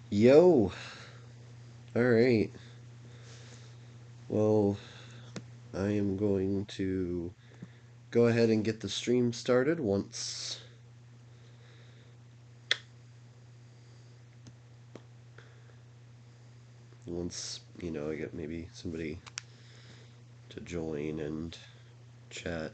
Yo, all right. Well, I am going to go ahead and get the stream started once I get maybe somebody to join and chat.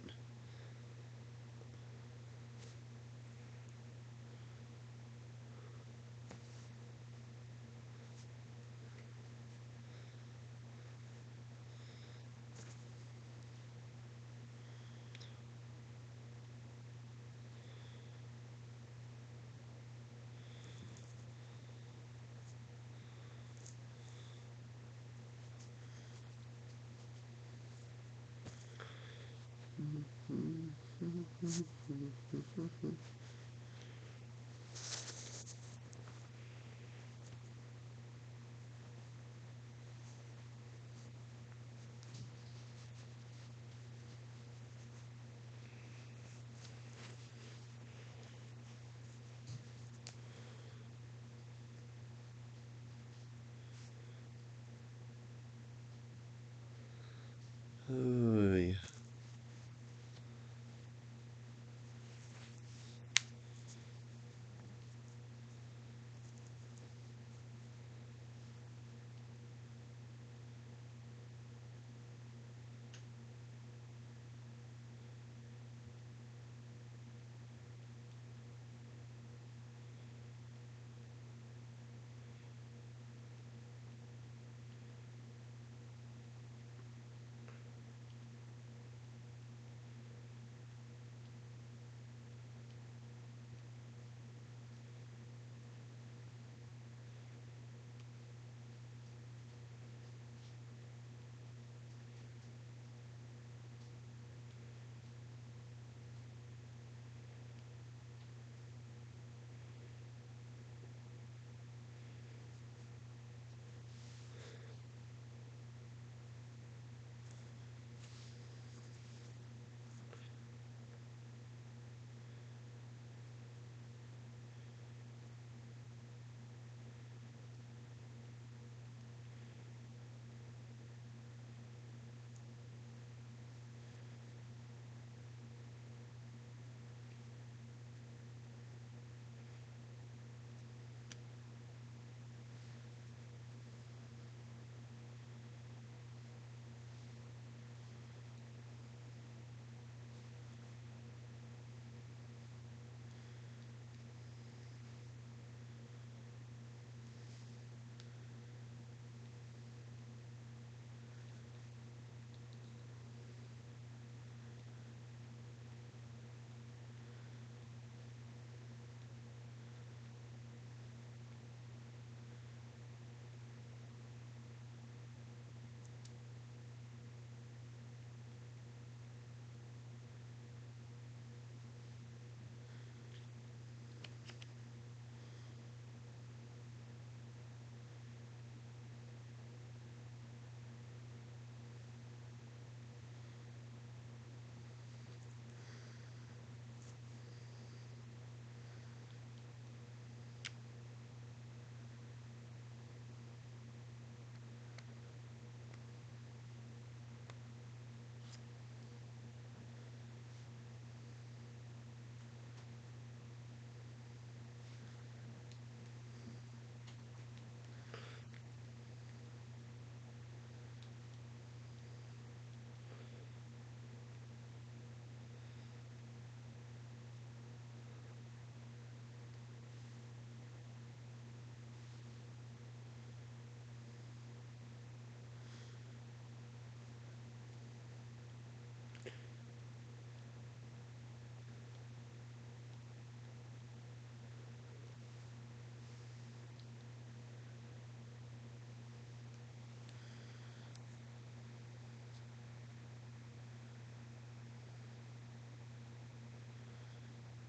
Oh, yeah.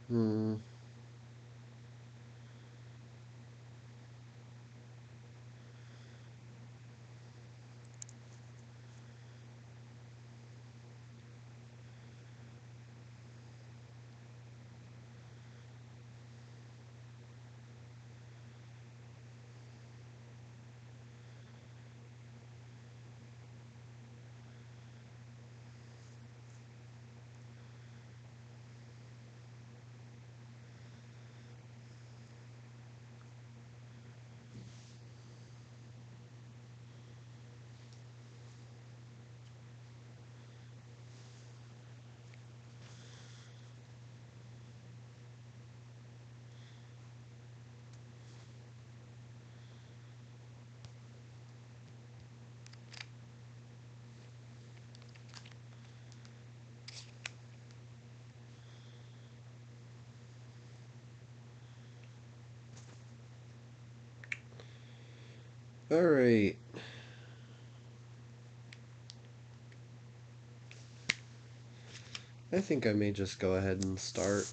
Hmm. Alright. I think I may just go ahead and start.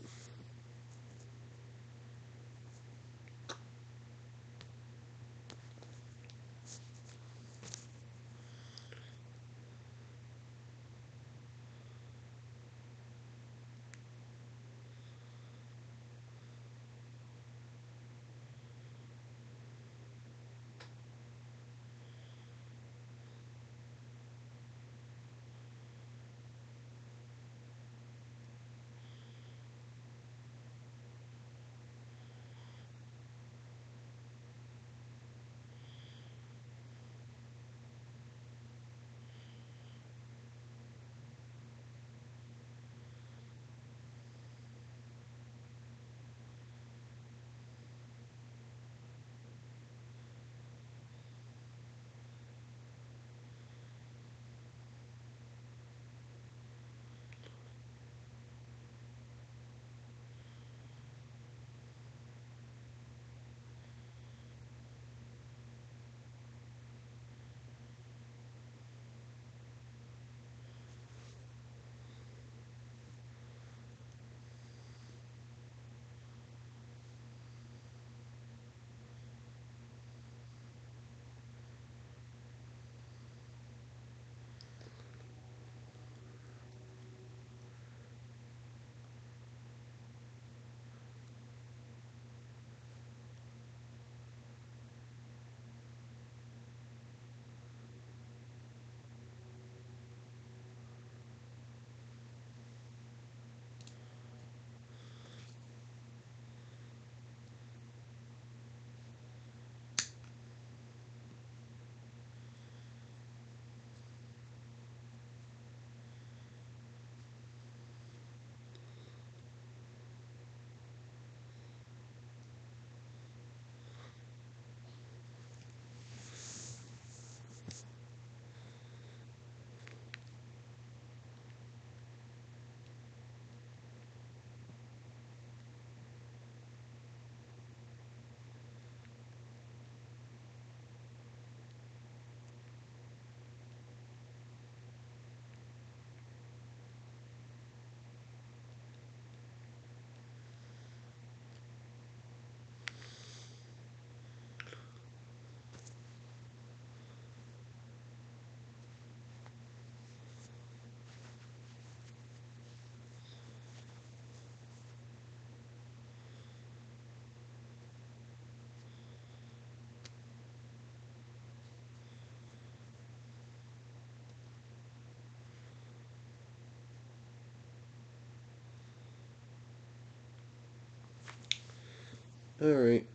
Alright.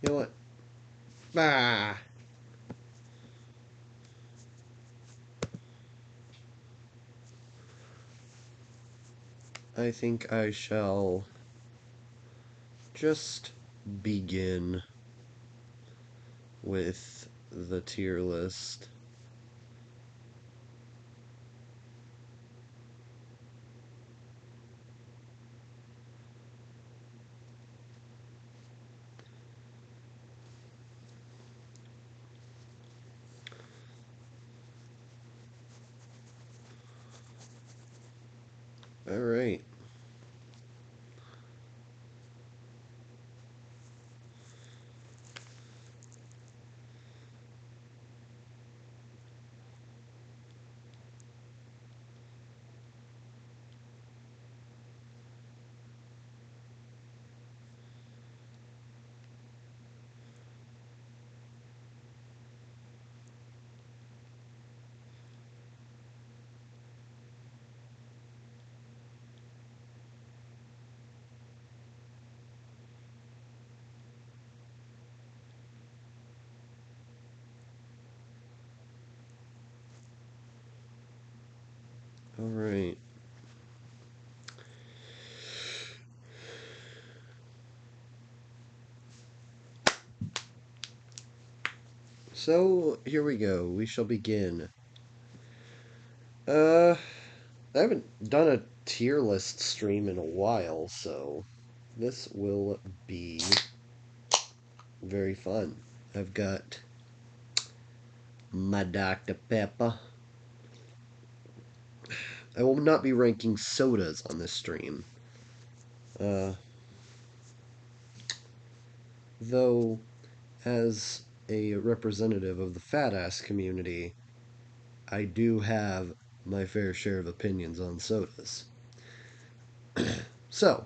You know what? Ah! I think I shall just begin with the tier list. Alright. Alright. So, here we go. We shall begin. I haven't done a tier list stream in a while, so this will be Very fun. I've got my Dr. Pepper. I will not be ranking sodas on this stream. Uh, though, as a representative of the fat ass community, I do have my fair share of opinions on sodas. So,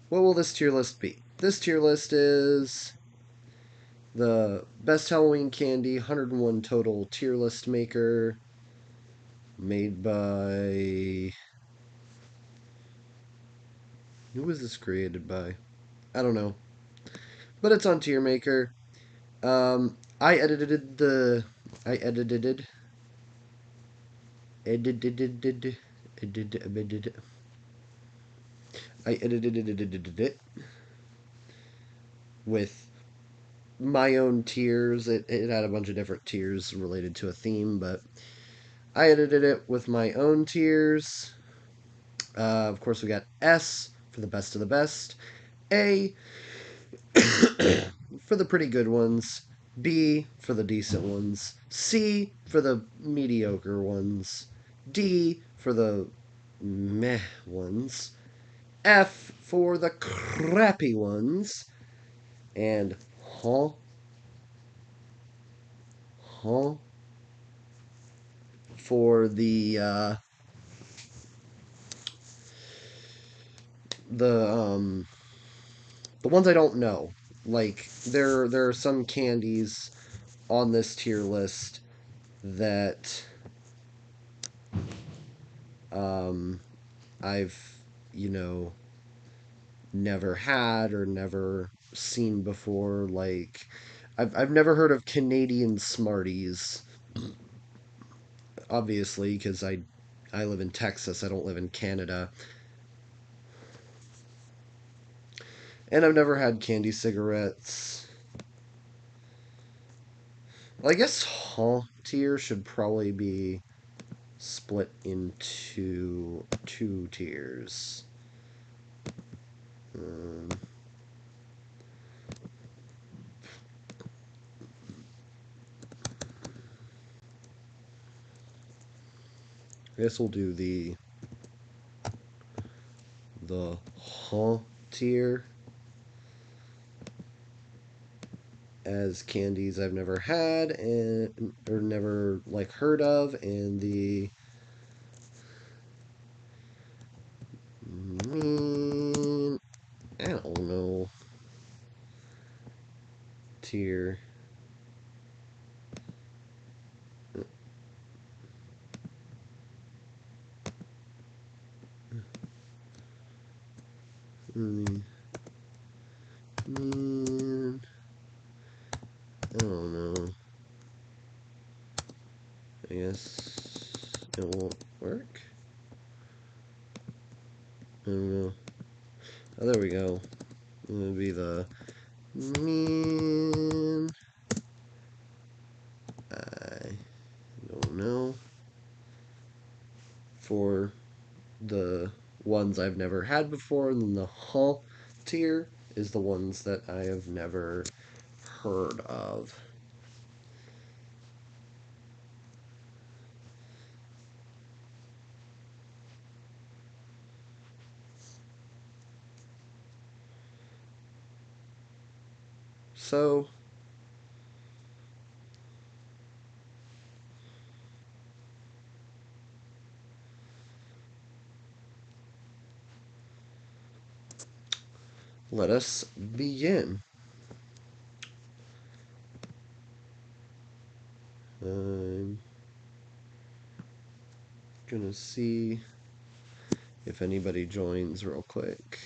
what will this tier list be? This tier list is the best Halloween candy, 101 total tier list maker, made by. Who was this created by? I don't know. But it's on Tier Maker. I edited the. I edited. Edited. Edited. I edited it with my own tiers. It had a bunch of different tiers related to a theme, but I edited it with my own tiers. Of course, we got S for the best of the best, A for the pretty good ones, B for the decent ones, C for the mediocre ones, D for the meh ones, F for the crappy ones, and huh, huh for the the ones I don't know. Like there are some candies on this tier list that um I've you know never had or never seen before. Like I've never heard of Canadian Smarties, obviously, because I live in Texas. I don't live in Canada, and I've never had candy cigarettes. Well, I guess huh tier should probably be split into two tiers. Um, I guess we'll do the huh tier as candies I've never had and or never like heard of, and the I don't know tier. Mm, I don't know. I guess it won't work. I don't know. Oh, there we go. It'll be the mean. I don't know. For the ones I've never had before, and then the huh tier is the ones that I have never heard of. So, let us begin. I'm gonna see if anybody joins real quick.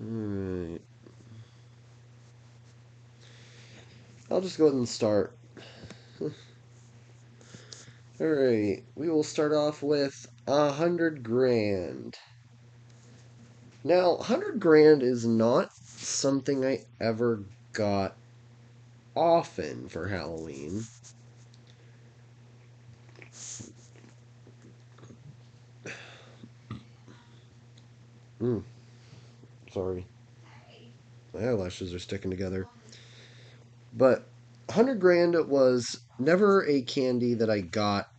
Alright. I'll just go ahead and start. Alright, we will start off with 100 grand. Now, 100 grand is not something I ever got often for Halloween. Mm, sorry. My eyelashes are sticking together. But 100 grand was never a candy that I got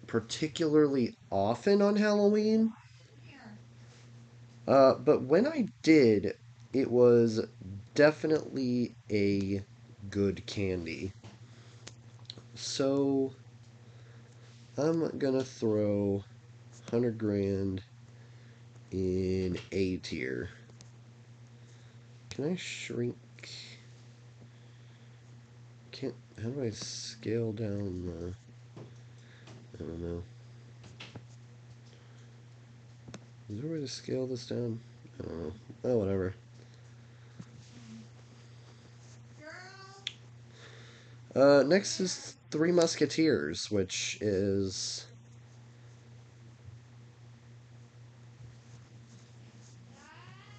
particularly often on Halloween. But when I did, it was definitely a good candy. So I'm gonna throw 100 grand in A tier. Can I shrink? Can't. How do I scale down the? I don't know. Is there a way to scale this down? I don't know. Oh, whatever. Next is Three Musketeers, which is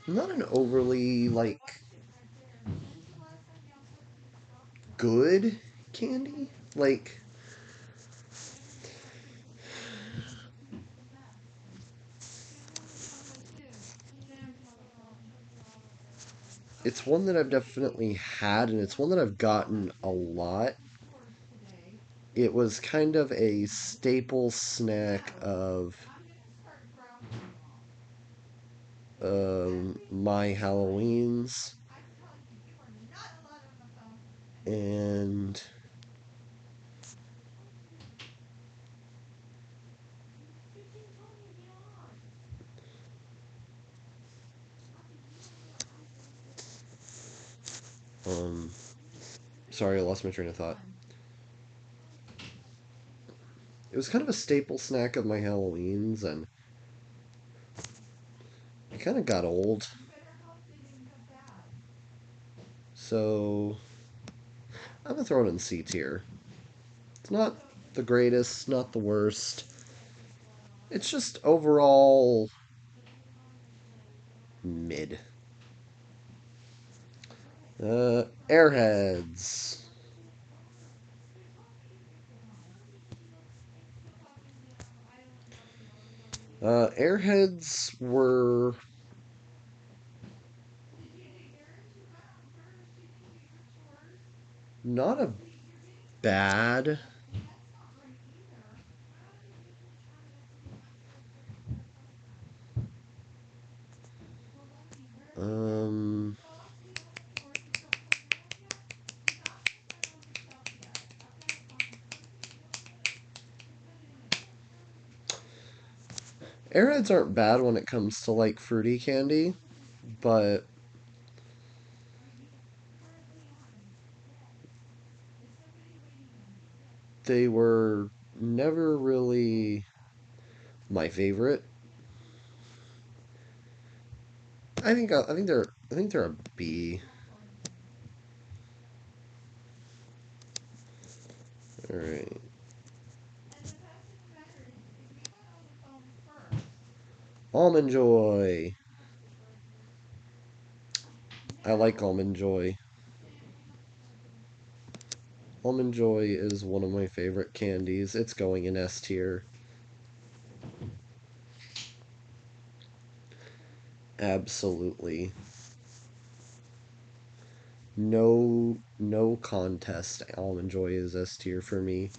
not an overly good candy. It's one that I've definitely had, and it's one that I've gotten a lot. It was kind of a staple snack of my Halloweens, and um, sorry, I lost my train of thought. It was kind of a staple snack of my Halloweens, and it kind of got old. So I'm gonna throw it in C tier. It's not the greatest, not the worst. It's just overall mid. Airheads. Airheads were not a bad. Um, Airheads aren't bad when it comes to fruity candy, but they were never really my favorite. I think they're a B. All right. Almond Joy. I like Almond Joy. Almond Joy is one of my favorite candies. It's going in S tier. Absolutely. No contest. Almond Joy is S tier for me.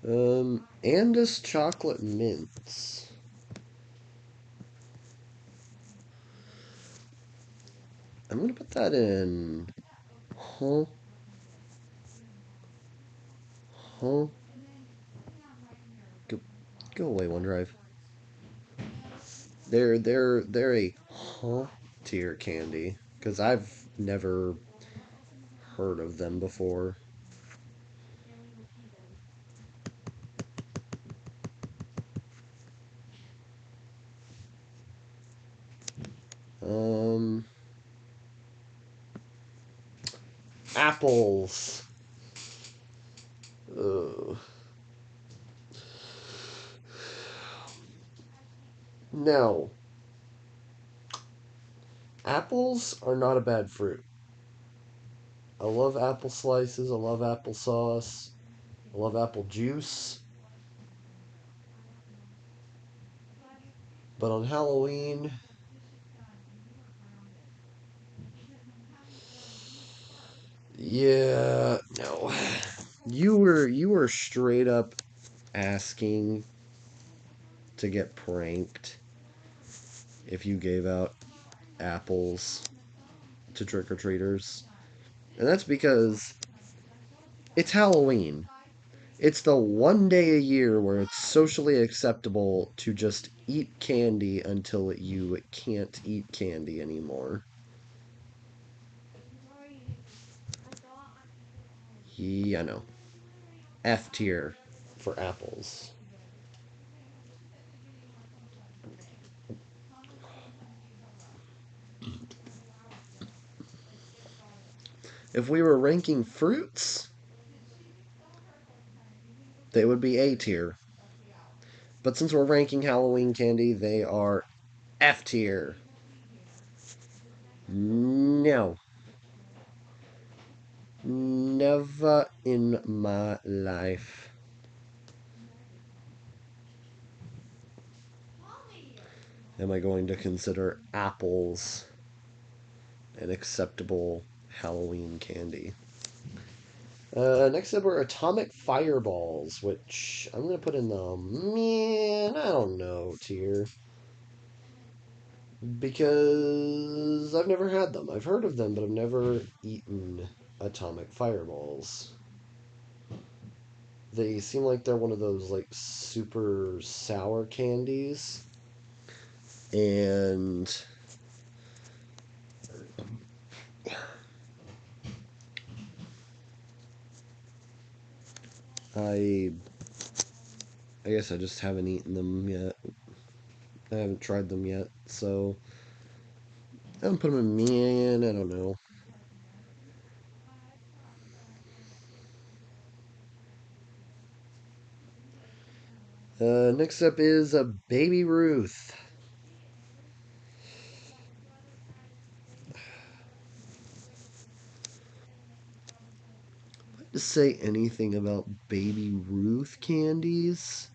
Andis chocolate mints. I'm gonna put that in. Huh? Huh? Go, go away, OneDrive. They're a huh tier candy because I've never heard of them before. Um, apples. Ugh. No, apples are not a bad fruit. I love apple slices. I love applesauce. I love apple juice. But on Halloween, yeah, no. You were straight up asking to get pranked if you gave out apples to trick or treaters. And that's because it's Halloween. It's the one day a year where it's socially acceptable to just eat candy until you can't eat candy anymore. Yeah, I know. F tier for apples. If we were ranking fruits, they would be A tier. But since we're ranking Halloween candy, they are F tier. No. Never in my life am I going to consider apples an acceptable Halloween candy. Next up are atomic fireballs, which I'm gonna put in the man, I don't know tier because I've never had them. I've heard of them, but I've never eaten atomic fireballs. They seem like they're one of those like super sour candies, and I I guess I just haven't eaten them yet. I haven't tried them yet, so I haven't put them in man. I don't know. Next up is a Baby Ruth. To say anything about Baby Ruth candies?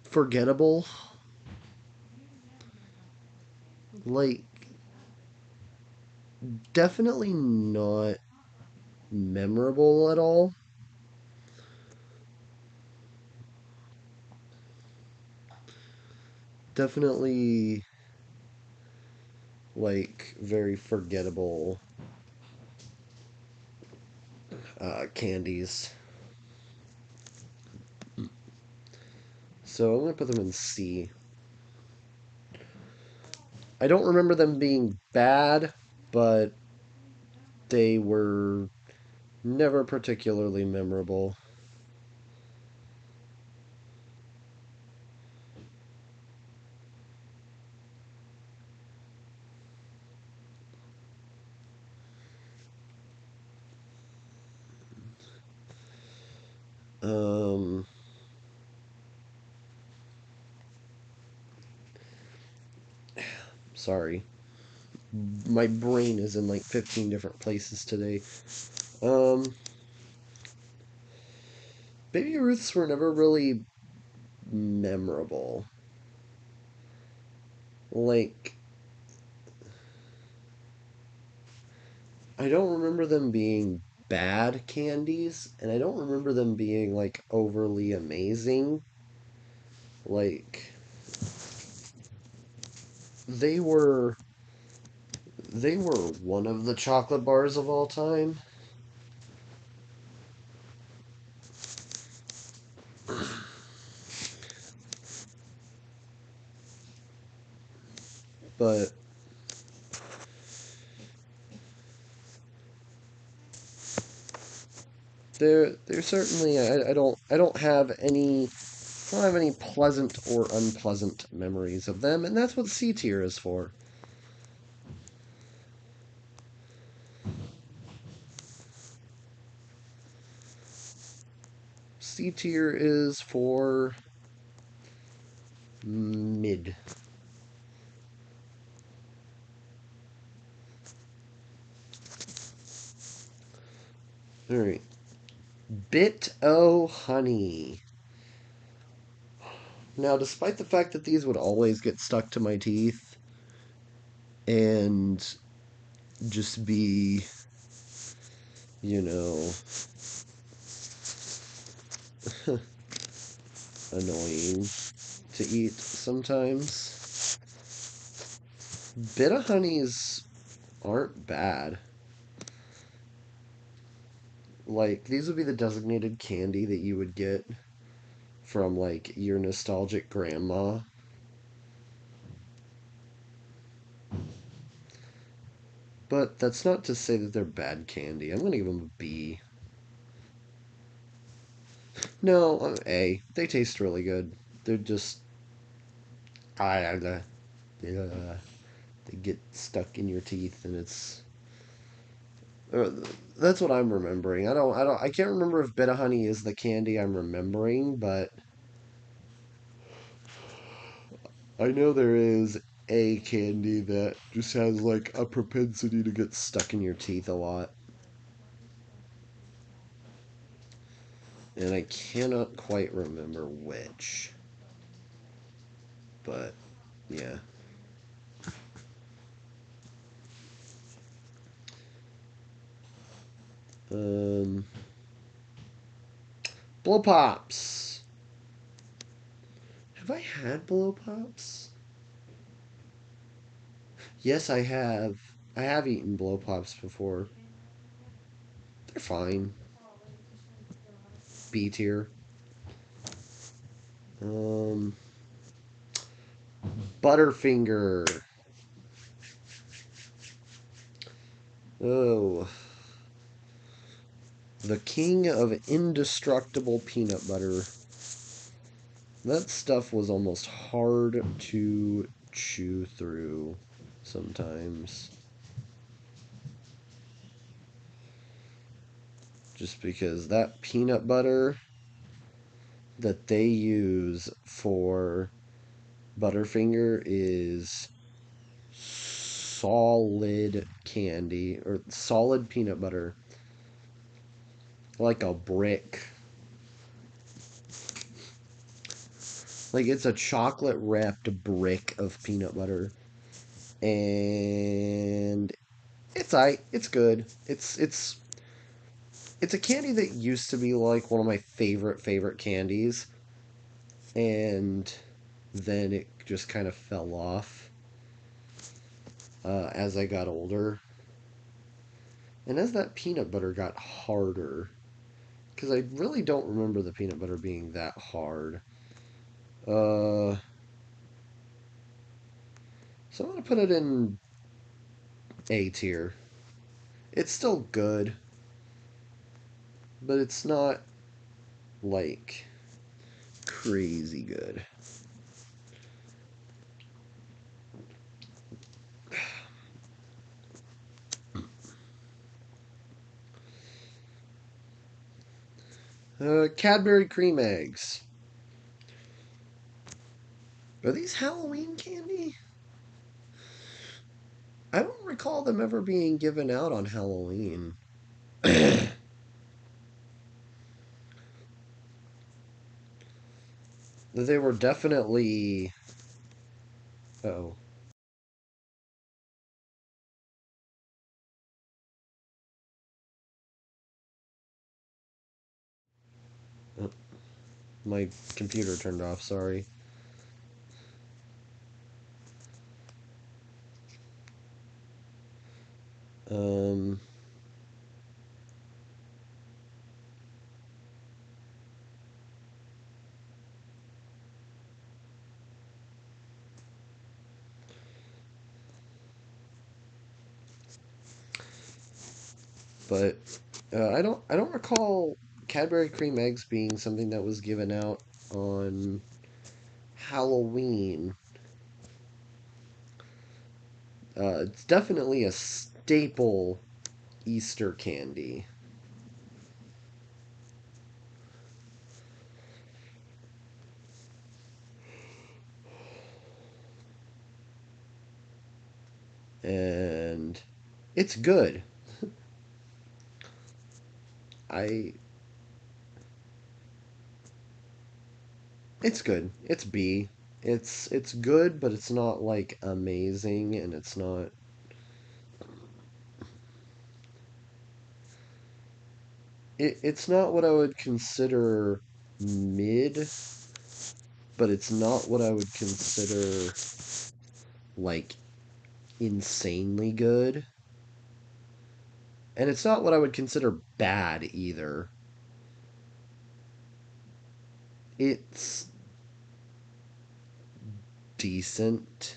Forgettable? Like, definitely not memorable at all. Definitely, like, very forgettable candies. So I'm gonna put them in C. I don't remember them being bad, but they were never particularly memorable. Um, sorry. My brain is in like 15 different places today. Um, Baby Ruths were never really memorable. Like, I don't remember them being bad candies, and I don't remember them being like overly amazing. Like they were they were one of the chocolate bars of all time, but they're certainly I don't have any pleasant or unpleasant memories of them, and that's what C tier is for. C tier is for mid. All right. Bit O Honey. Now, despite the fact that these would always get stuck to my teeth and just be, you know, annoying to eat sometimes, Bit O Honeys aren't bad. Like, these would be the designated candy that you would get from, like, your nostalgic grandma. But that's not to say that they're bad candy. I'm gonna give them a B. No, A. They taste really good. They're just they get stuck in your teeth, and it's uh, that's what I'm remembering. I can't remember if Bit of Honey is the candy I'm remembering, but I know there is a candy that just has like a propensity to get stuck in your teeth a lot, and I cannot quite remember which. But yeah. Um, Blow Pops. Have I had Blow Pops? Yes, I have. I have eaten Blow Pops before. They're fine. B tier. Um, Butterfinger. Oh, the king of indestructible peanut butter. That stuff was almost hard to chew through sometimes. Just because that peanut butter that they use for Butterfinger is solid candy or solid peanut butter, like a brick. Like it's a chocolate wrapped brick of peanut butter, and it's good. It's a candy that used to be like one of my favorite candies, and then it just kind of fell off as I got older, and as that peanut butter got harder, because I really don't remember the peanut butter being that hard. Uh, so I'm gonna put it in A tier. It's still good, but it's not like crazy good. Cadbury cream eggs. Are these Halloween candy? I don't recall them ever being given out on Halloween. They were definitely. Oh. My computer turned off, sorry. Um, but I don't recall Cadbury cream eggs being something that was given out on Halloween. It's definitely a staple Easter candy. And it's good. I it's good. It's B. It's good, but it's not like amazing, and it's not what I would consider mid, but it's not what I would consider like insanely good. And it's not what I would consider bad either. It's decent.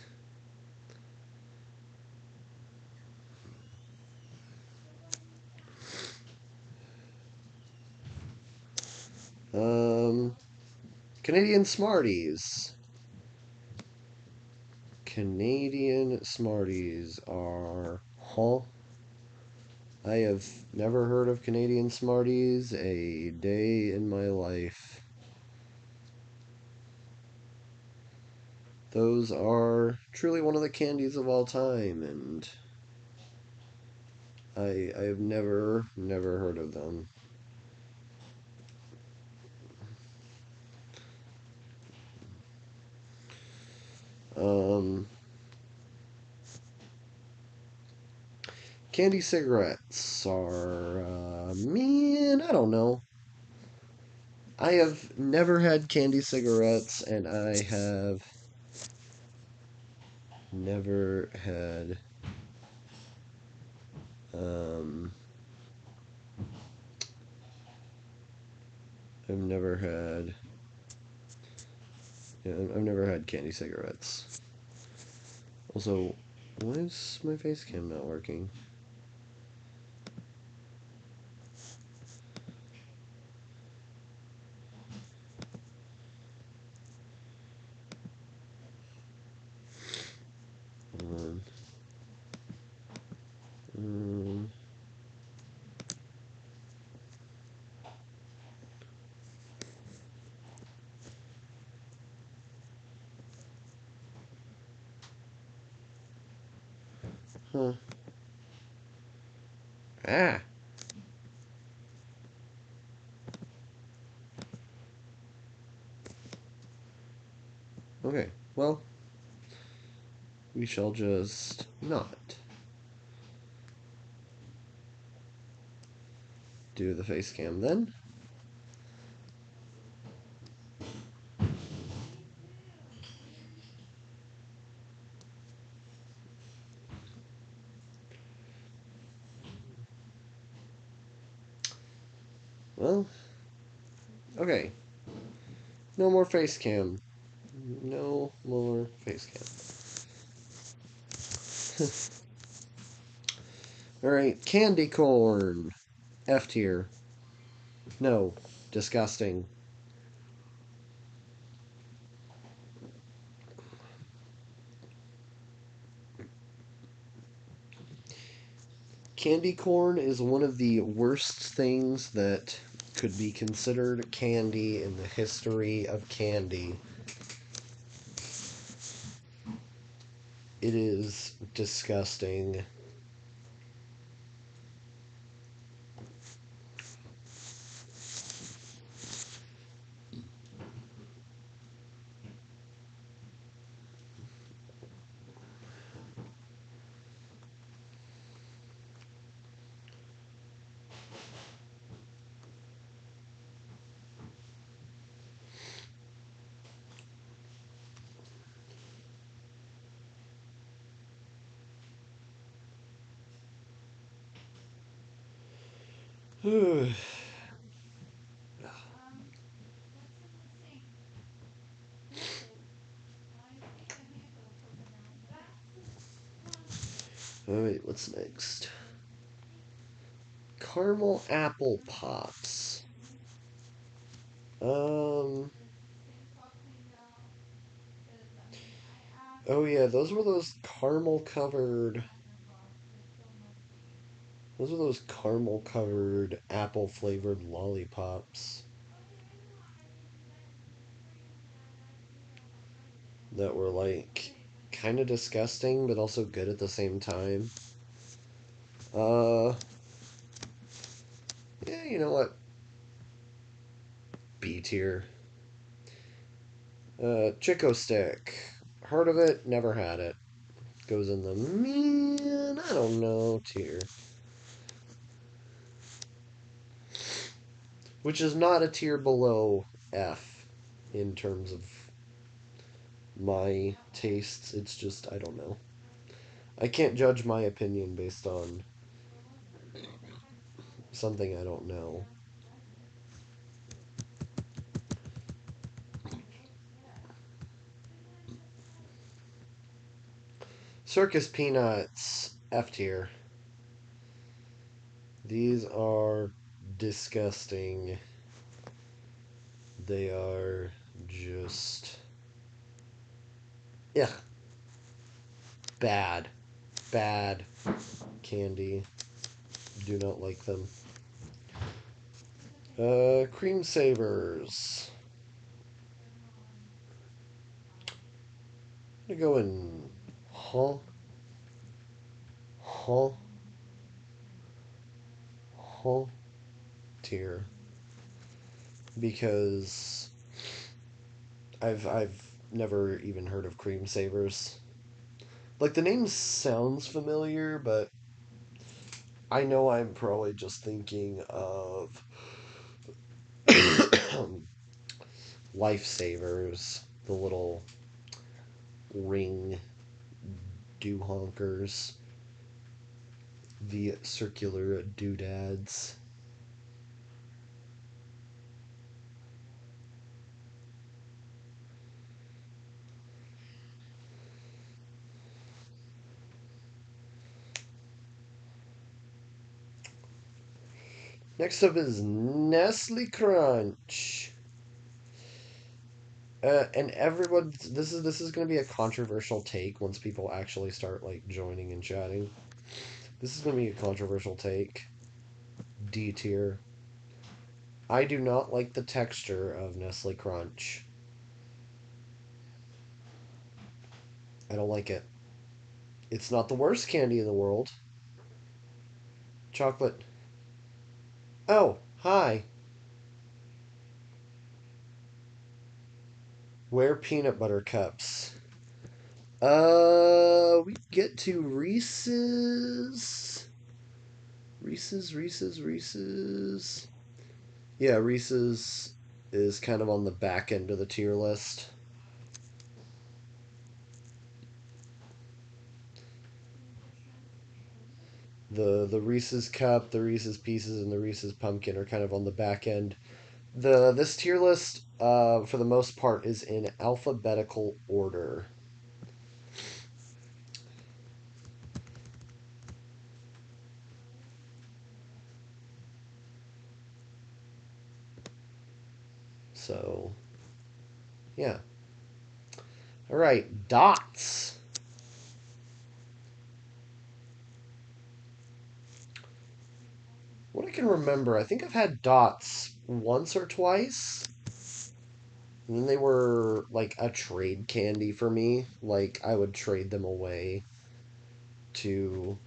Um, Canadian Smarties. Canadian Smarties are. Huh? I have never heard of Canadian Smarties a day in my life. Those are truly one of the candies of all time, and I have never heard of them. Um, Candy cigarettes are, man, I don't know. I have never had candy cigarettes, and I have never had, um, I've never had, yeah, I've never had candy cigarettes. Also, why is my face cam not working? Hold on. Um, huh. Ah! Okay, well, we shall just not do the face cam then. Well, okay. No more face cam. No more face cam. Alright, candy corn. F tier. No. Disgusting. Candy corn is one of the worst things that could be considered candy in the history of candy. It is disgusting. Alright, what's next? Caramel apple pops. Um. Oh yeah, those were those caramel covered. Those were those caramel covered apple flavored lollipops that were like kind of disgusting but also good at the same time. Uh, yeah, you know what? B tier. Chico Stick. Heard of it? Never had it. Goes in the man, I don't know tier. Which is not a tier below F in terms of my tastes. It's just, I don't know. I can't judge my opinion based on something I don't know. Circus Peanuts, F tier. These are disgusting. They are just. Yeah. Bad. Bad candy. Do not like them. Cream Savers. I'm gonna go in. Huh? Huh? Huh? Tier. Because I've never even heard of Cream Savers. Like the name sounds familiar, but I know I'm probably just thinking of Lifesavers, the little ring doohonkers, the circular doodads. Next up is Nestle Crunch. And everyone, this is going to be a controversial take once people actually start like joining and chatting. This is going to be a controversial take. D tier. I do not like the texture of Nestle Crunch. I don't like it. It's not the worst candy in the world. Chocolate. Oh, hi. Where peanut butter cups? We get to Reese's. Reese's. Yeah, Reese's is kind of on the back end of the tier list. The Reese's cup, the Reese's pieces, and the Reese's pumpkin are kind of on the back end. This tier list, for the most part, is in alphabetical order. So, yeah. All right, dots. What I can remember, I think I've had dots once or twice. And then they were like a trade candy for me. Like I would trade them away to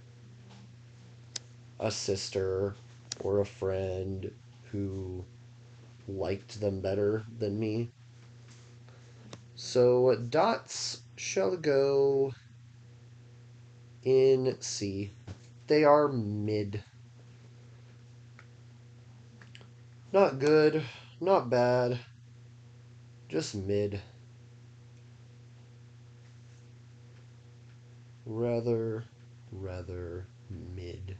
a sister or a friend who liked them better than me. So dots shall go in C. They are mid. Not good, not bad, just mid. Rather mid.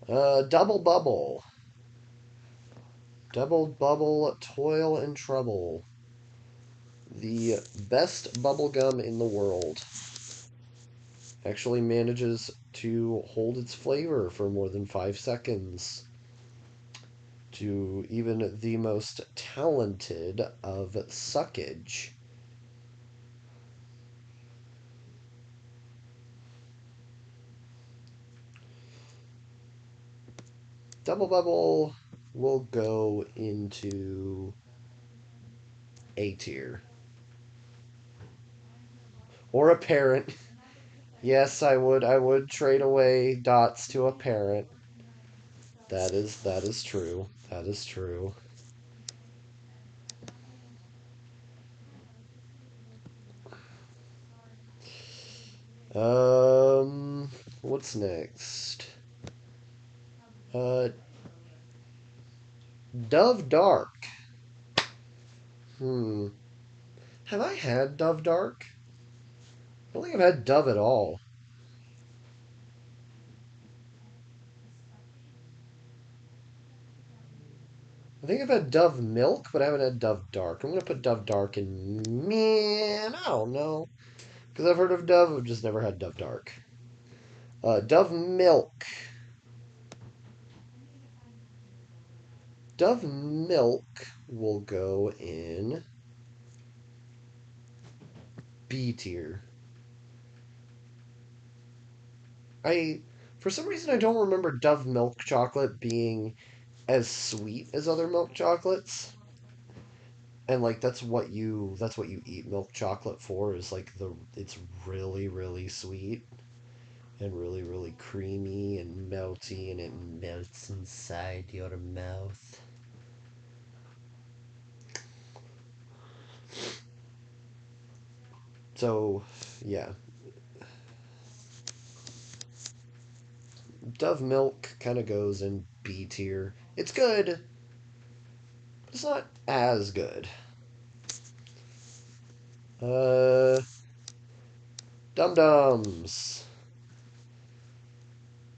Double Bubble. Double Bubble, Toil and Trouble. The best bubblegum in the world. Actually manages to hold its flavor for more than 5 seconds. To even the most talented of suckage. Double Bubble will go into A tier. Or a parent. Yes, I would trade away dots to a parent. That is true. That is true. What's next? Uh, Dove Dark. Hmm. Have I had Dove Dark? I don't think I've had Dove at all. I think I've had Dove Milk, but I haven't had Dove Dark. I'm gonna put Dove Dark in. Man, I don't know. Because I've heard of Dove, I've just never had Dove Dark. Dove Milk. Dove Milk will go in B tier. I, for some reason, I don't remember Dove milk chocolate being as sweet as other milk chocolates. And like that's what you eat milk chocolate for is like it's really really sweet and really really creamy and melty and it melts inside your mouth. So, yeah, Dove milk kind of goes in B tier. It's good, but it's not as good. Uh, Dum Dums.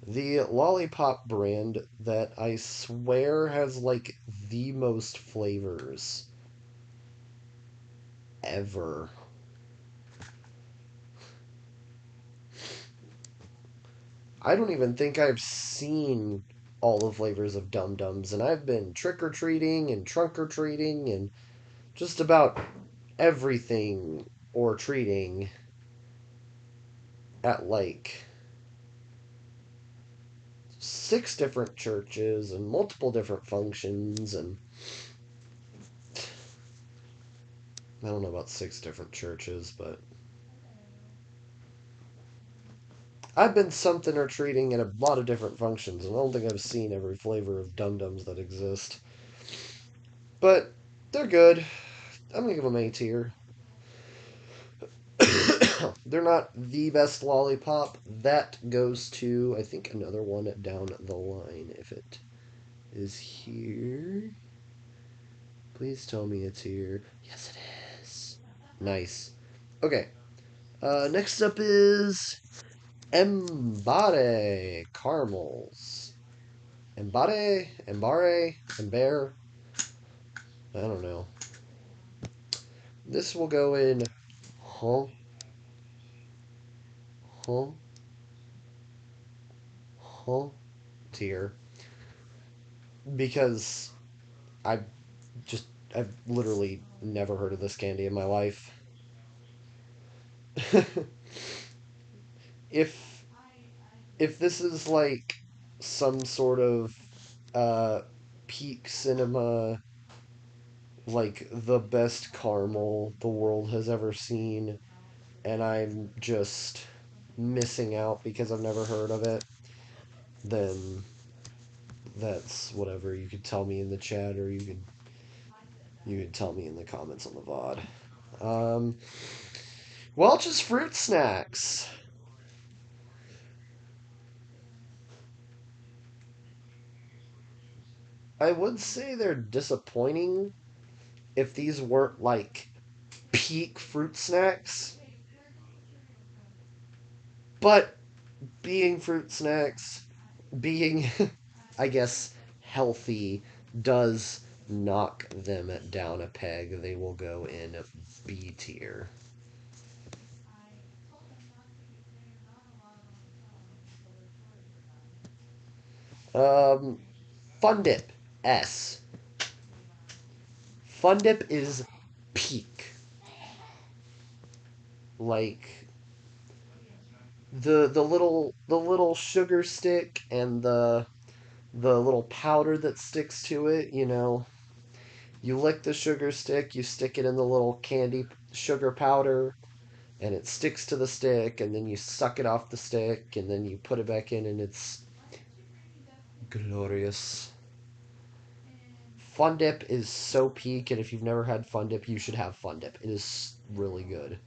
The lollipop brand that I swear has like the most flavors ever. I don't even think I've seen all the flavors of Dum Dums, and I've been trick or treating and trunk or treating and just about everything or treating at like 6 different churches and multiple different functions, and I don't know about 6 different churches, but I've been something or treating at a lot of different functions, and I don't think I've seen every flavor of Dum Dums that exist. But they're good. I'm gonna give them A tier. They're not the best lollipop. That goes to, I think, another one down the line. If it is here, please tell me it's here. Yes, it is. Nice. Okay. Next up is Embare caramels. Embare. I don't know. This will go in huh, huh, huh tier because I just I've literally never heard of this candy in my life. if if this is like some sort of uh peak cinema like the best caramel the world has ever seen and I'm just missing out because I've never heard of it, then that's whatever. You could tell me in the chat or you could tell me in the comments on the VOD. Welch's Fruit Snacks. I would say they're disappointing if these weren't like peak fruit snacks. But being fruit snacks, being, I guess, healthy does knock them down a peg. They will go in B tier. Um, Fun Dip S. Fun Dip is peak. Like the little sugar stick and the little powder that sticks to it, you lick the sugar stick, you stick it in the little candy sugar powder, and it sticks to the stick, and then you suck it off the stick, and then you put it back in, and it's glorious. Fun Dip is so peak, and if you've never had Fun Dip, you should have Fun Dip. It is really good.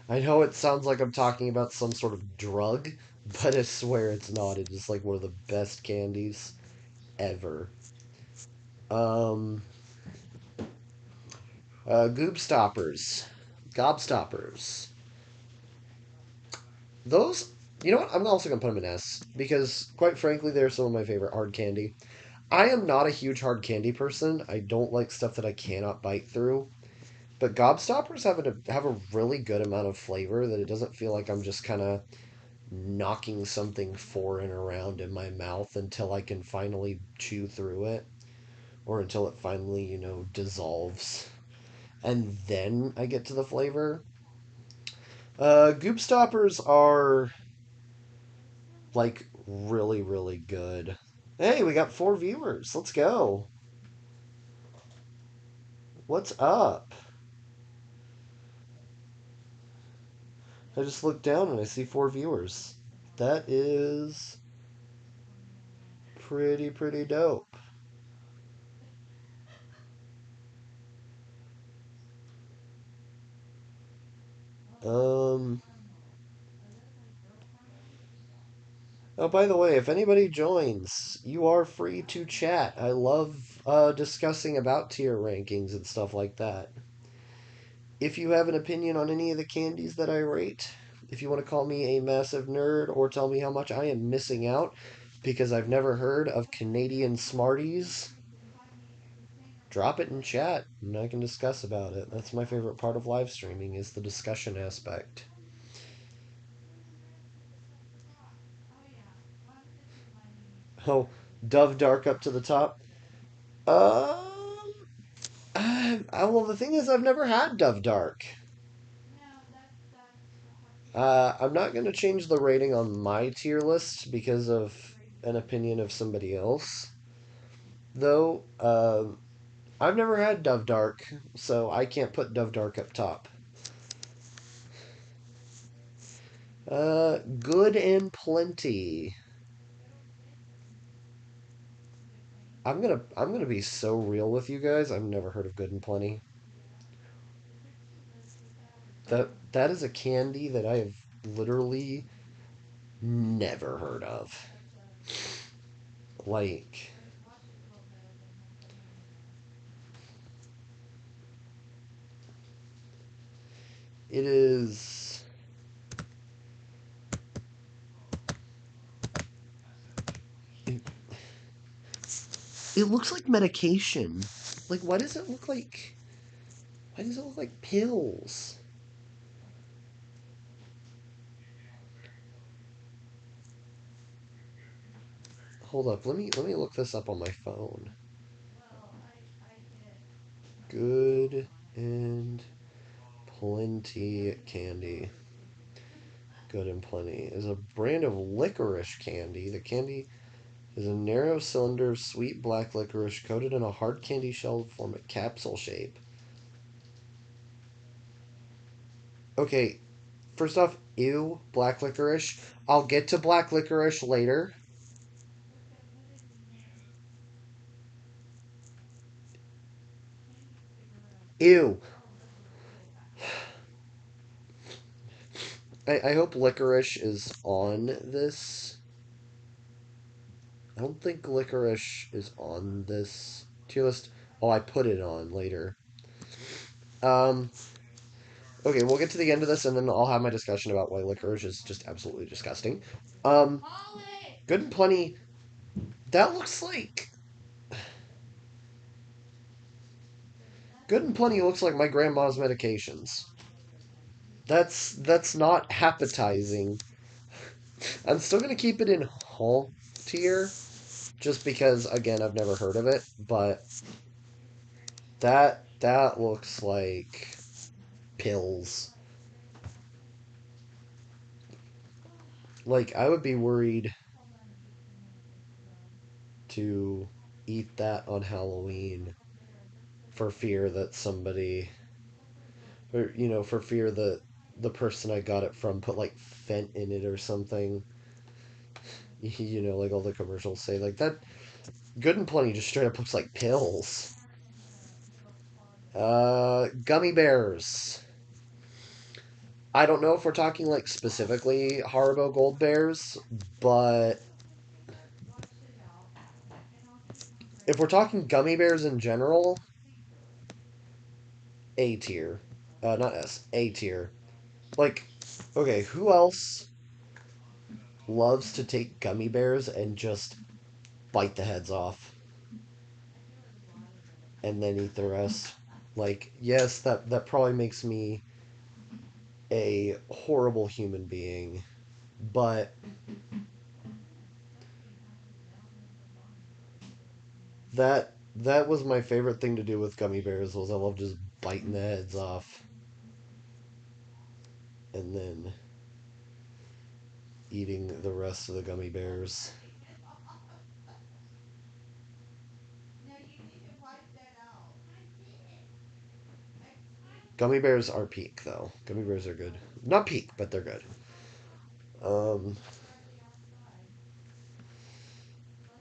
I know it sounds like I'm talking about some sort of drug, but I swear it's not. It is like one of the best candies ever. Um, Goob Stoppers, Gobstoppers. Those, you know what? I'm also gonna put them in S because, quite frankly, they're some of my favorite hard candy. I am not a huge hard candy person. I don't like stuff that I cannot bite through. But Gobstoppers have a really good amount of flavor that it doesn't feel like I'm just kind of knocking something foreign around in my mouth until I can finally chew through it or until it finally, dissolves. And then I get to the flavor. Goop Stoppers are like really, really good. Hey, we got 4 viewers. Let's go. What's up? I just looked down and I see 4 viewers. That is pretty dope. Um, Oh, by the way, if anybody joins, you are free to chat. I love discussing about tier rankings and stuff like that. If you have an opinion on any of the candies that I rate, if you want to call me a massive nerd or tell me how much I am missing out because I've never heard of Canadian Smarties, drop it in chat and I can discuss about it. That's my favorite part of live streaming is the discussion aspect. Oh, Dove Dark up to the top. Um, well, the thing is, I've never had Dove Dark. I'm not going to change the rating on my tier list because of an opinion of somebody else. Though, I've never had Dove Dark, so I can't put Dove Dark up top. Good and Plenty. I'm gonna be so real with you guys. I've never heard of Good and Plenty. That is a candy that I have literally never heard of. Like, it is. It looks like medication. Like, why does it look like? Why does it look like pills? Hold up. Let me look this up on my phone. Good and Plenty candy. Good and Plenty is a brand of licorice candy. The candy is a narrow cylinder of sweet black licorice coated in a hard candy shell to form a capsule shape. Okay, first off, ew, black licorice. I'll get to black licorice later. Ew. I hope licorice is on this. I don't think licorice is on this tier list. Oh, I put it on later. Um, Okay, we'll get to the end of this, and then I'll have my discussion about why licorice is just absolutely disgusting. Um, Good and Plenty. That looks like Good and Plenty looks like my grandma's medications. That's not appetizing. I'm still gonna keep it in Hall tier, just because again I've never heard of it, but that looks like pills. Like I would be worried to eat that on Halloween for fear that somebody, or for fear that the person I got it from put like fent in it or something. Like all the commercials say, like that. Good and Plenty just straight up looks like pills. Gummy bears. I don't know if we're talking like specifically Haribo Gold Bears, but if we're talking gummy bears in general, A tier. Not S, A tier. Like, okay, who else loves to take gummy bears and just bite the heads off and then eat the rest? Like, yes, that probably makes me a horrible human being, but that was my favorite thing to do with gummy bears was I love just biting the heads off and then eating the rest of the gummy bears. Gummy bears are peak though. Gummy bears are good. Not peak, but they're good. Um,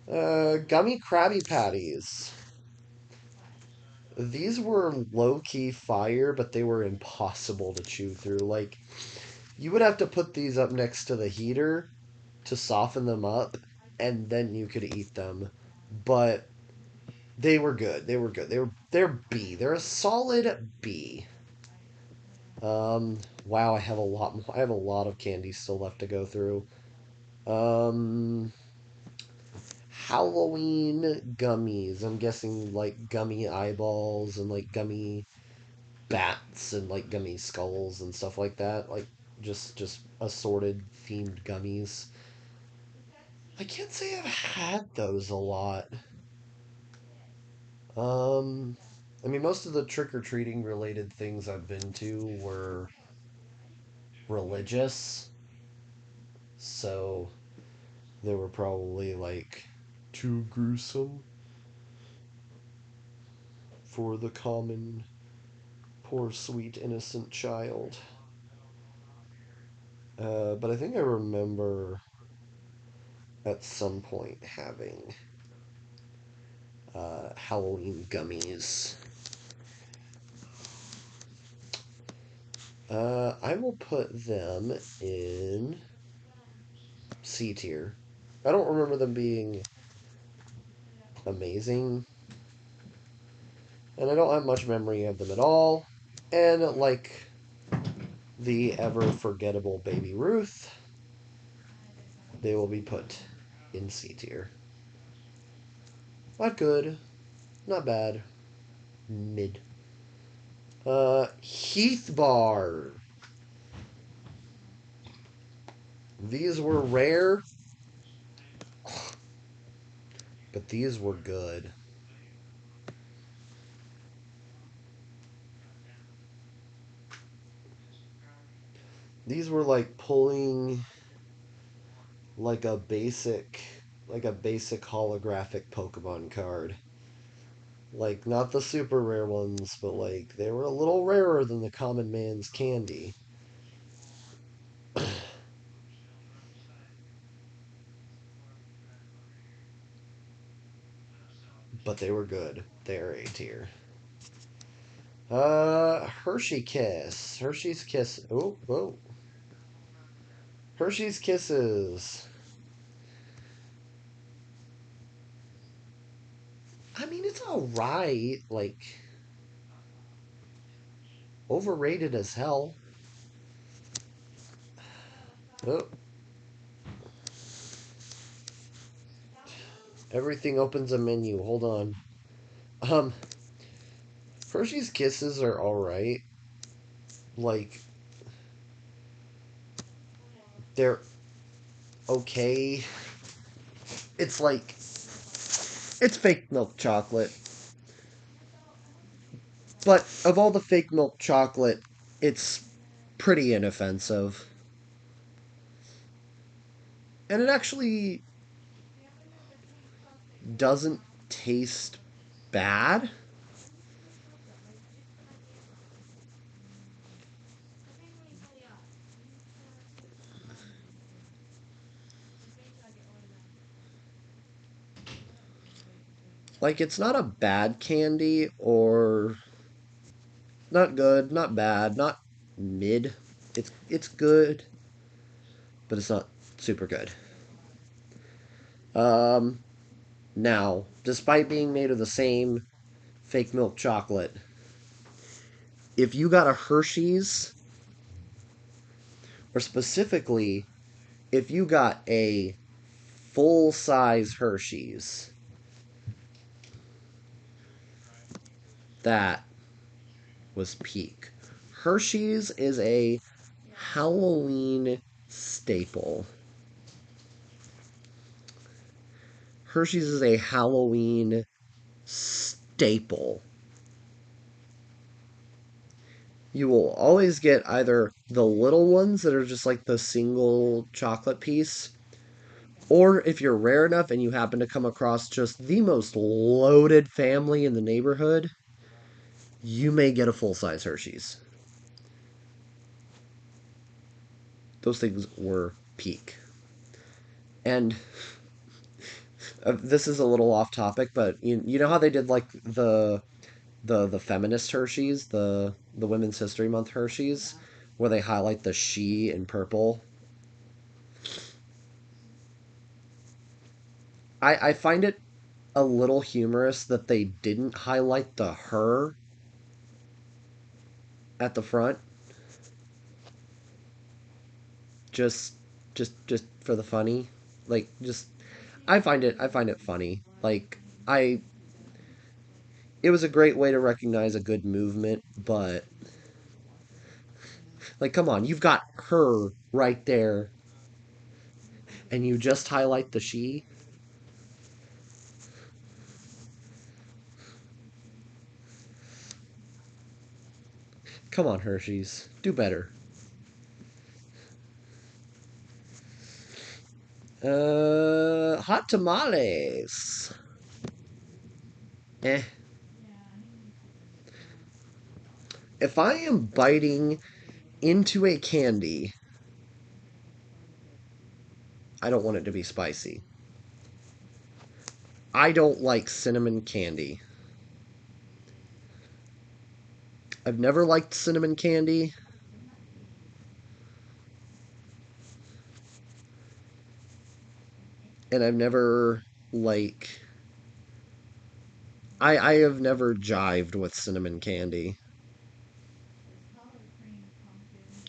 Gummy Krabby Patties. These were low key fire, but they were impossible to chew through. Like, you would have to put these up next to the heater to soften them up, and then you could eat them. But they were good. They were good. They're B. They're a solid B. Wow, I have a lot. I have a lot of candy still left to go through. Um, Halloween gummies. I'm guessing like gummy eyeballs and like gummy bats and like gummy skulls and stuff like that. Like just assorted themed gummies. I can't say I've had those a lot. Um, I mean, most of the trick or treating related things I've been to were religious, so they were probably like too gruesome for the common, poor, sweet, innocent child. But I think I remember at some point having Halloween gummies. I will put them in C tier. I don't remember them being amazing, and I don't have much memory of them at all. And like the ever forgettable Baby Ruth, they will be put in C tier. Not good, not bad, mid. Heath Bar. These were rare, but these were good. These were like pulling like a basic holographic Pokemon card. Like not the super rare ones, but like they were a little rarer than the common man's candy. But they were good. They're A tier. Hershey Kiss. Hershey's Kiss. Oh, oh. Hershey's Kisses. I mean, it's alright. Like, Overrated as hell. Oh, everything opens a menu. Hold on. Um, Hershey's Kisses are alright. Like, they're okay. It's like, it's fake milk chocolate. But of all the fake milk chocolate, it's pretty inoffensive. And it actually doesn't taste bad. Like, it's not a bad candy or not good, not bad, not mid. It's good, but it's not super good. Um, Now, despite being made of the same fake milk chocolate, if you got a Hershey's, or specifically, if you got a full size Hershey's, that was peak. Hershey's is a Halloween staple. Hershey's is a Halloween staple. You will always get either the little ones that are just like the single chocolate piece, or if you're rare enough and you happen to come across just the most loaded family in the neighborhood, you may get a full size Hershey's. Those things were peak. And this is a little off topic, but you know how they did like the feminist Hershey's, the Women's History Month Hershey's, where they highlight the she in purple. I find it a little humorous that they didn't highlight the her at the front, just just for the funny. Like, just I find it funny. Like, I it was a great way to recognize a good movement, but like, come on, you've got her right there, and you just highlight the she. Come on, Hershey's, do better. Hot tamales. Eh. If I am biting into a candy, I don't want it to be spicy. I don't like cinnamon candy. I've never liked cinnamon candy, and I've never like I have never jived with cinnamon candy.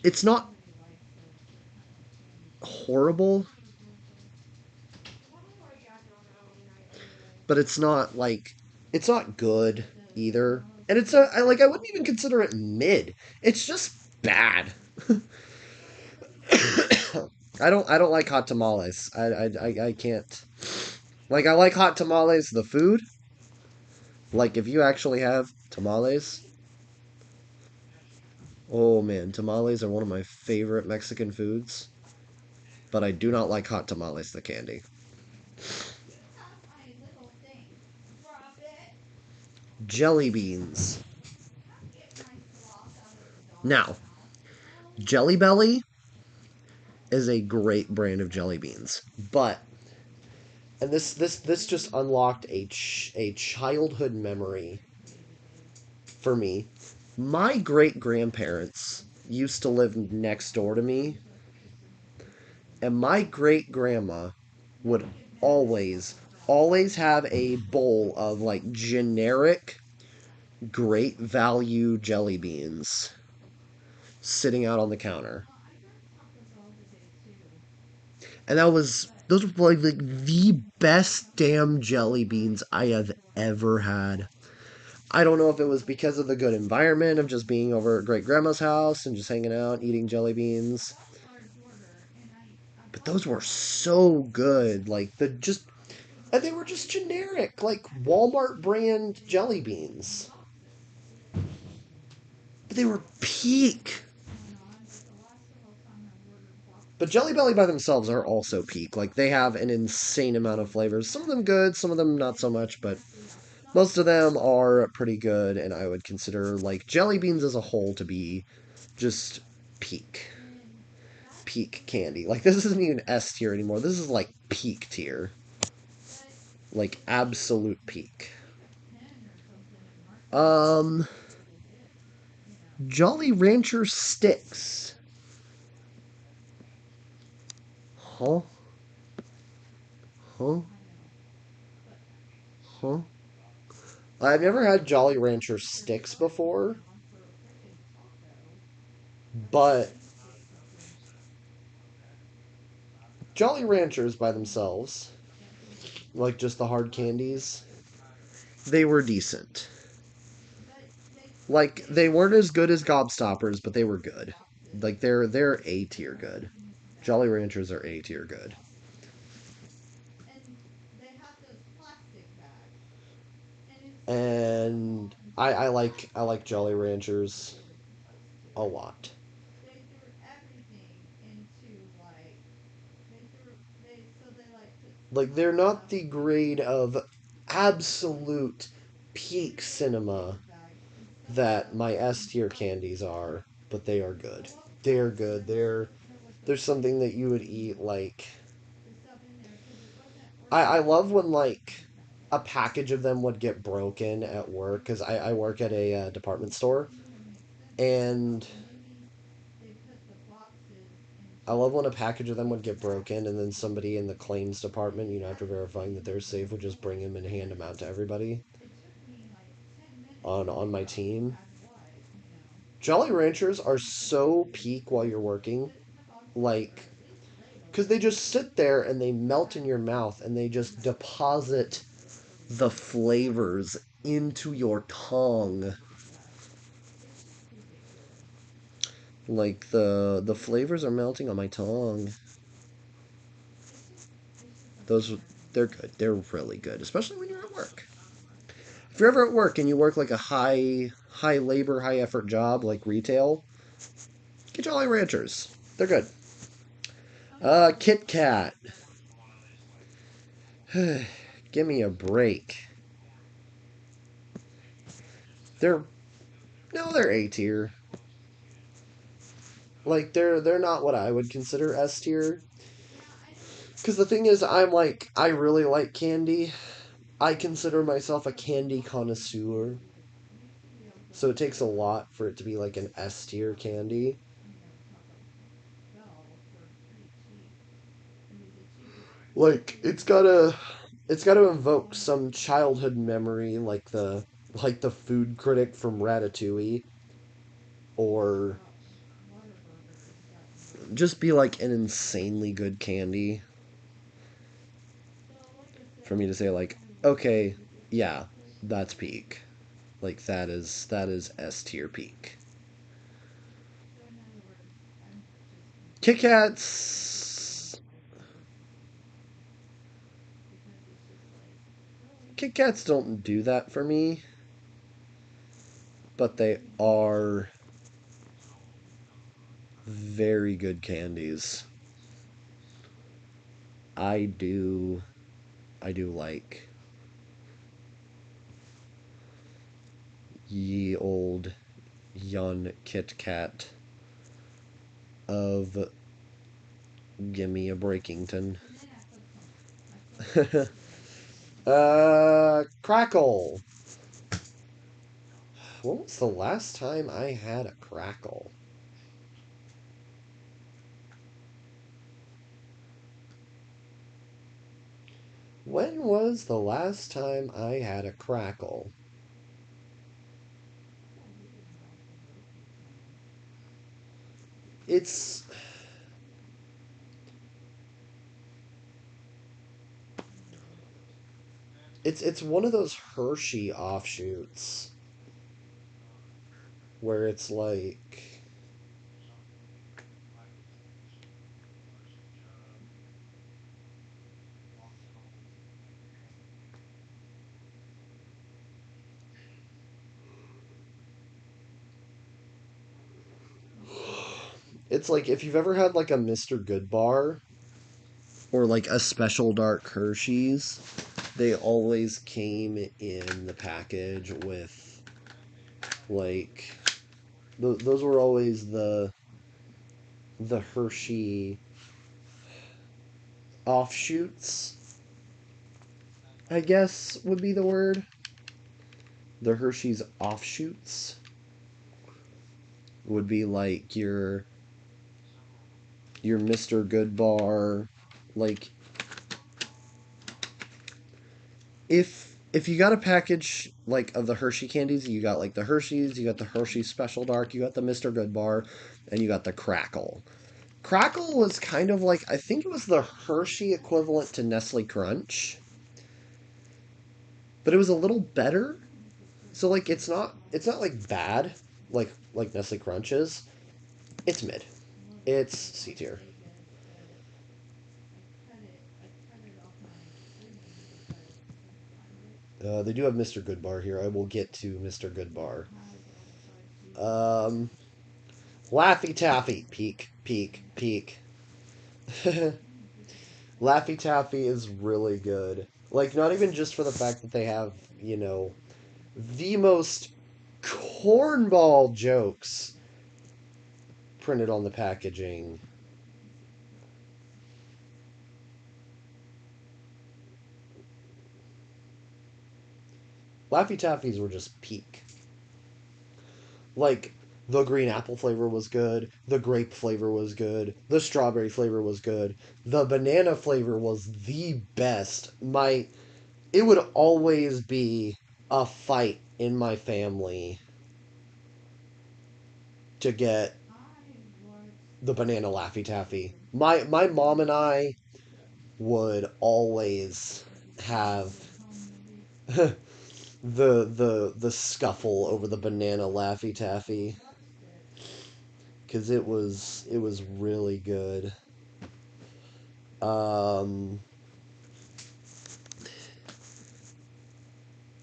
It's not horrible, but it's not good either. And I wouldn't even consider it mid. It's just bad. I don't like hot tamales. I can't. Like, I like hot tamales, the food. Like, if you actually have tamales, oh man, tamales are one of my favorite Mexican foods. But I do not like hot tamales, the candy. Jelly beans. Now, Jelly Belly is a great brand of jelly beans, but and this just unlocked a childhood memory for me. My great grandparents used to live next door to me, and my great grandma would always always have a bowl of like generic great value jelly beans. sitting out on the counter. And those were like the best damn jelly beans I have ever had. I don't know if it was because of the good environment of just being over at great grandma's house and just hanging out, eating jelly beans. But those were so good. And they were just generic, like Walmart brand jelly beans. But they were peak. But Jelly Belly by themselves are also peak. Like they have an insane amount of flavors. Some of them good, some of them not so much, but most of them are pretty good, and I would consider like jelly beans as a whole to be just peak. Peak candy. Like this isn't even S tier anymore. This is like peak tier. Like absolute peak. Um Jolly Rancher sticks. Huh? Huh? Huh? I've never had Jolly Rancher sticks before, but Jolly Ranchers by themselves, like just the hard candies, they were decent. Like they weren't as good as Gobstoppers, but they were good. Like they're A tier good. Jolly Ranchers are A tier good. And I like Jolly Ranchers a lot. Like they're not the grade of absolute peak cinema that my S tier candies are, but they are good. They're good. There's something that you would eat like I love when like a package of them would get broken at work because I work at a department store, and I love when a package of them would get broken and then somebody in the claims department, after verifying that they're safe, would just bring them and hand them out to everybody on my team. Jolly Ranchers are so peak while you're working, like because they just sit there and they melt in your mouth and they just deposit the flavors into your tongue. Like the flavors are melting on my tongue. Those they're good. They're really good, especially when you're at work. If you're ever at work and you work like a high labor, high effort job like retail, get Jolly Ranchers. They're good. Kit Kat. Give me a break. They're no, they're A tier. Like they're not what I would consider S tier. Because the thing is, I really like candy. I consider myself a candy connoisseur. So it takes a lot for it to be like an S tier candy. Like it's gotta invoke some childhood memory, like the food critic from Ratatouille, or just be like an insanely good candy for me to say like, okay, yeah, that's peak. Like that is S tier peak. Kit Kats. Kit Kats don't do that for me, but they are very good candies. I do I do like ye old yon Kit Kat of Gimme a Breakington. Crackle. When was the last time I had a crackle? When was the last time I had a crackle? it's it's one of those Hershey offshoots where it's like it's like if you've ever had like a Mr. Goodbar or like a special dark Hershey's, they always came in the package with like those were always the Hershey offshoots, I guess would be the word. The Hershey's offshoots would be like your Mr. Goodbar, like if you got a package like of the Hershey candies, you got like the Hershey's, you got the Hershey Special Dark, you got the Mr. Goodbar, and you got the Crackle. Crackle was kind of like I think it was the Hershey equivalent to Nestle Crunch, but it was a little better. So like it's not like bad like Nestle Crunch is. It's mid. It's C tier. They do have Mr. Goodbar here. I will get to Mr. Goodbar. Um, Laffy Taffy, peak, peak, peak. Laffy Taffy is really good. Like, not even just for the fact that they have, the most cornball jokes printed on the packaging. Laffy Taffies were just peak. Like, the green apple flavor was good, the grape flavor was good, the strawberry flavor was good, the banana flavor was the best. It would always be a fight in my family to get the banana Laffy Taffy. My mom and I would always have the scuffle over the banana Laffy Taffy because it was really good. Um,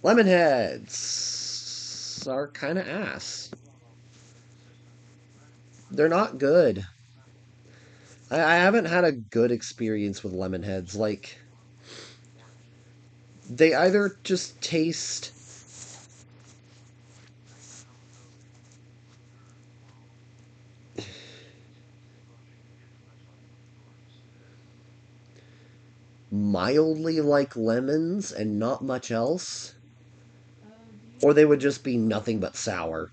Lemonheads are kind of ass. They're not good. I haven't had a good experience with Lemonheads. Like, they either just taste mildly like lemons and not much else, or they would just be nothing but sour.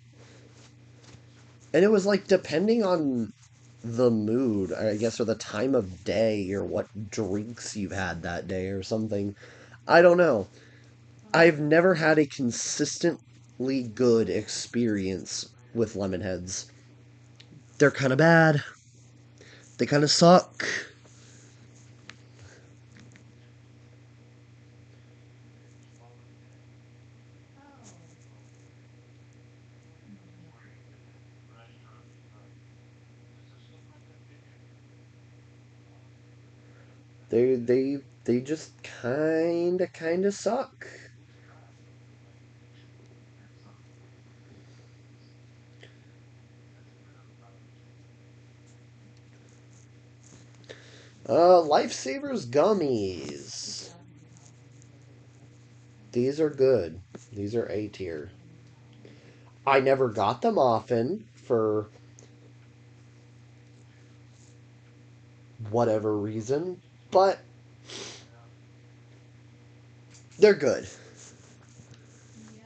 And it was like depending on the mood, I guess, or the time of day, or what drinks you've had that day, or something. I don't know. I've never had a consistently good experience with Lemonheads. They're kind of bad. They kind of suck. They just kind of suck. Lifesavers gummies. These are good. These are A tier. I never got them often for whatever reason, but they're good.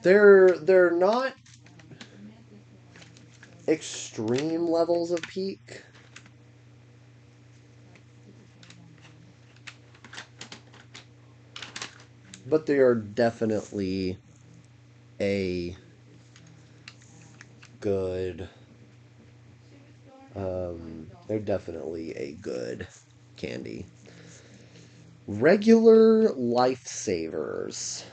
They're not extreme levels of peak, but they are definitely a good They're definitely a good candy. Regular lifesavers.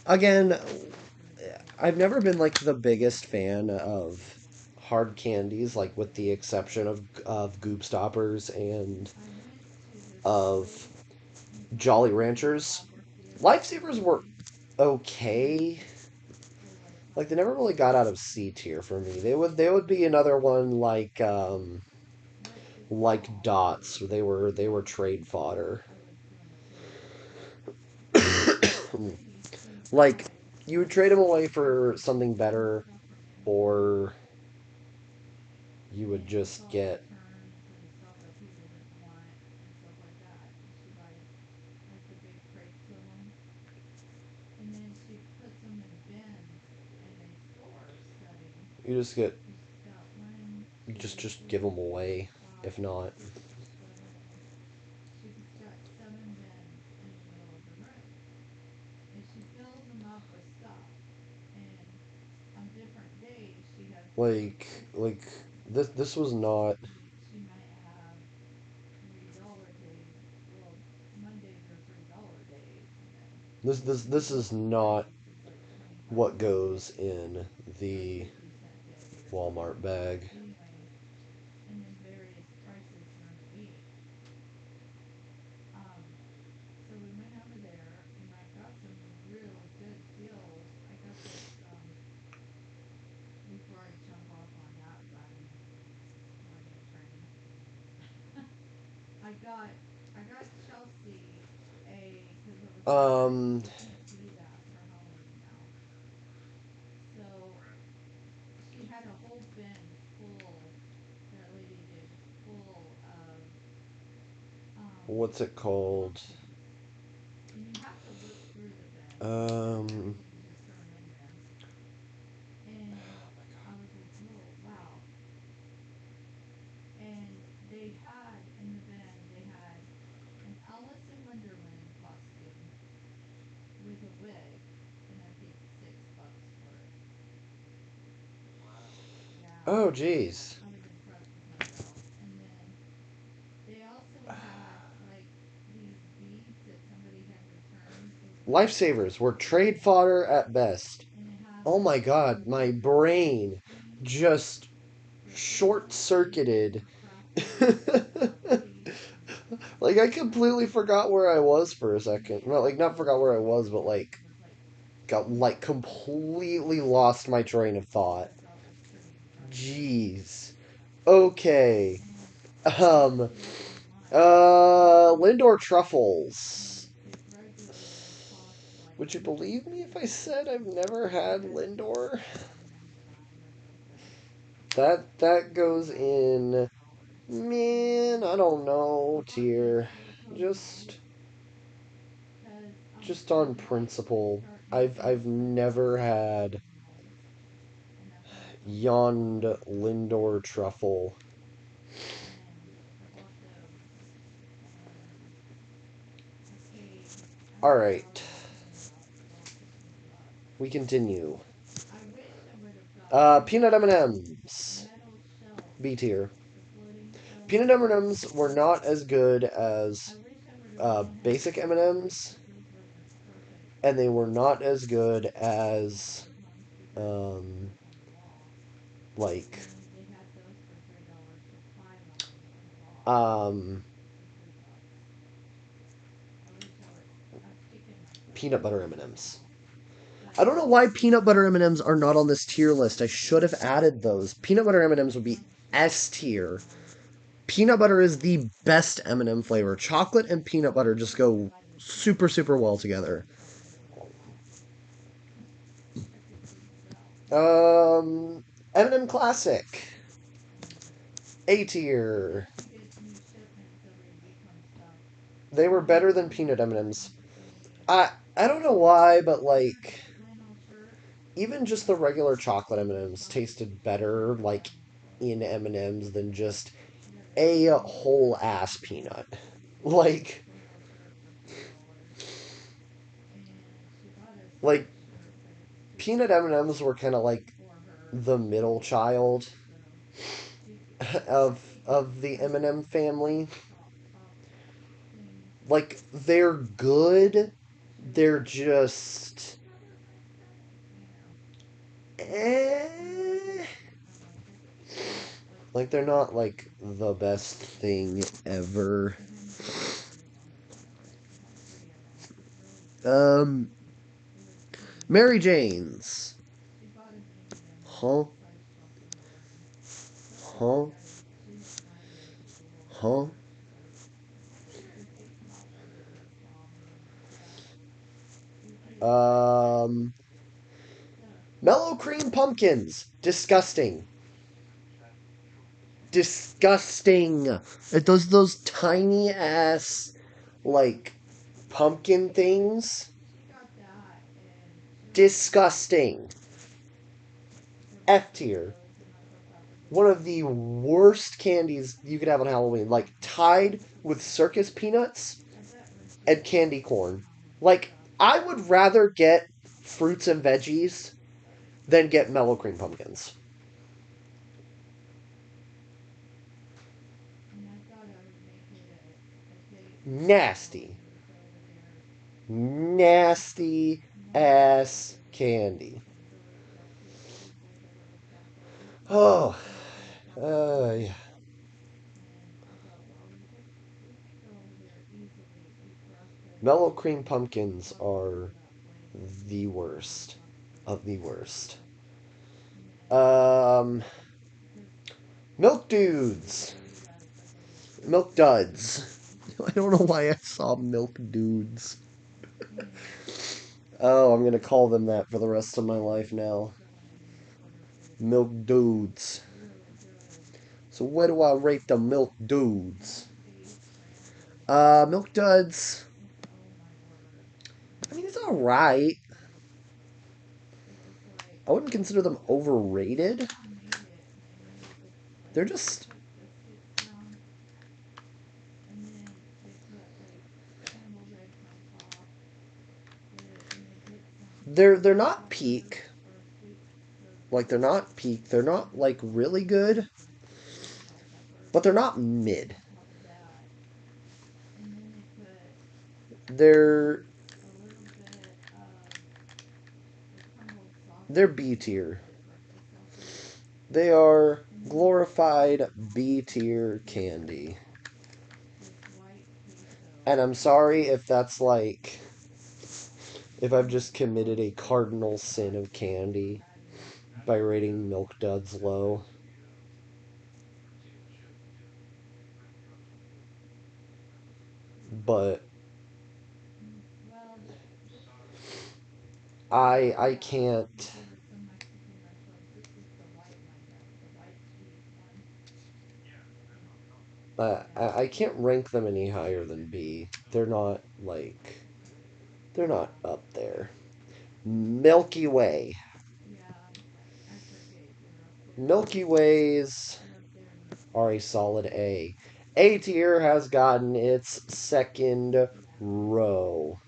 Again, I've never been like the biggest fan of hard candies, like with the exception of Goop Stoppers and of Jolly Ranchers. Lifesavers were okay. Like they never really got out of C tier for me. They would be another one like Dots. They were trade fodder. Like you would trade them away for something better, or you would just get you just get just give them away. If not, like like this was not this is not what goes in the Walmart bag. Um, what's it called? Um, oh, geez. Lifesavers were trade fodder at best. Oh my god, my brain just short circuited. Like I completely forgot where I was for a second. Well, like not forgot where I was, but like got like completely lost my train of thought. Jeez. Okay. Um Lindor truffles. Would you believe me if I said I've never had Lindor? That goes in, man, I don't know, tier. Just just on principle. I've never had Yond Lindor truffle. All right, we continue. Peanut M&Ms, B tier. Peanut M&Ms were not as good as basic M&Ms, and they were not as good as um, like um, peanut butter M&Ms. I don't know why peanut butter M&Ms are not on this tier list. I should have added those. Peanut butter M&Ms would be S tier. Peanut butter is the best M&M flavor. Chocolate and peanut butter just go super super well together. Um, M&M Classic, A tier. They were better than peanut M&Ms. I don't know why, but like even just the regular chocolate M&Ms tasted better like in M&Ms than just a whole ass peanut. Like like peanut M&Ms were kind of like the middle child of the M&M family. Like they're good, they're just eh. Like they're not like the best thing ever. Um, Mary Jane's. Huh? Huh? Huh? Um, Mellow cream pumpkins. Disgusting. Disgusting. It does those tiny ass like pumpkin things. Disgusting. F tier. One of the worst candies you could have on Halloween. Like tied with circus peanuts and candy corn. Like I would rather get fruits and veggies than get mellow cream pumpkins. Nasty. Nasty ass candy. Oh, yeah. Mellow cream pumpkins are the worst of the worst. Um, Milk dudes, milk duds. I don't know why I saw milk dudes. Oh, I'm gonna call them that for the rest of my life now. Milk dudes. So where do I rate the milk dudes? Milk duds. I mean, it's all right. I wouldn't consider them overrated. They're just they're not peak. Like they're not peak. They're not like really good, but they're not mid. They're they're B tier. They are glorified B tier candy. And I'm sorry if that's like if I've just committed a cardinal sin of candy by rating Milk Duds low. But I can't I can't rank them any higher than B. They're not up there. Milky Way. Milky Ways are a solid A. A tier has gotten its second row.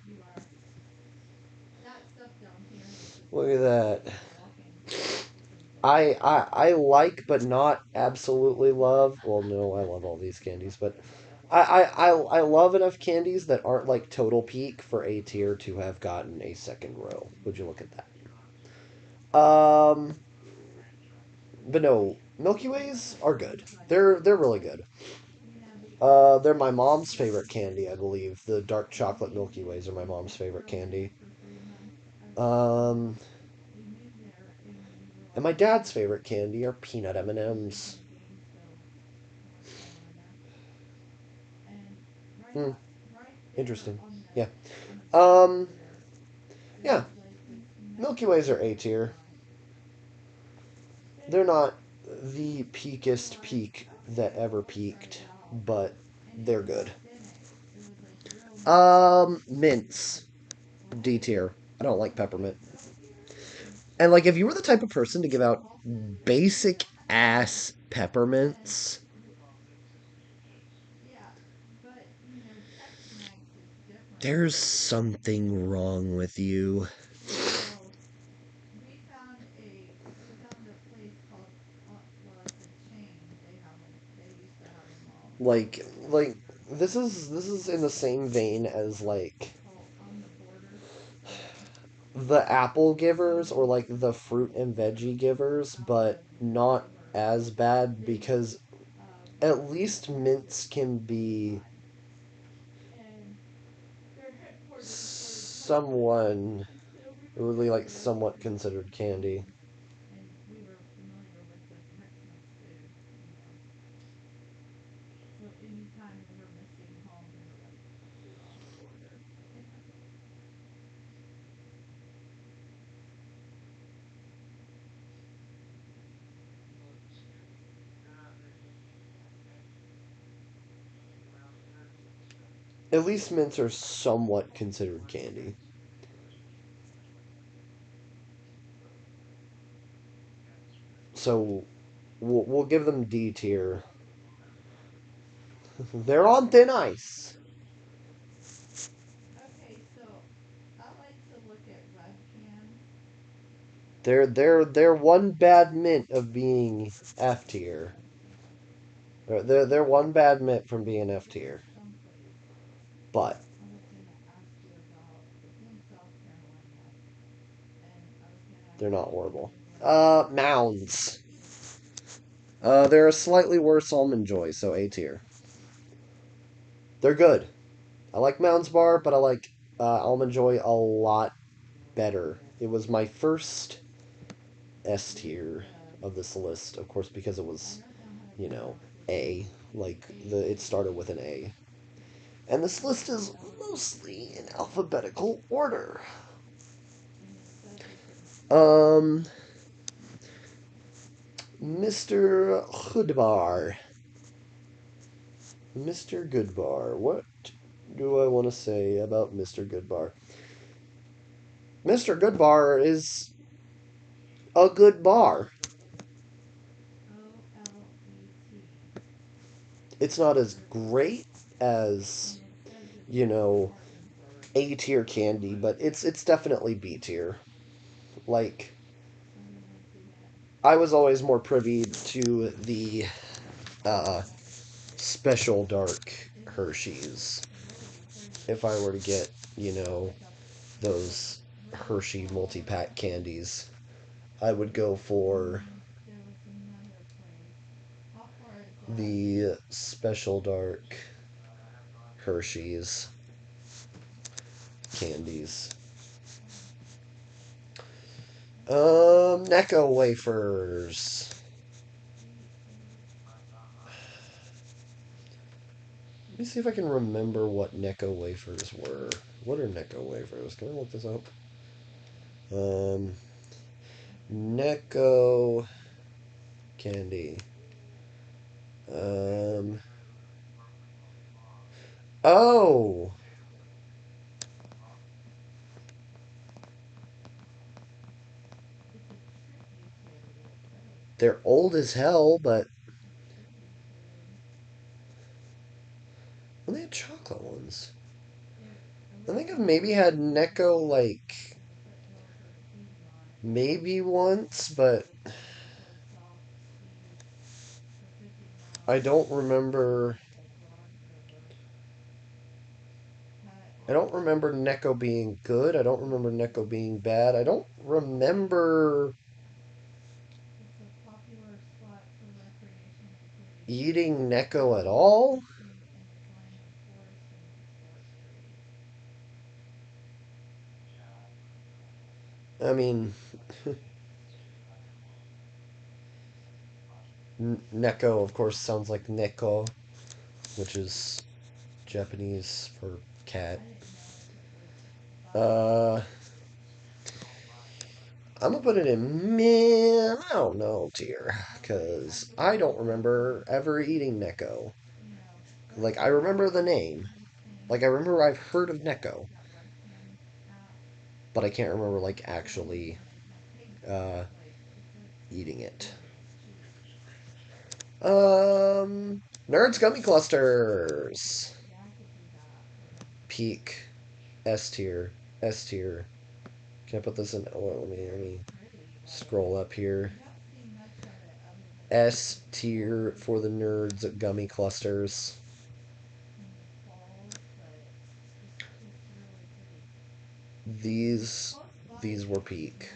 Look at that. I like but not absolutely love. Well, no, I love all these candies, but I love enough candies that aren't like total peak for A tier to have gotten a second row. Would you look at that? But no, Milky Ways are good. They're really good. They're my mom's favorite candy, I believe. The dark chocolate Milky Ways are my mom's favorite candy. Um, and my dad's favorite candy are peanut M&Ms. Hmm, interesting. Yeah. Um, yeah. Milky Ways are A tier. They're not the peakest peak that ever peaked, but they're good. Mints. D tier. I don't like peppermint. And like if you were the type of person to give out basic ass peppermints, there's something wrong with you. Like this is in the same vein as like the apple givers or like the fruit and veggie givers, but not as bad because at least mints can be someone really like somewhat considered candy. At least mints are somewhat considered candy. So we'll give them D tier. They're on thin ice. They're one bad mint of being F tier. They're one bad mint from being F tier, but they're not horrible. Mounds. They're a slightly worse almond joy, so A tier. They're good. I like Mounds bar, but I like almond joy a lot better. It was my first S tier of this list, of course, because it was, you know, A. Like it started with an A. And this list is mostly in alphabetical order. Um, Mr. Goodbar. Mr. Goodbar. What do I want to say about Mr. Goodbar? Mr. Goodbar is a good bar. It's not as great as, you know, A tier candy, but it's definitely B tier. Like I was always more privy to the uh, special dark Hershey's. If I were to get, those Hershey multi-pack candies, I would go for the special dark Hershey's candies. Necco wafers. Let me see if I can remember what Necco wafers were. What are Necco wafers? Can I look this up? Um, Necco candy. Um, oh, they're old as hell, but well, they had chocolate ones. I think I've maybe had Necco like maybe once, but I don't remember. I don't remember Necco being good. I don't remember Necco being bad. I don't remember eating Necco at all. I mean, Necco, of course, sounds like Neko, which is Japanese for cat. Uh, I'm gonna put it in I don't know tier, because I don't remember ever eating Neko. Like, I remember the name. Like, I remember I've heard of Neko, but I can't remember, like, actually uh, eating it. Nerds Gummy Clusters. Peak. S tier. S tier. Can I put this in? Oh, let me scroll up here. S tier for the nerds gummy clusters. These these were peak.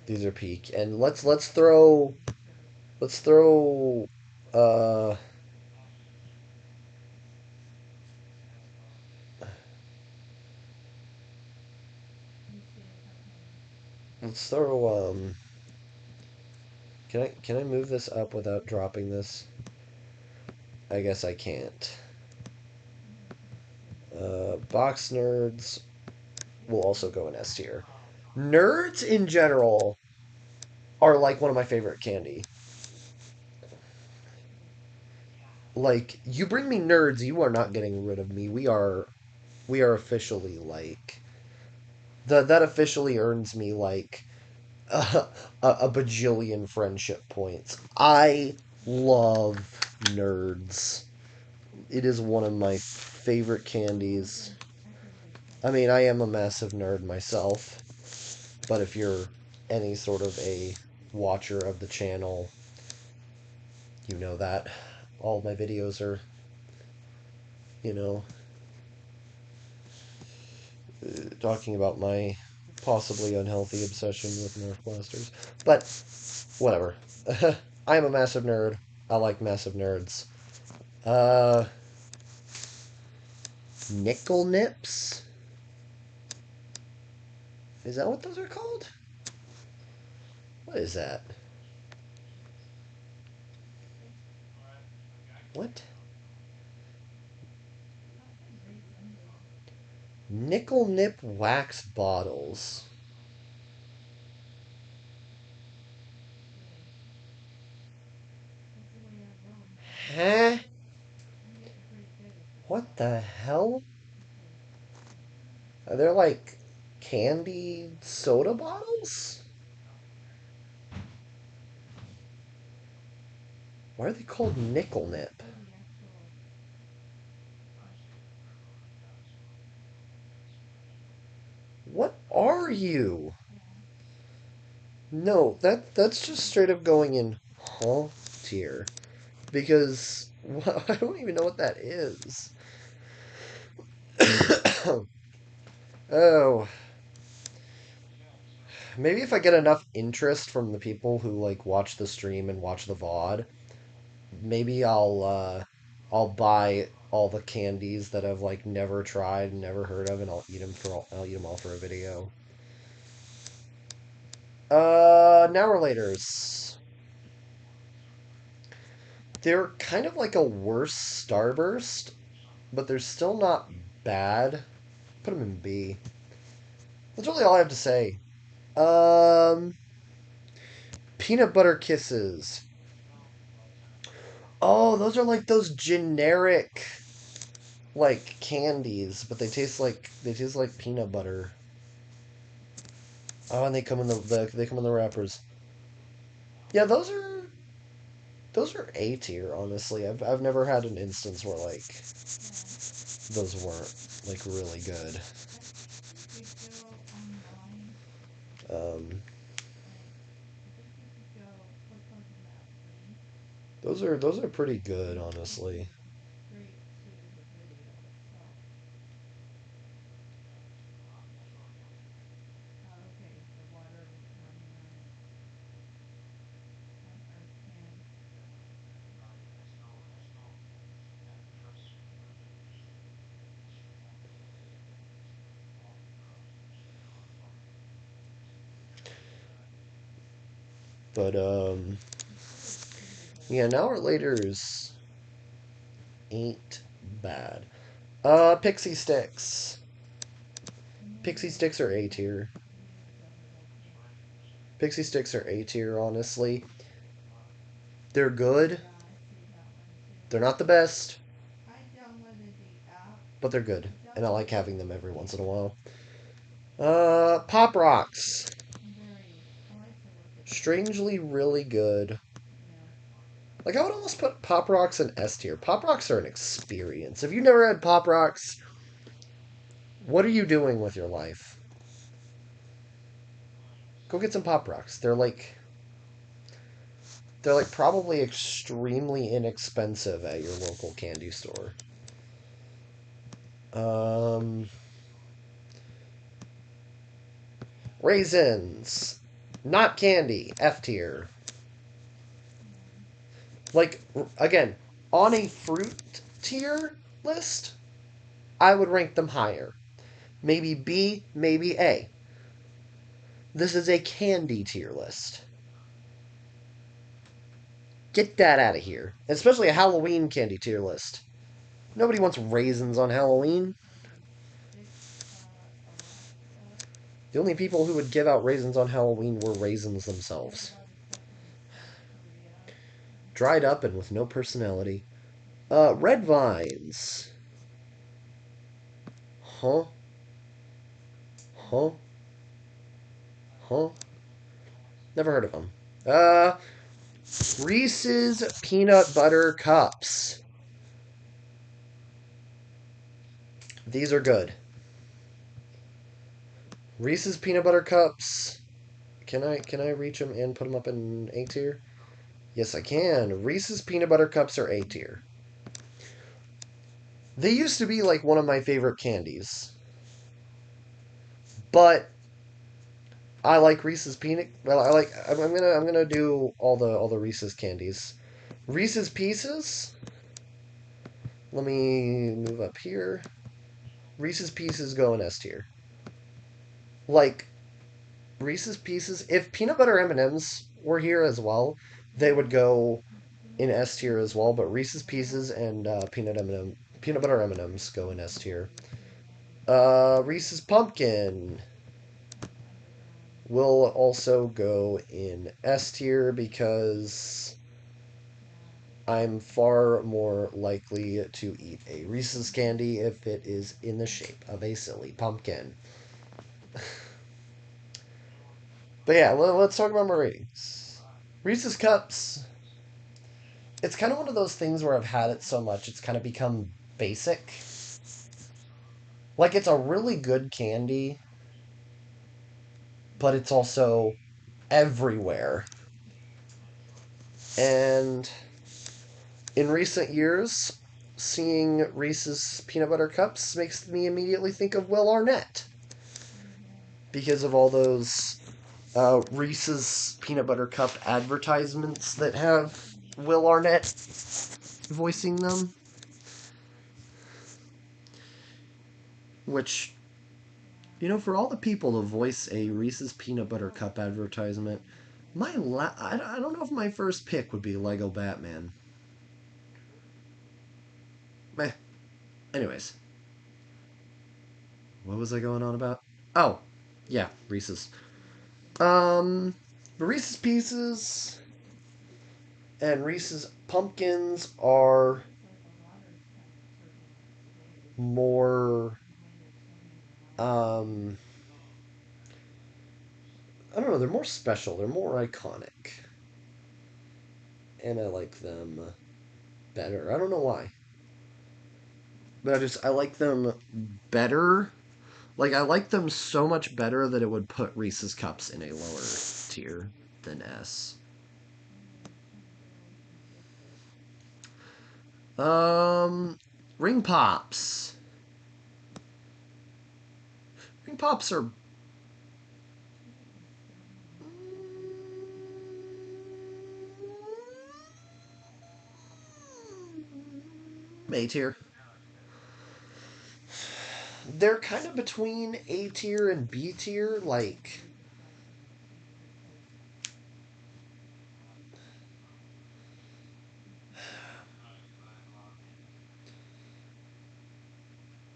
These are peak. And let's throw uh let's throw can I move this up without dropping this? I guess I can't. Box nerds will also go in S tier. Nerds in general are like one of my favorite candy. Like you bring me nerds, you are not getting rid of me. We are officially like that officially earns me like a, a bajillion friendship points. I love nerds. It is one of my favorite candies. I mean, I am a massive nerd myself, but if you're any sort of a watcher of the channel, you know that all my videos are, you know, talking about my possibly unhealthy obsession with Nerf blasters. But whatever. I am a massive nerd. I like massive nerds. Uh, Nickel Nips? Is that what those are called? What is that? What? Nickel Nip wax bottles. Huh? What the hell? Are there like candy soda bottles? Why are they called Nickel Nip? What are you? No, that's just straight up going in huh tier. Because well, I don't even know what that is. Oh, maybe if I get enough interest from the people who like watch the stream and watch the VOD, maybe I'll buy all the candies that I've like never tried, never heard of, and I'll eat them all for a video. Now relators. They're kind of like a worse Starburst, but they're still not bad. Put them in B. That's really all I have to say. Um, Peanut butter kisses. Oh, those are like those generic like candies, but they taste like peanut butter. Oh, and they come in they come in the wrappers. Yeah, those are A tier. Honestly, I've never had an instance where like those weren't like really good. Um, those are pretty good, honestly. But yeah, now or later's ain't bad. Pixie sticks. Pixie sticks are A tier. Pixie sticks are A tier, honestly. They're good. They're not the best, but they're good, and I like having them every once in a while. Pop rocks. Strangely, really good. Like I would almost put Pop Rocks in S tier. Pop Rocks are an experience. If you've never had Pop Rocks, what are you doing with your life? Go get some Pop Rocks. They're like They're like probably extremely inexpensive at your local candy store. Um, Raisins, not candy, F tier. Like, again, on a fruit tier list, I would rank them higher. Maybe B, maybe A. This is a candy tier list. Get that out of here. Especially a Halloween candy tier list. Nobody wants raisins on Halloween. The only people who would give out raisins on Halloween were raisins themselves. Dried up and with no personality. Red vines. Huh? Huh? Huh? Never heard of them. Reese's Peanut Butter Cups. These are good. Reese's Peanut Butter Cups. Can I reach them and put them up in A tier? Yes, I can. Reese's Peanut Butter Cups are A tier. They used to be like one of my favorite candies. But I like Reese's peanut. Well, I'm gonna do all the Reese's candies. Reese's Pieces. Let me move up here. Reese's Pieces go in S tier. Like Reese's Pieces. If peanut butter M&Ms were here as well, they would go in S tier as well. But Reese's Pieces and peanut butter M&Ms go in S tier. Reese's Pumpkin will also go in S tier because I'm far more likely to eat a Reese's candy if it is in the shape of a silly pumpkin. But yeah, let's talk about my ratings. Reese's Cups. It's kind of one of those things where I've had it so much, it's kind of become basic. Like, it's a really good candy, but it's also everywhere. And in recent years, seeing Reese's Peanut Butter Cups makes me immediately think of Will Arnett because of all those Reese's Peanut Butter Cup advertisements that have Will Arnett voicing them. Which, for all the people to voice a Reese's Peanut Butter Cup advertisement, I don't know if my first pick would be Lego Batman. Meh. Anyways, what was I going on about? Oh, yeah, Reese's. Um, Reese's Pieces and Reese's Pumpkins are more um I don't know, they're more special, they're more iconic. And I like them better. I don't know why. But I like them better. Like I like them so much better that it would put Reese's Cups in a lower tier than S. Um Ring Pops. Ring Pops are A tier. They're kind of between A tier and B tier. Like,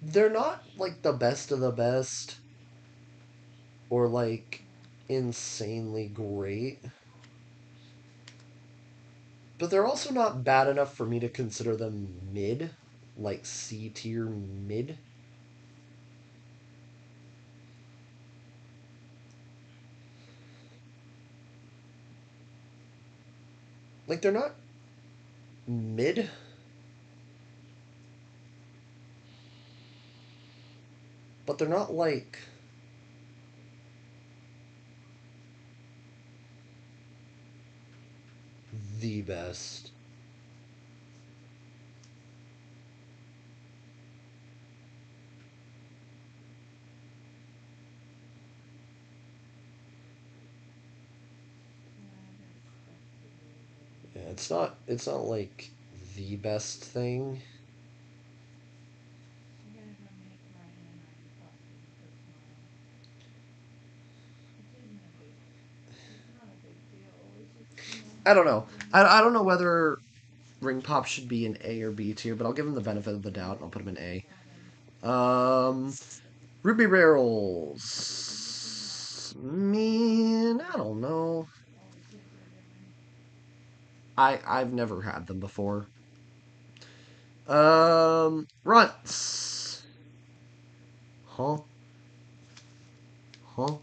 they're not like the best of the best or like insanely great, but they're also not bad enough for me to consider them mid, like C tier mid. Like, they're not mid, but they're not like the best. Yeah, it's not like the best thing. I don't know. I don't know whether Ring Pop should be an A or B tier, but I'll give him the benefit of the doubt and I'll put him in A. Ruby Barrels. Man, I don't know. I've never had them before. Runts. Huh? Huh?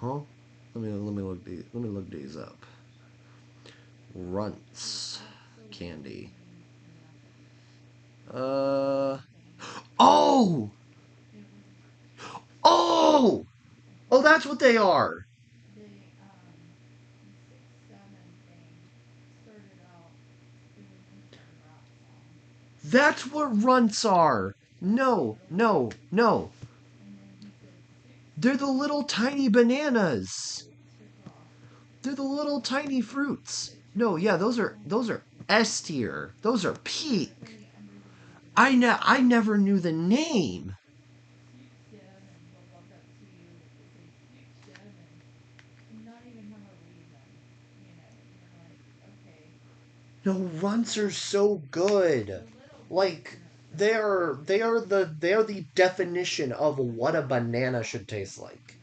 Huh? Let me look these up. Runts candy. Uh oh! Oh! Oh, that's what they are. That's what runts are. No, no, no. They're the little tiny bananas. They're the little tiny fruits. No, yeah, those are S tier. Those are peak. I never knew the name. No, runts are so good. Like they are the definition of what a banana should taste like.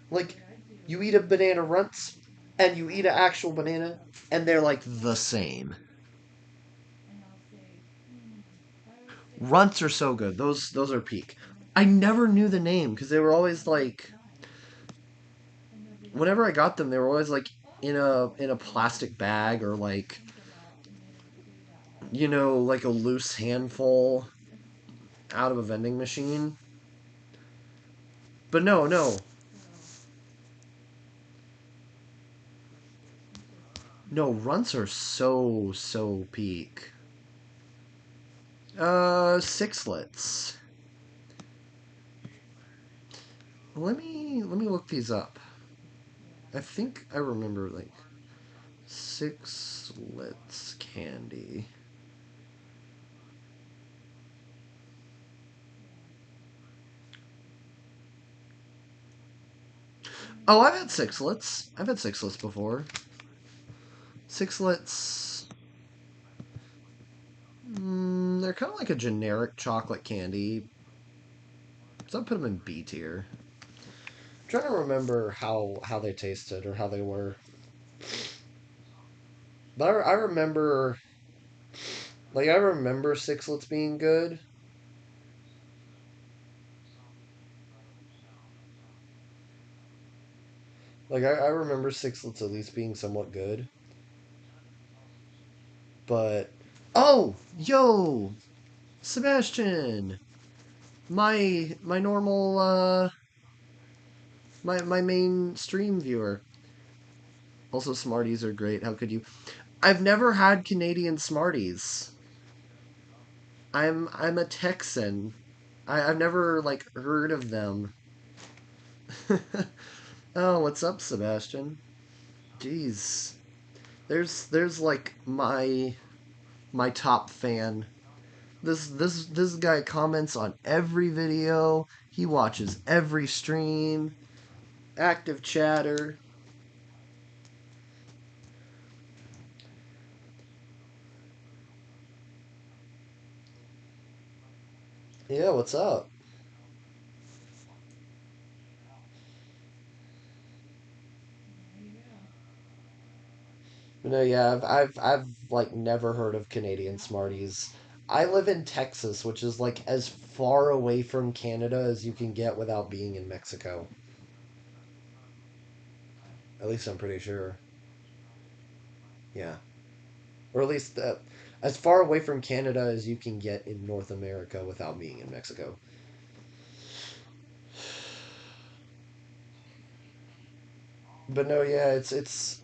Like you eat a banana runts and you eat an actual banana and they're like the same. Runts are so good. Those are peak. I never knew the name because they were always like whenever I got them they were always like in a plastic bag or like like a loose handful out of a vending machine. But no, no. No, runts are so peak. Sixlets. Let me look these up. I think I remember like sixlets candy. Oh, I've had sixlets. I've had sixlets before. Sixlets. They're kind of like a generic chocolate candy. So I put them in B tier. I'm trying to remember how they tasted or how they were. But I remember, like, I remember sixlets being good. Like, I remember sixlets at least being somewhat good. But, oh, yo, Sebastian, my normal, my main stream viewer. Also, Smarties are great. How could you? I've never had Canadian Smarties. I'm a Texan. I've never like heard of them. Oh, what's up, Sebastian? Jeez. There's like my top fan. This guy comments on every video. He watches every stream. Active chatter. Yeah, what's up? No, yeah, I've like never heard of Canadian Smarties. I live in Texas, which is like as far away from Canada as you can get without being in Mexico. At least I'm pretty sure. Yeah. Or at least as far away from Canada as you can get in North America without being in Mexico. But no, yeah, it's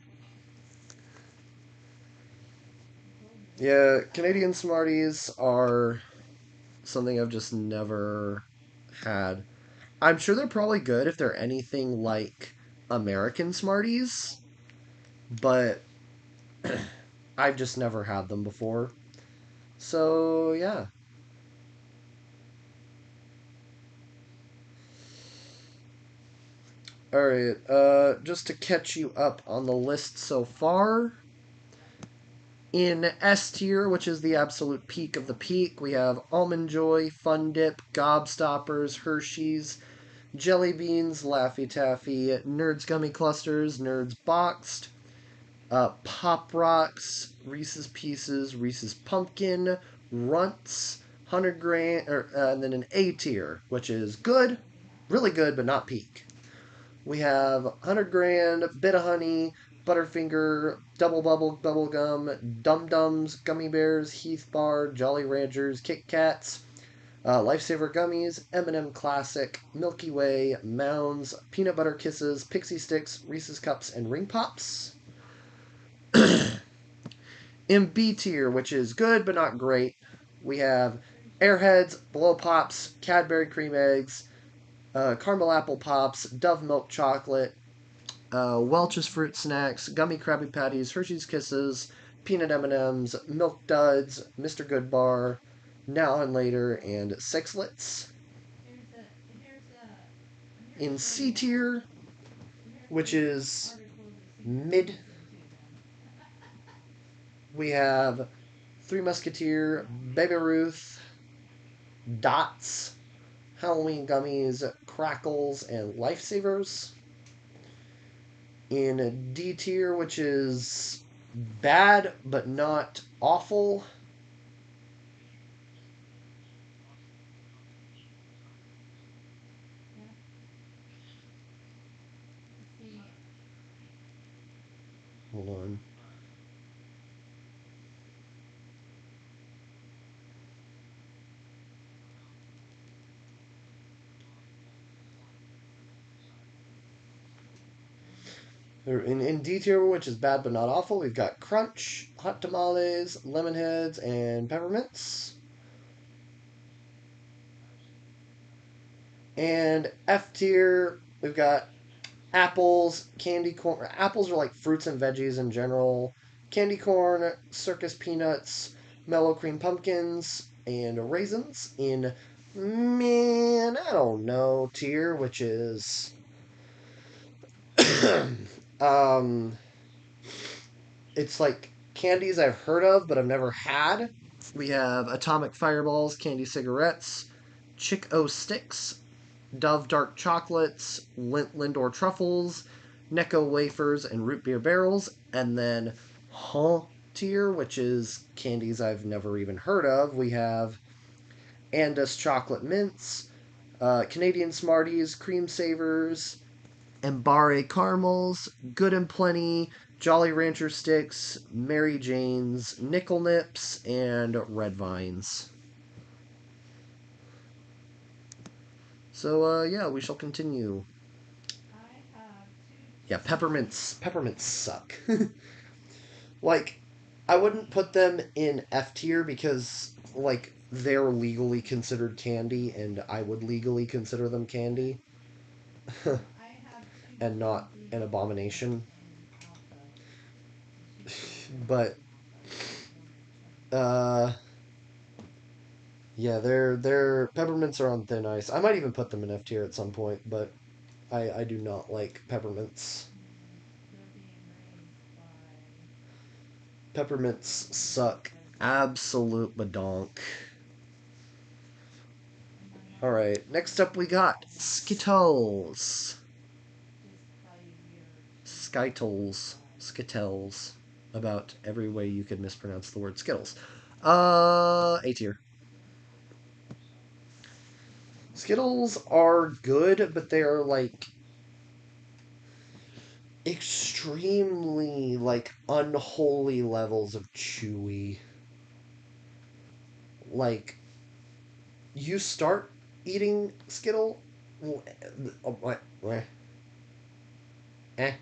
Yeah, Canadian Smarties are something I've just never had. I'm sure they're probably good if they're anything like American Smarties, but I've just never had them before. So, yeah. All right, just to catch you up on the list so far, in S tier, which is the absolute peak of the peak, we have Almond Joy, Fun Dip, Gobstoppers, Hershey's, Jelly Beans, Laffy Taffy, Nerds Gummy Clusters, Nerds Boxed, Pop Rocks, Reese's Pieces, Reese's Pumpkin, Runts, 100 grand, and then an A tier, which is good, really good, but not peak. We have 100 grand, Bit of Honey, Butterfinger, Double Bubble Bubblegum, Dum Dums, Gummy Bears, Heath Bar, Jolly Ranchers, Kit Kats, Lifesaver Gummies, M&M Classic, Milky Way, Mounds, Peanut Butter Kisses, Pixie Sticks, Reese's Cups, and Ring Pops. In B tier, which is good but not great, we have Airheads, Blow Pops, Cadbury Cream Eggs, Caramel Apple Pops, Dove Milk Chocolate, Welch's Fruit Snacks, Gummy Krabby Patties, Hershey's Kisses, Peanut M&Ms, Milk Duds, Mr. Goodbar, Now and Later, and Sixlets. In C tier, which is mid, we have Three Musketeer, Baby Ruth, Dots, Halloween Gummies, Crackles, and Lifesavers. In D tier, which is bad but not awful, hold on. In D tier, which is bad but not awful, we've got Crunch, Hot Tamales, Lemonheads, and Peppermints. And F tier, we've got apples, candy corn. Apples are like fruits and veggies in general. Candy corn, circus peanuts, mellow cream pumpkins, and raisins. In man, I don't know tier, which is um, it's like candies I've heard of but I've never had. We have Atomic Fireballs, Candy Cigarettes, Chick O Sticks, Dove Dark Chocolates, Lindor Truffles, Necco Wafers, and Root Beer Barrels. And then Huh tier, which is candies I've never even heard of. We have Andus Chocolate Mints, Canadian Smarties, Cream Savers, Embare Caramels, Good and Plenty, Jolly Rancher Sticks, Mary Jane's, Nickel Nips, and Red Vines. So, yeah, we shall continue. Yeah, peppermints suck. Like, I wouldn't put them in F tier because, like, they're legally considered candy, and I would legally consider them candy, and not an abomination. But, uh, yeah, their peppermints are on thin ice. I might even put them in F tier at some point, but I do not like peppermints. Peppermints suck. Absolute badonk. Alright, next up we got Skittles. Skittles. Skittles. About every way you could mispronounce the word Skittles. A tier. Skittles are good, but they are like extremely like unholy levels of chewy. Like you start eating Skittle, what? Eh.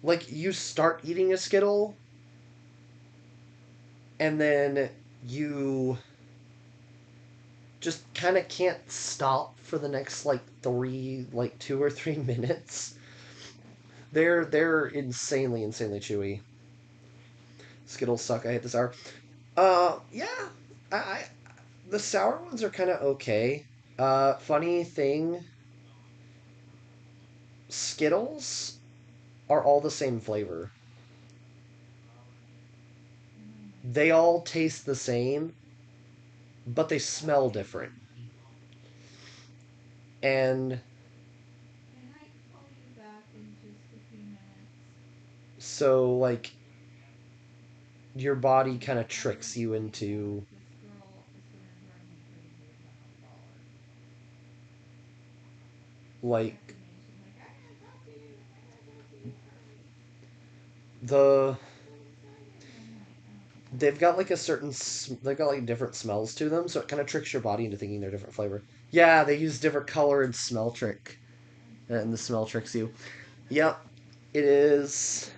Like you start eating a Skittle, and then you just kind of can't stop for the next like 2 or 3 minutes. They're insanely chewy. Skittles suck. I hate the sour. Yeah, I the sour ones are kind of okay. Funny thing, Skittles are all the same flavor. They all taste the same, but they smell different. And so, like, your body kind of tricks you into, like, the. They've got like a certain. They've got like different smells to them, so it kind of tricks your body into thinking they're different flavor. Yeah, they use different color and smell trick, and the smell tricks you. Yep, it is.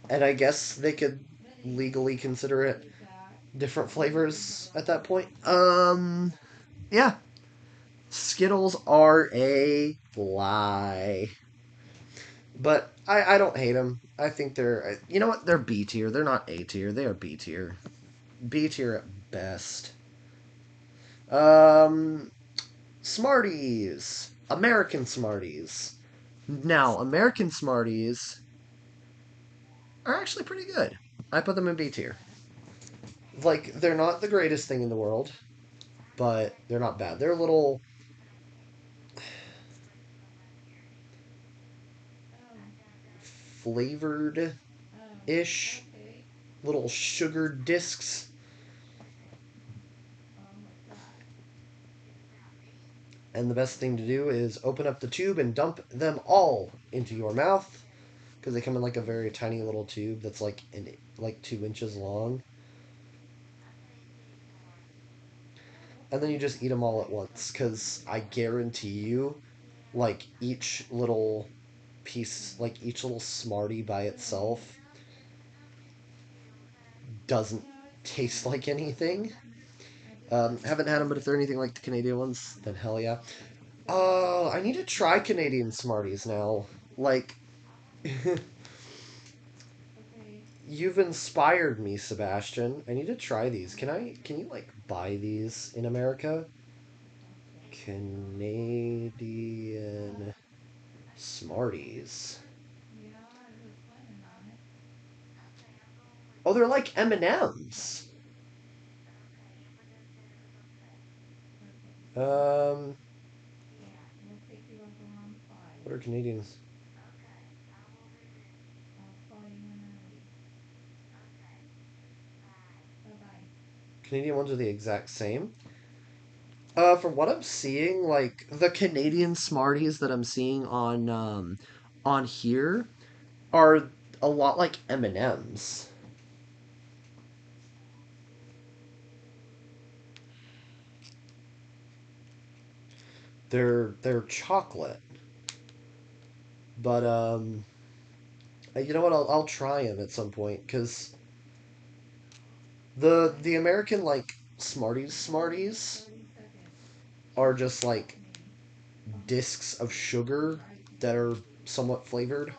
And I guess they could legally consider it different flavors at that point. Yeah. Skittles are a lie. But I don't hate them. I think they're, you know what? They're B tier. They're not A tier. They are B tier. B tier at best. Um, Smarties. American Smarties. Now, American Smarties are actually pretty good. I put them in B tier. Like, they're not the greatest thing in the world, but they're not bad. They're a little flavored ish, little sugar discs. And the best thing to do is open up the tube and dump them all into your mouth because they come in like a very tiny little tube that's like 2 inches long, and then you just eat them all at once. Because I guarantee you, like each little Smartie by itself doesn't taste like anything. Haven't had them, but if they're anything like the Canadian ones, then hell yeah. Oh, I need to try Canadian Smarties now. Like, you've inspired me, Sebastian. I need to try these. Can you like buy these in America? Canadian Smarties. Oh, they're like M&Ms. Um, what are Canadians? Canadian ones are the exact same. From what I'm seeing, like the Canadian Smarties that I'm seeing on here are a lot like M&Ms. They're chocolate, but you know what? I'll try them at some point because the American like Smarties are just like discs of sugar that are somewhat flavored.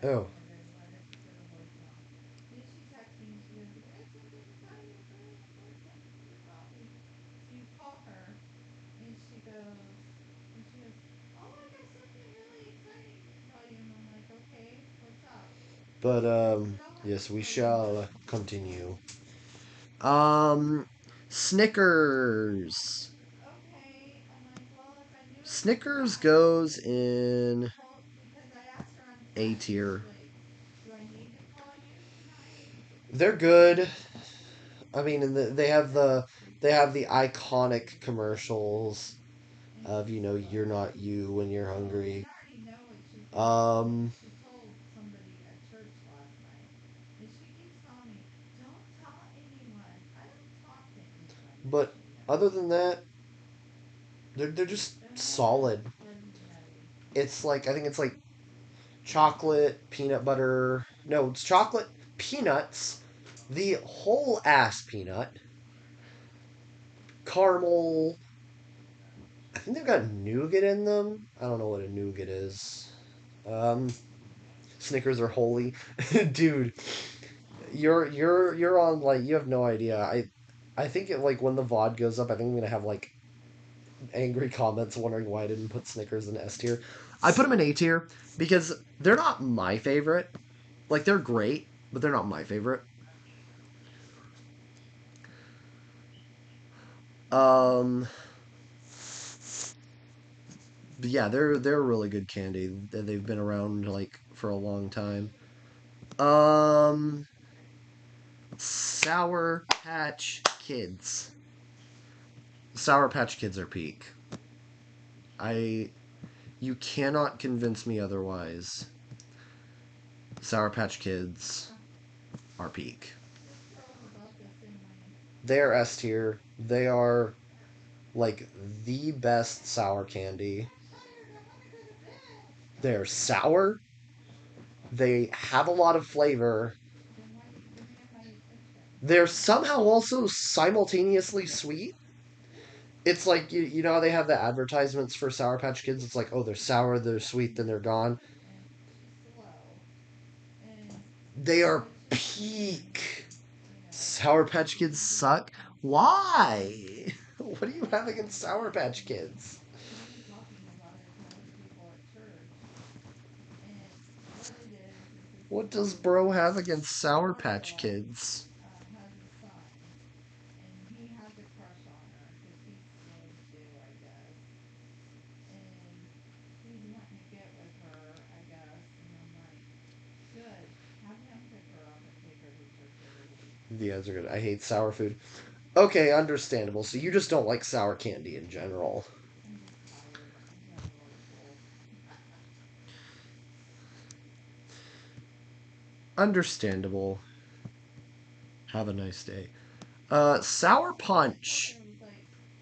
Oh, but yes, we shall continue. Um, Snickers. Snickers goes in A tier. They're good. I mean, they have the iconic commercials of you're not you when you're hungry. Um, but other than that, they're just solid. It's like, I think it's like chocolate, peanut butter. No, it's chocolate, peanuts, the whole ass peanut, caramel. I think they've got nougat in them. I don't know what a nougat is. Um, Snickers are holy, dude. You're on like you have no idea. I think it like when the VOD goes up, I think I'm gonna have like angry comments wondering why I didn't put Snickers in S tier. I put them in A tier because they're not my favorite. Like they're great, but they're not my favorite. Um, but yeah, they're really good candy. They've been around like for a long time. Um, Sour Patch Kids. Sour Patch Kids are peak. I You cannot convince me otherwise. Sour Patch Kids are peak. They are S tier. They are like the best sour candy. They're sour. They have a lot of flavor. They're somehow also simultaneously sweet. It's like you know how they have the advertisements for Sour Patch Kids. It's like, oh, they're sour, they're sweet, then they're gone. They are peak. Sour Patch Kids suck. Why? What do you have against Sour Patch Kids? What does bro have against Sour Patch Kids? The answer good. I hate sour food. Okay, understandable. So you just don't like sour candy in general. Understandable. Have a nice day. Sour Punch.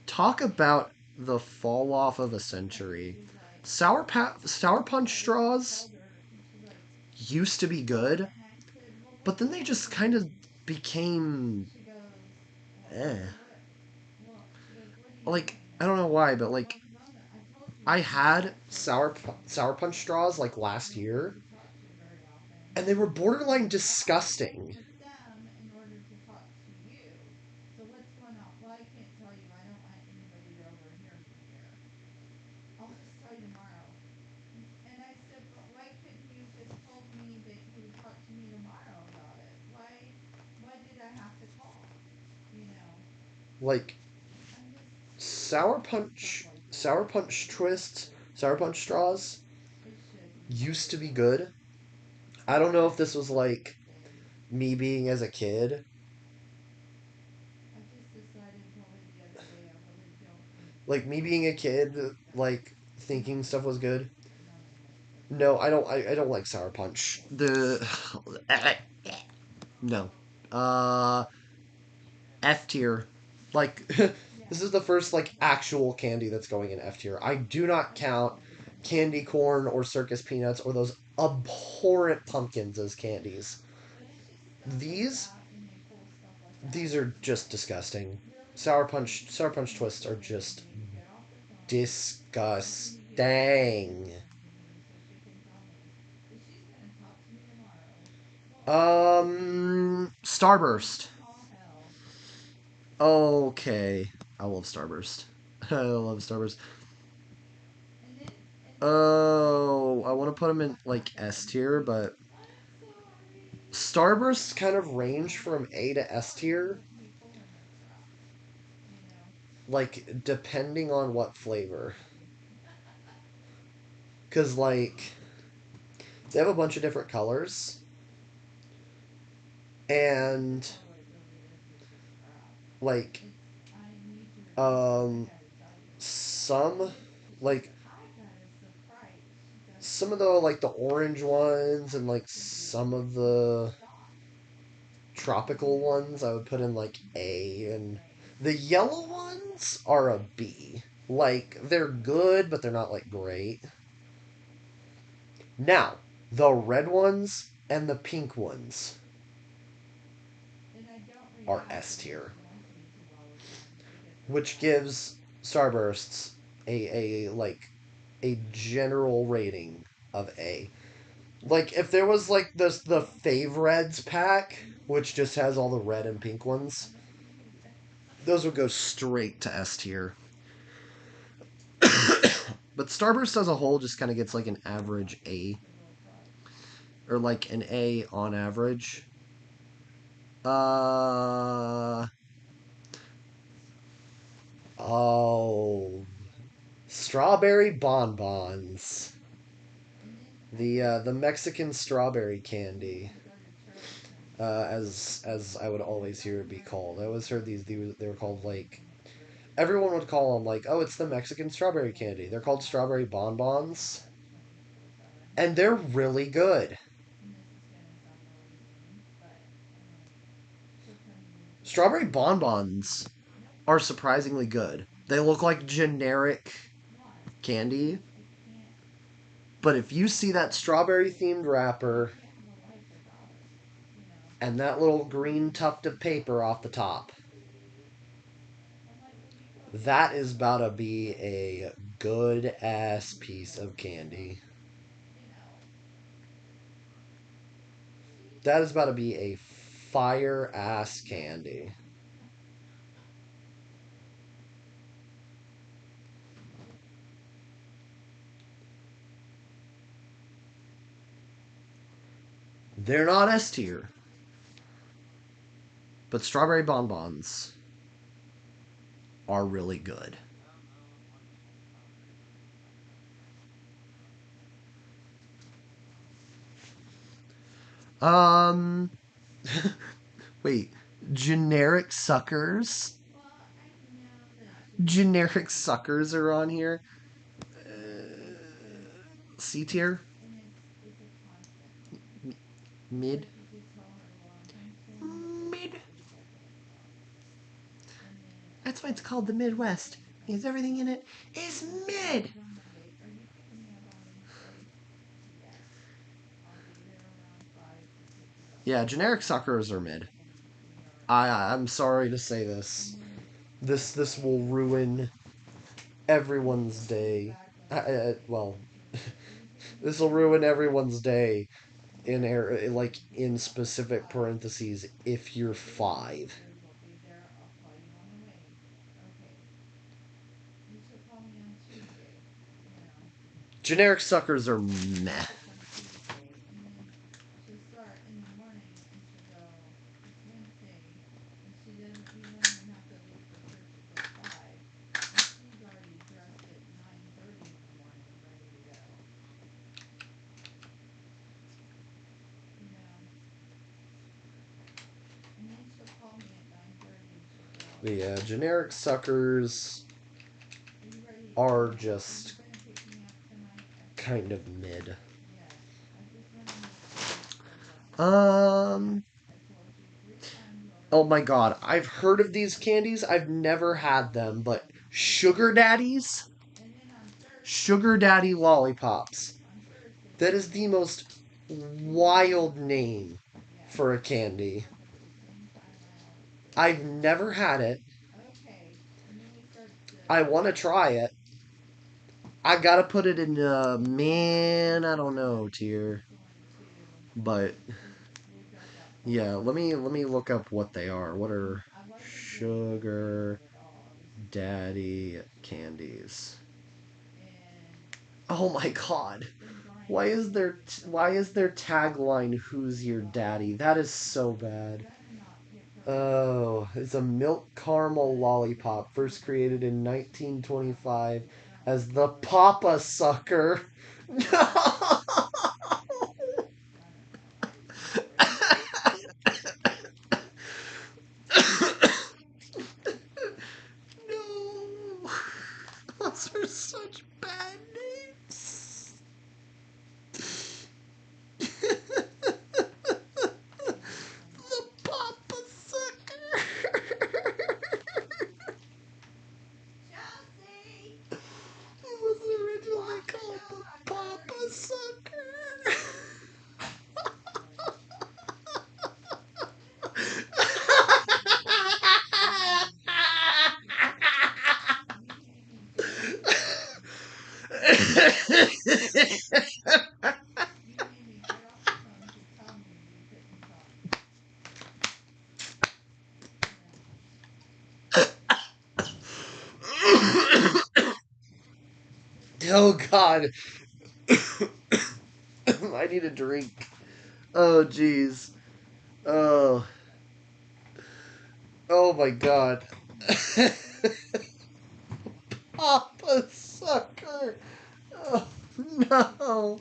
Talk about the fall off of a century. Sour Punch straws used to be good, but then they just kind of became eh. Like I don't know why, but like I had Sour Punch straws like last year, and they were borderline disgusting. Like Sour Punch twists, Sour Punch straws used to be good. I don't know if this was like me being as a kid, like me being a kid, like thinking stuff was good. No, I don't. I don't like Sour Punch. The no, uh, F tier. Like this is the first like actual candy that's going in F tier. I do not count candy corn or circus peanuts or those abhorrent pumpkins as candies. These these are just disgusting. Sour Punch twists are just disgusting. Starburst. Okay, I love Starburst. I love Starburst. Oh, I want to put them in like S tier, but Starbursts kind of range from A to S tier, like depending on what flavor. Cause like they have a bunch of different colors, and like um some like some of the like the orange ones and like some of the tropical ones I would put in like A, and the yellow ones are a B. Like they're good, but they're not like great. Now, the red ones and the pink ones are S tier, which gives Starbursts a like a general rating of A. Like if there was like this the Fave Reds pack, which just has all the red and pink ones, those would go straight to S tier. But Starburst as a whole just kind of gets like an average A, or like an A on average. Uh oh, strawberry bonbons. The Mexican strawberry candy, as I would always hear it be called. I always heard they were called like everyone would call them like, oh, it's the Mexican strawberry candy. They're called strawberry bonbons, and they're really good. Strawberry bonbons are surprisingly good. They look like generic candy, but if you see that strawberry themed wrapper and that little green tuft of paper off the top, that is about to be a good ass piece of candy. That is about to be a fire ass candy. They're not S tier, but strawberry bonbons are really good. Um, wait, generic suckers? Generic suckers are on here. C tier? Mid? Mid. That's why it's called the Midwest, because everything in it is mid. Yeah, generic suckers are mid. I'm sorry to say this. This will ruin everyone's day. Well, this will ruin everyone's day in like in specific parentheses if you're 5. Generic suckers are meh. The generic suckers are just kind of mid. Um. Oh my god, I've heard of these candies. I've never had them, but Sugar Daddies? Sugar Daddy lollipops. That is the most wild name for a candy. I've never had it. I want to try it. I gotta put it in man, I don't know tier. But yeah, let me look up what they are. What are Sugar Daddy candies? Oh my god. Why is their tagline "Who's your daddy"? That is so bad. Oh, it's a milk caramel lollipop first created in 1925 as the Papa Sucker. No. No. Those are such bad names. The Papa Sucker. It was originally called the Papa Sucker. I need a drink. Oh, jeez. Oh. Oh my god. Papa Sucker. Oh, no.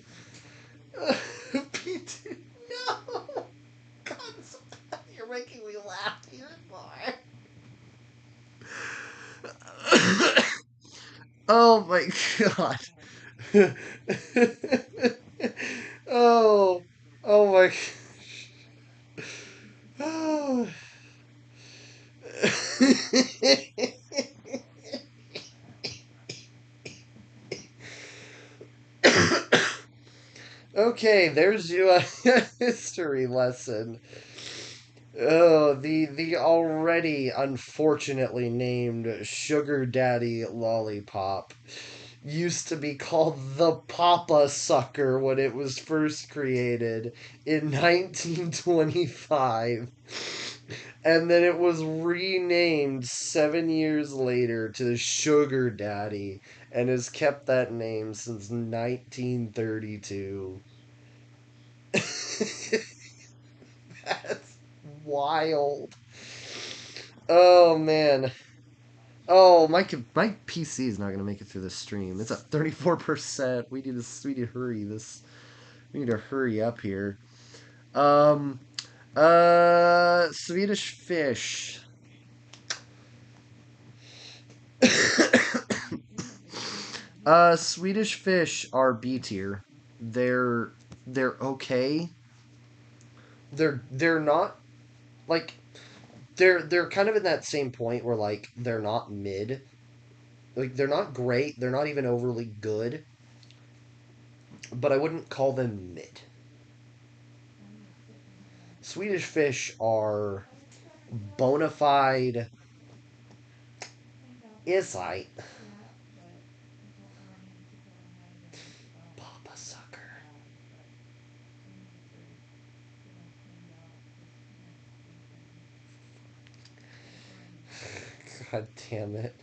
P2. No. God, you're making me laugh even more. Oh my god. Oh. Oh my. Oh. Okay, there's you a history lesson. Oh, the already unfortunately named Sugar Daddy Lollipop used to be called the Papa Sucker when it was first created in 1925. And then it was renamed 7 years later to Sugar Daddy and has kept that name since 1932. That's wild. Oh man. Oh, my PC is not gonna make it through this stream. It's at 34%. We need to hurry this. We need to hurry up here. Um. Swedish fish. Swedish fish are B tier. They're they're okay. They're not like they're kind of in that same point where like they're not mid. Like they're not great. They're not even overly good. But I wouldn't call them mid. Swedish fish are bona fide isite. Papa Sucker. God damn it.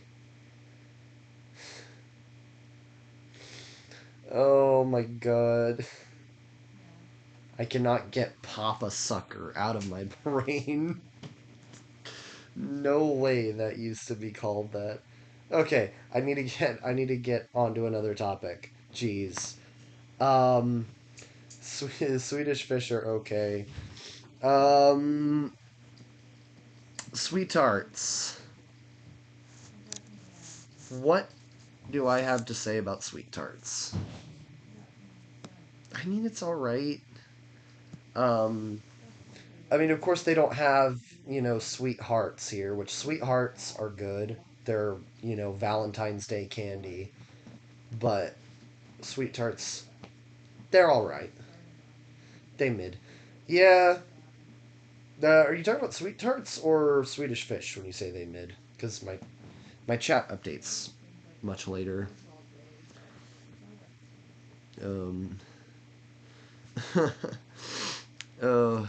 Oh my god. I cannot get Papa Sucker out of my brain. No way that used to be called that. Okay, I need to get onto another topic. Jeez. Um Swedish fish are okay. Um Sweet tarts. What do I have to say about sweet tarts? I mean, it's all right. Um, I mean, of course, they don't have sweethearts here, which sweethearts are good. They're Valentine's Day candy, but sweet tarts, they're all right. They mid. Yeah. Are you talking about sweet tarts or Swedish fish when you say they mid? Because my chat updates much later. Um. uh,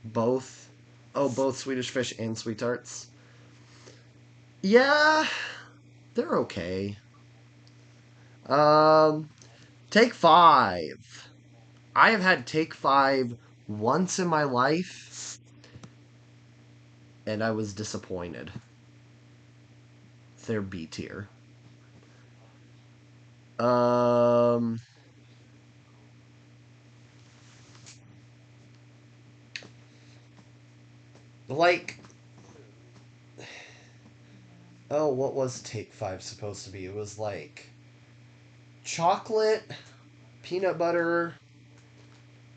both. Oh, both Swedish fish and sweet tarts. Yeah, they're okay. Um, Take Five. I have had Take Five once in my life, and I was disappointed. They're B tier. Um, like, oh, what was Take Five supposed to be? It was like chocolate, peanut butter,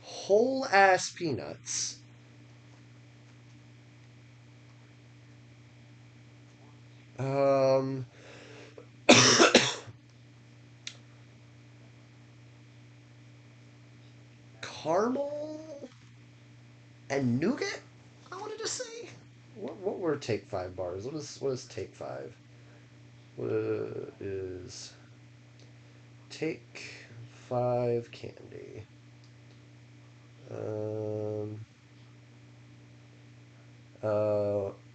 whole ass peanuts. Um, Caramel and nougat. I wanted to say. What were Take Five bars? What is Take Five? is take 5 candy.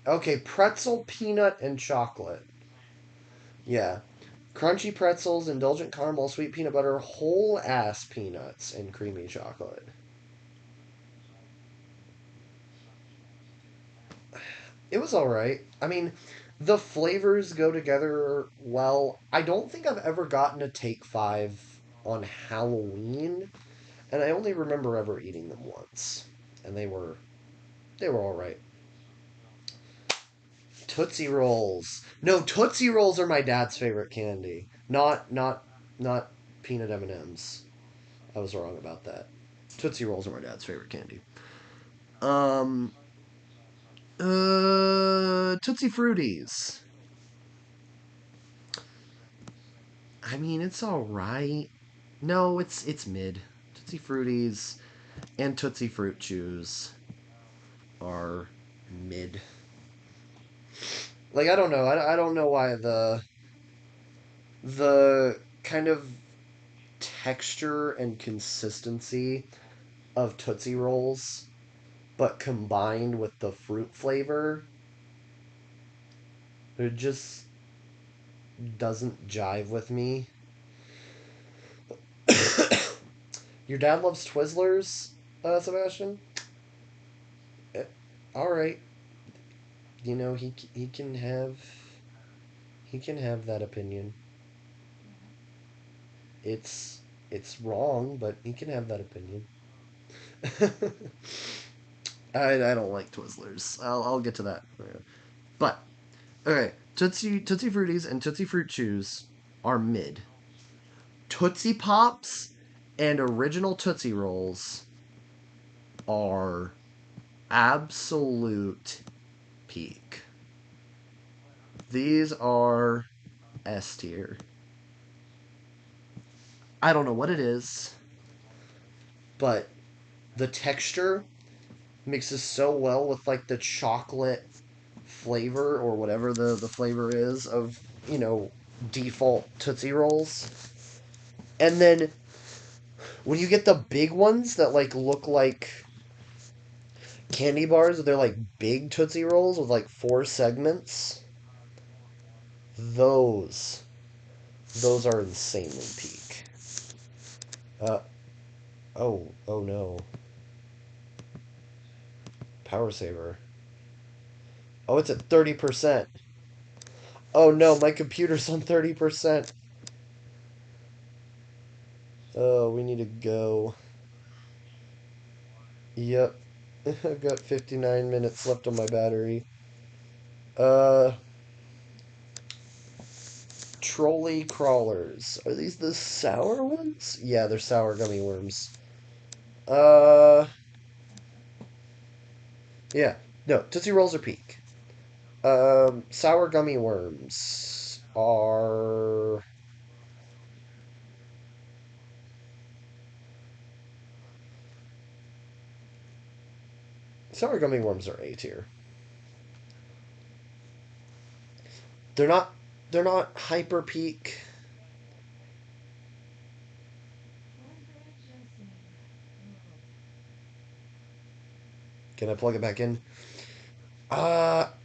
Okay, pretzel, peanut, and chocolate. Yeah. Crunchy pretzels, indulgent caramel, sweet peanut butter, whole ass peanuts, and creamy chocolate. It was alright. I mean, the flavors go together well. I don't think I've ever gotten a Take 5 on Halloween, and I only remember ever eating them once. And they were alright. Tootsie Rolls. No, Tootsie Rolls are my dad's favorite candy. Not peanut M&Ms. I was wrong about that. Tootsie Rolls are my dad's favorite candy. Um Tootsie Fruities. I mean, it's all right. No, it's mid. Tootsie Fruities and Tootsie Fruit Chews are mid. Like I don't know. I don't know why the kind of texture and consistency of Tootsie Rolls, but combined with the fruit flavor, it just doesn't jive with me. Your dad loves Twizzlers, Sebastian? Eh, all right. You know, he can have that opinion. It's it's wrong, but he can have that opinion. I don't like Twizzlers. I'll get to that. But okay, Tootsie Fruities and Tootsie Fruit Chews are mid. Tootsie Pops and original Tootsie Rolls are absolute peak. These are S tier. I don't know what it is, but the texture mixes so well with like the chocolate flavor or whatever the flavor is of, default Tootsie Rolls. And then when you get the big ones that like look like candy bars, they're like big Tootsie Rolls with like 4 segments. Those those are insanely peak. Uh oh no. Power Saver. Oh, it's at 30%. Oh no, my computer's on 30%. Oh, we need to go. Yep. I've got 59 minutes left on my battery. Uh, Trolley Crawlers. Are these the sour ones? Yeah, they're sour gummy worms. Uh, yeah. No, Tootsie Rolls are peak. Sour gummy worms are. Sour gummy worms are A tier. They're not. They're not hyper peak. Can I plug it back in?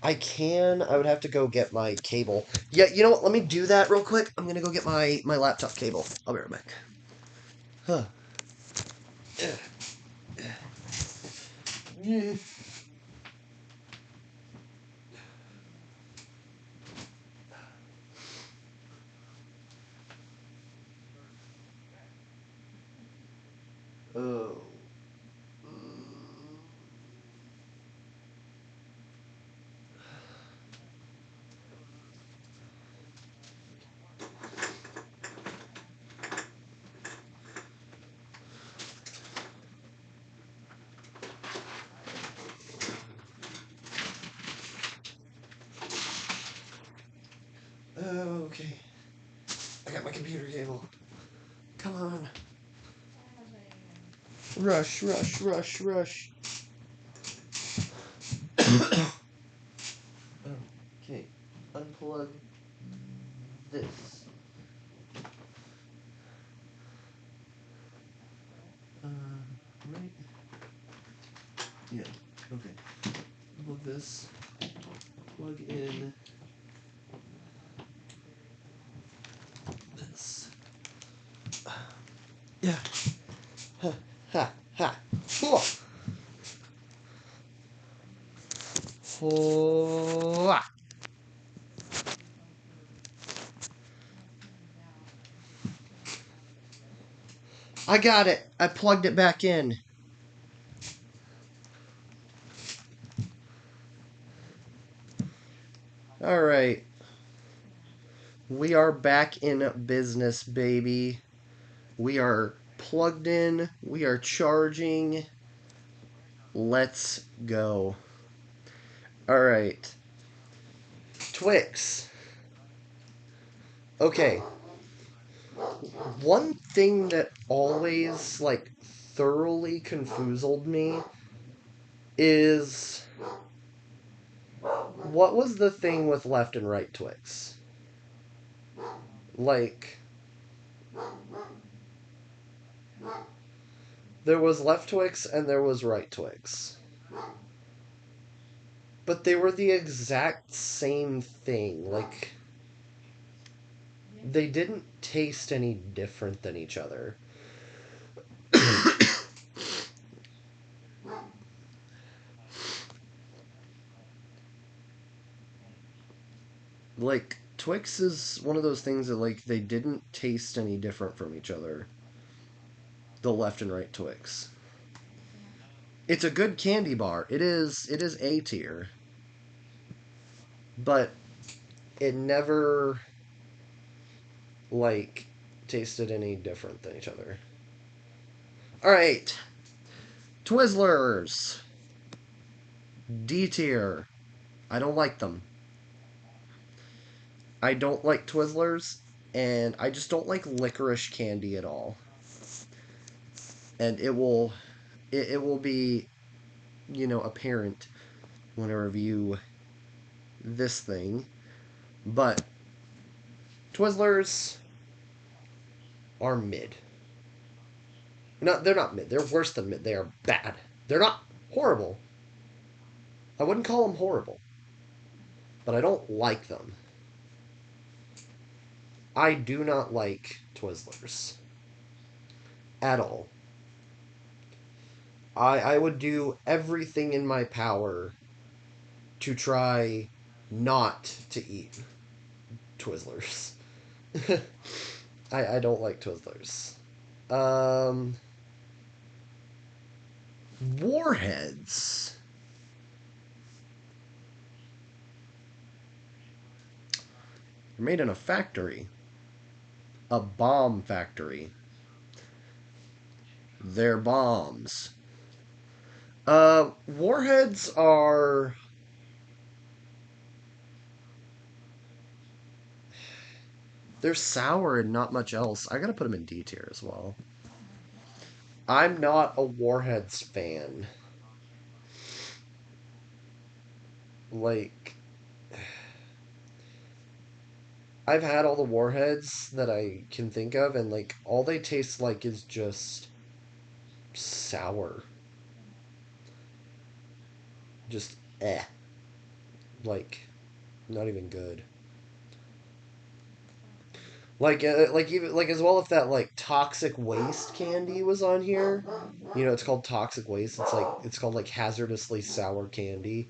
I can. I would have to go get my cable. Yeah, you know what? Let me do that real quick. I'm gonna go get my laptop cable. I'll be right back. Huh. Yeah. Oh. Okay. I got my computer cable. Come on. Rush, rush, rush, rush. Okay. Unplug. this? Right? Yeah, okay. How about this? Plug in this. Yeah. Ha, ha, ha. Whoa. I got it. I plugged it back in. All right. We are back in business, baby. We are plugged in. We are charging. Let's go. All right. Twix. Okay. One thing that always, like, thoroughly confused me is what was the thing with left and right Twix? Like, there was left Twix and there was right Twix. But they were the exact same thing. Like, they didn't taste any different than each other. Like, Twix is one of those things that, like, they didn't taste any different from each other. The left and right Twix. It's a good candy bar. It is A tier. But it never, like, tasted any different than each other. Alright. Twizzlers. D tier. I don't like them. I don't like Twizzlers, and I just don't like licorice candy at all. And it will be, apparent when I review this thing. But Twizzlers are mid. No, they're not mid. They're worse than mid. They are bad. They're not horrible. I wouldn't call them horrible, but I don't like them. I do not like Twizzlers at all. I would do everything in my power to try not to eat Twizzlers. I don't like Twizzlers. Um, Warheads. They're made in a factory. A bomb factory. They're bombs. Warheads are. They're sour and not much else. I gotta put them in D tier as well. I'm not a Warheads fan. Like, I've had all the Warheads that I can think of, and, like, all they taste like is just sour. Just Like, not even good. Like even like as well if that like toxic waste candy was on here. It's called toxic waste. It's called like hazardously sour candy.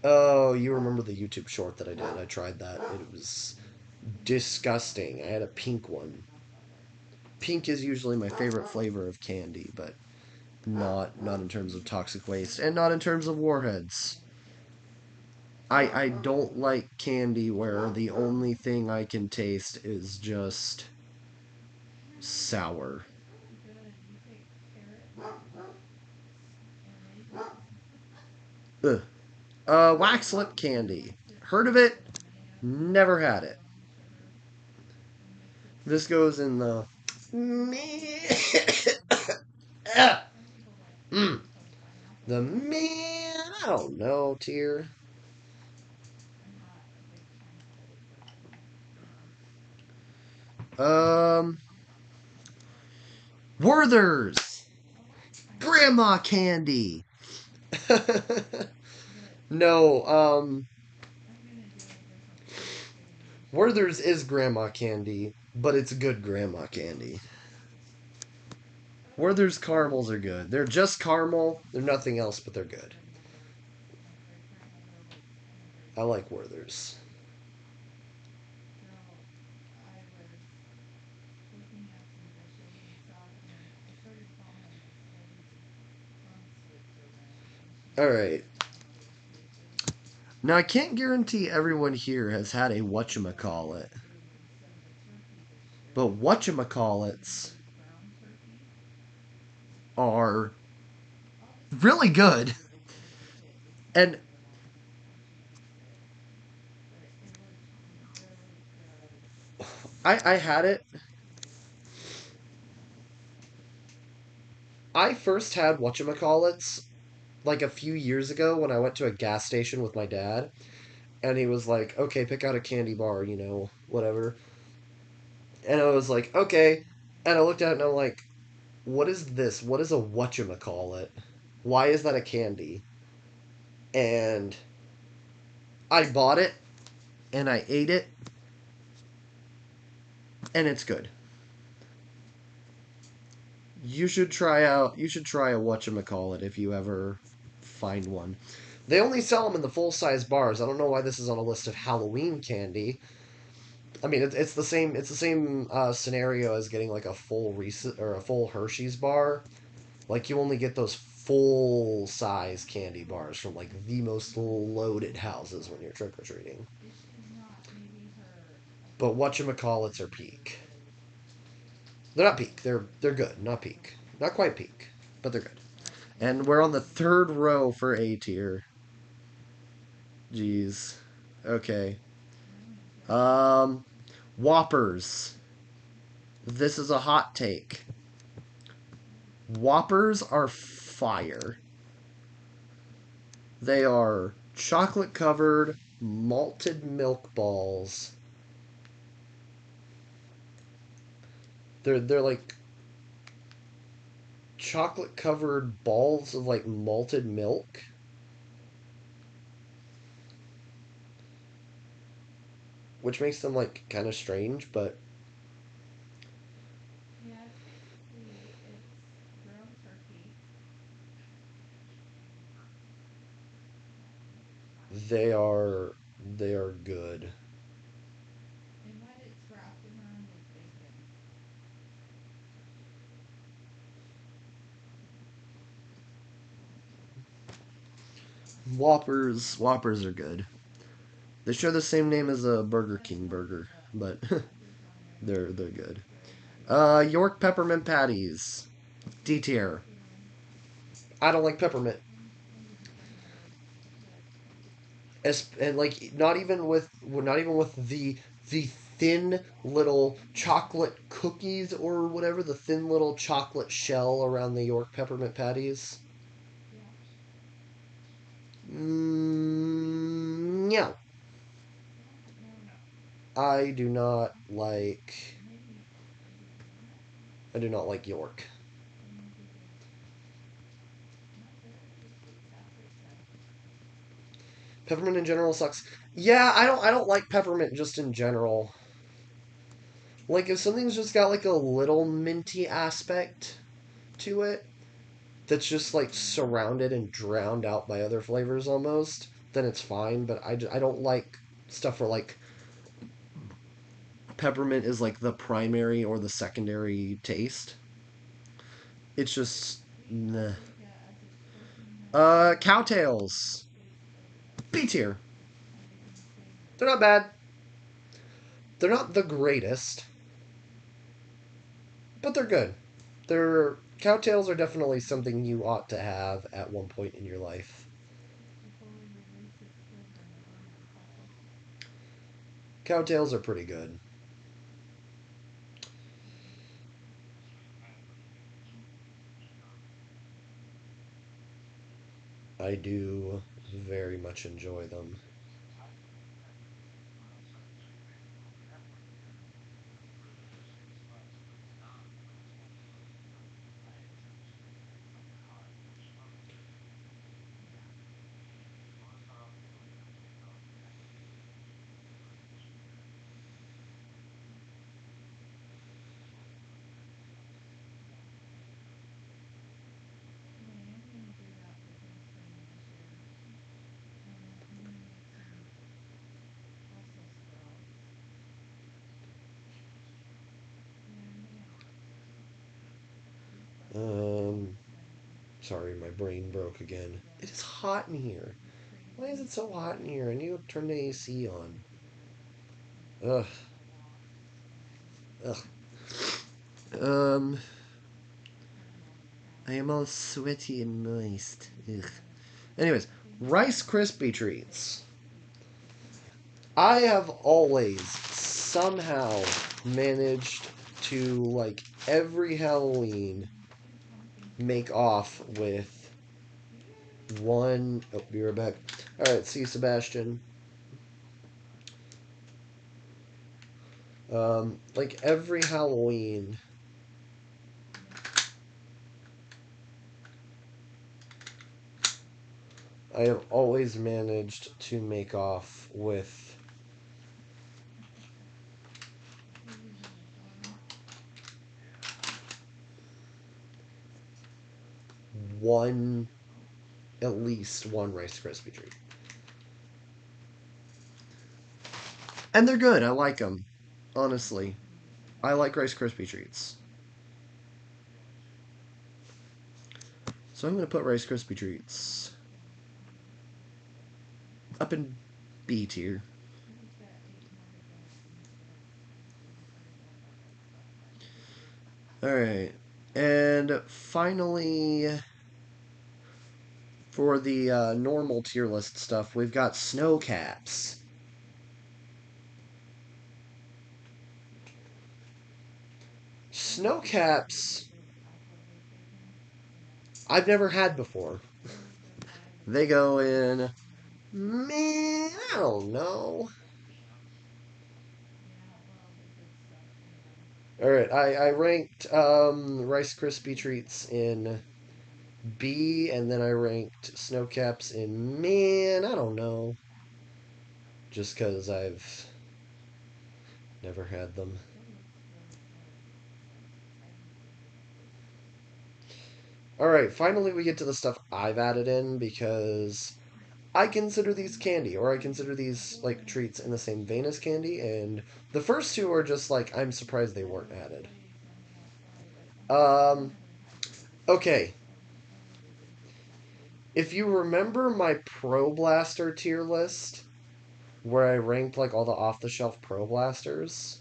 Oh, you remember the YouTube short that I did? I tried that. It was disgusting. I had a pink one. Pink is usually my favorite flavor of candy, but not in terms of toxic waste and not in terms of warheads. I don't like candy where the only thing I can taste is just sour. Ugh. Wax lip candy. Heard of it? Never had it. This goes in the the man. I don't know tier. Um, Werther's grandma candy. No, Werther's is grandma candy, but it's good grandma candy. Werther's caramels are good. They're just caramel. They're nothing else, but they're good. I like Werther's. All right. Now I can't guarantee everyone here has had a whatchamacallit, but whatchamacallits are really good. And I had it. I first had whatchamacallits like a few years ago when I went to a gas station with my dad, and he was like, "Okay, pick out a candy bar, whatever." And I was like, "Okay," and I looked at it and I'm like, "What is this? What is a whatchamacallit? Why is that a candy?" And I bought it and I ate it, and it's good. You should try a whatchamacallit if you ever find one. They only sell them in the full size bars. I don't know why this is on a list of Halloween candy. I mean, it's the same scenario as getting like a full Reese or a full Hershey's bar. Like you only get those full size candy bars from like the most loaded houses when you're trick or treating. But whatchamacallits are peak. They're not peak. They're good. Not peak. Not quite peak, but they're good. And we're on the third row for A tier. Jeez. Okay. Um, Whoppers. This is a hot take. Whoppers are fire. They are chocolate covered malted milk balls. They're like chocolate covered balls of like malted milk, which makes them like kind of strange, but they are they are good. Whoppers are good. They share the same name as a Burger King burger, but they're good. York peppermint patties. D tier. I don't like peppermint. And like not even with the thin little chocolate cookies or whatever, the thin little chocolate shell around the York peppermint patties. Yeah, I do not like. I do not like York. Peppermint in general sucks. Yeah, I don't like peppermint just in general. Like if something's just got like a little minty aspect to it, that's just like surrounded and drowned out by other flavors almost, then it's fine. But I don't like stuff where like peppermint is like the primary or the secondary taste. It's just nah. Cowtails. B tier. They're not bad. They're not the greatest, but they're good. They're cowtails are definitely something you ought to have at one point in your life. Cowtails are pretty good. I do very much enjoy them. Sorry, my brain broke again. It is hot in here. Why is it so hot in here? I need to turn the AC on. Ugh. Ugh. Um, I am all sweaty and moist. Ugh. Anyways, Rice Krispie treats. I have always somehow managed to, like, every Halloween make off with one. Oh, be right back. Alright, see you, Sebastian. Like, every Halloween, I have always managed to make off with one, at least one Rice Krispie treat. And they're good. I like them. Honestly. I like Rice Krispie treats. So I'm going to put Rice Krispie treats up in B tier. Alright. And finally, for the normal tier list stuff, we've got Snow Caps. Snow Caps, I've never had before. They go in, man, I don't know. Alright, I ranked Rice Krispie treats in B, and then I ranked Snow Caps in, man, I don't know. Just because I've never had them. Alright, finally we get to the stuff I've added in, because I consider these candy, or I consider these, like, treats in the same vein as candy, and the first two are just, like, I'm surprised they weren't added. Okay. If you remember my Pro Blaster tier list, where I ranked, like, all the off-the-shelf Pro Blasters,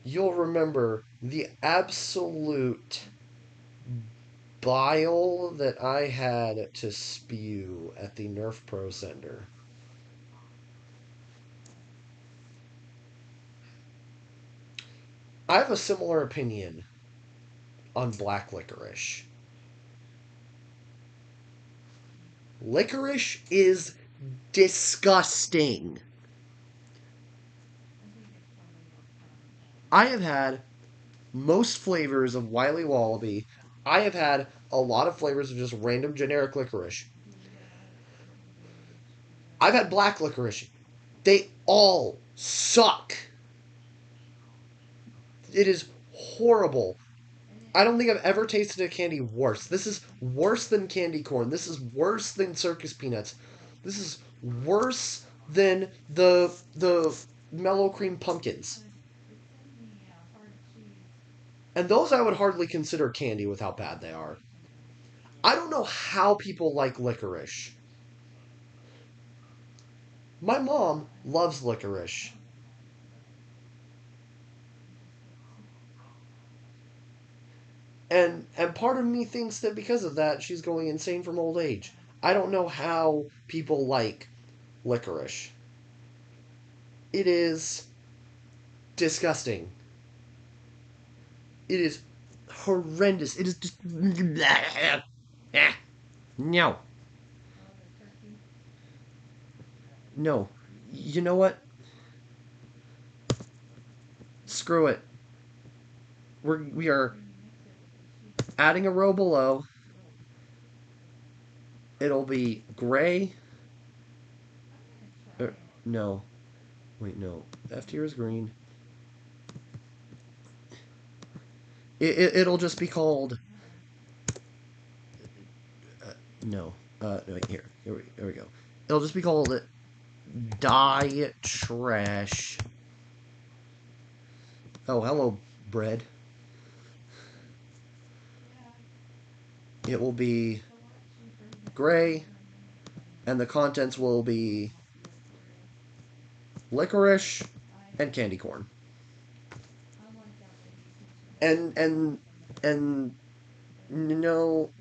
you'll remember the absolute bile that I had to spew at the Nerf Pro Center. I have a similar opinion on black licorice. Licorice is disgusting. I have had most flavors of Wily Wallaby. I have had a lot of flavors of just random generic licorice. I've had black licorice. They all suck. It is horrible. I don't think I've ever tasted a candy worse. This is worse than candy corn. This is worse than circus peanuts. This is worse than the mellow cream pumpkins. And those I would hardly consider candy with how bad they are. I don't know how people like licorice. My mom loves licorice. And part of me thinks that because of that, she's going insane from old age. I don't know how people like licorice. It is disgusting. It is horrendous. It is just no. No. You know what? Screw it. We are adding a row below. It'll be gray. No. Wait, no. F tier is green. It'll just be called. No. No, here. Here we go. It'll just be called Die Trash. Oh, hello, bread. it will be gray, and the contents will be licorice and candy corn. And and and no,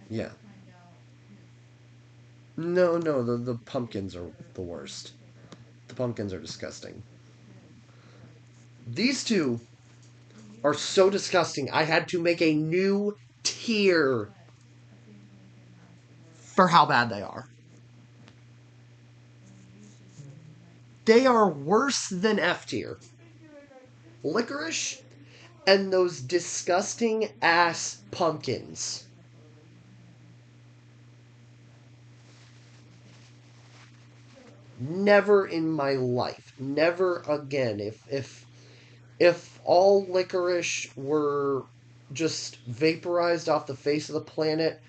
yeah, no, the pumpkins are the worst. The pumpkins are disgusting. These two are so disgusting. I had to make a new tier for how bad they are. They are worse than F tier. Licorice and those disgusting ass pumpkins. Never in my life. Never again. If all licorice were just vaporized off the face of the planet,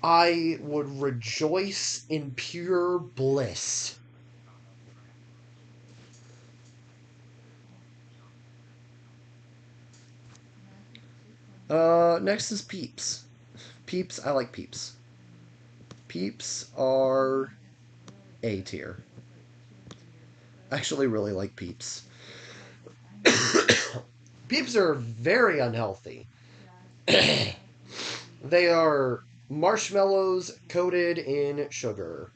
I would rejoice in pure bliss. Next is Peeps. Peeps, I like Peeps. Peeps are A tier. I actually really like Peeps. Peeps are very unhealthy. They are marshmallows coated in sugar.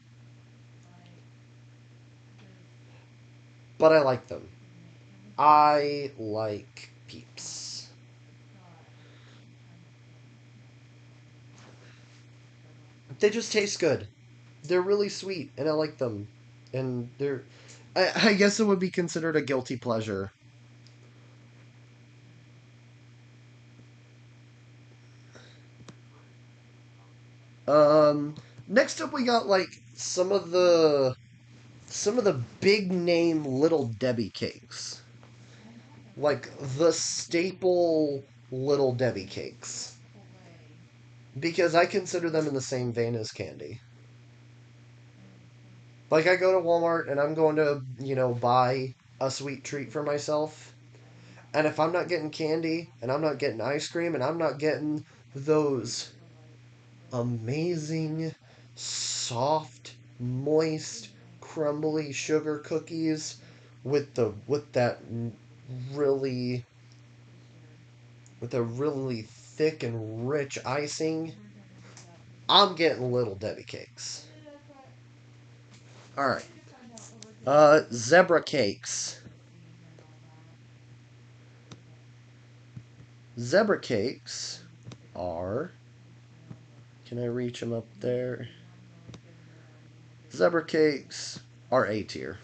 But I like them. I like Peeps. They just taste good. They're really sweet, and I like them. And they're. I guess it would be considered a guilty pleasure. Um, Next up, we got like some of the big name Little Debbie cakes, like the staple Little Debbie cakes, because I consider them in the same vein as candy. Like I go to Walmart and I'm going to, buy a sweet treat for myself. And if I'm not getting candy and I'm not getting ice cream and I'm not getting those amazing, soft, moist, crumbly sugar cookies with that really with a really thick and rich icing, I'm getting Little Debbie cakes. All right. Zebra cakes. Zebra cakes are. Can I reach them up there? Zebra cakes are A tier.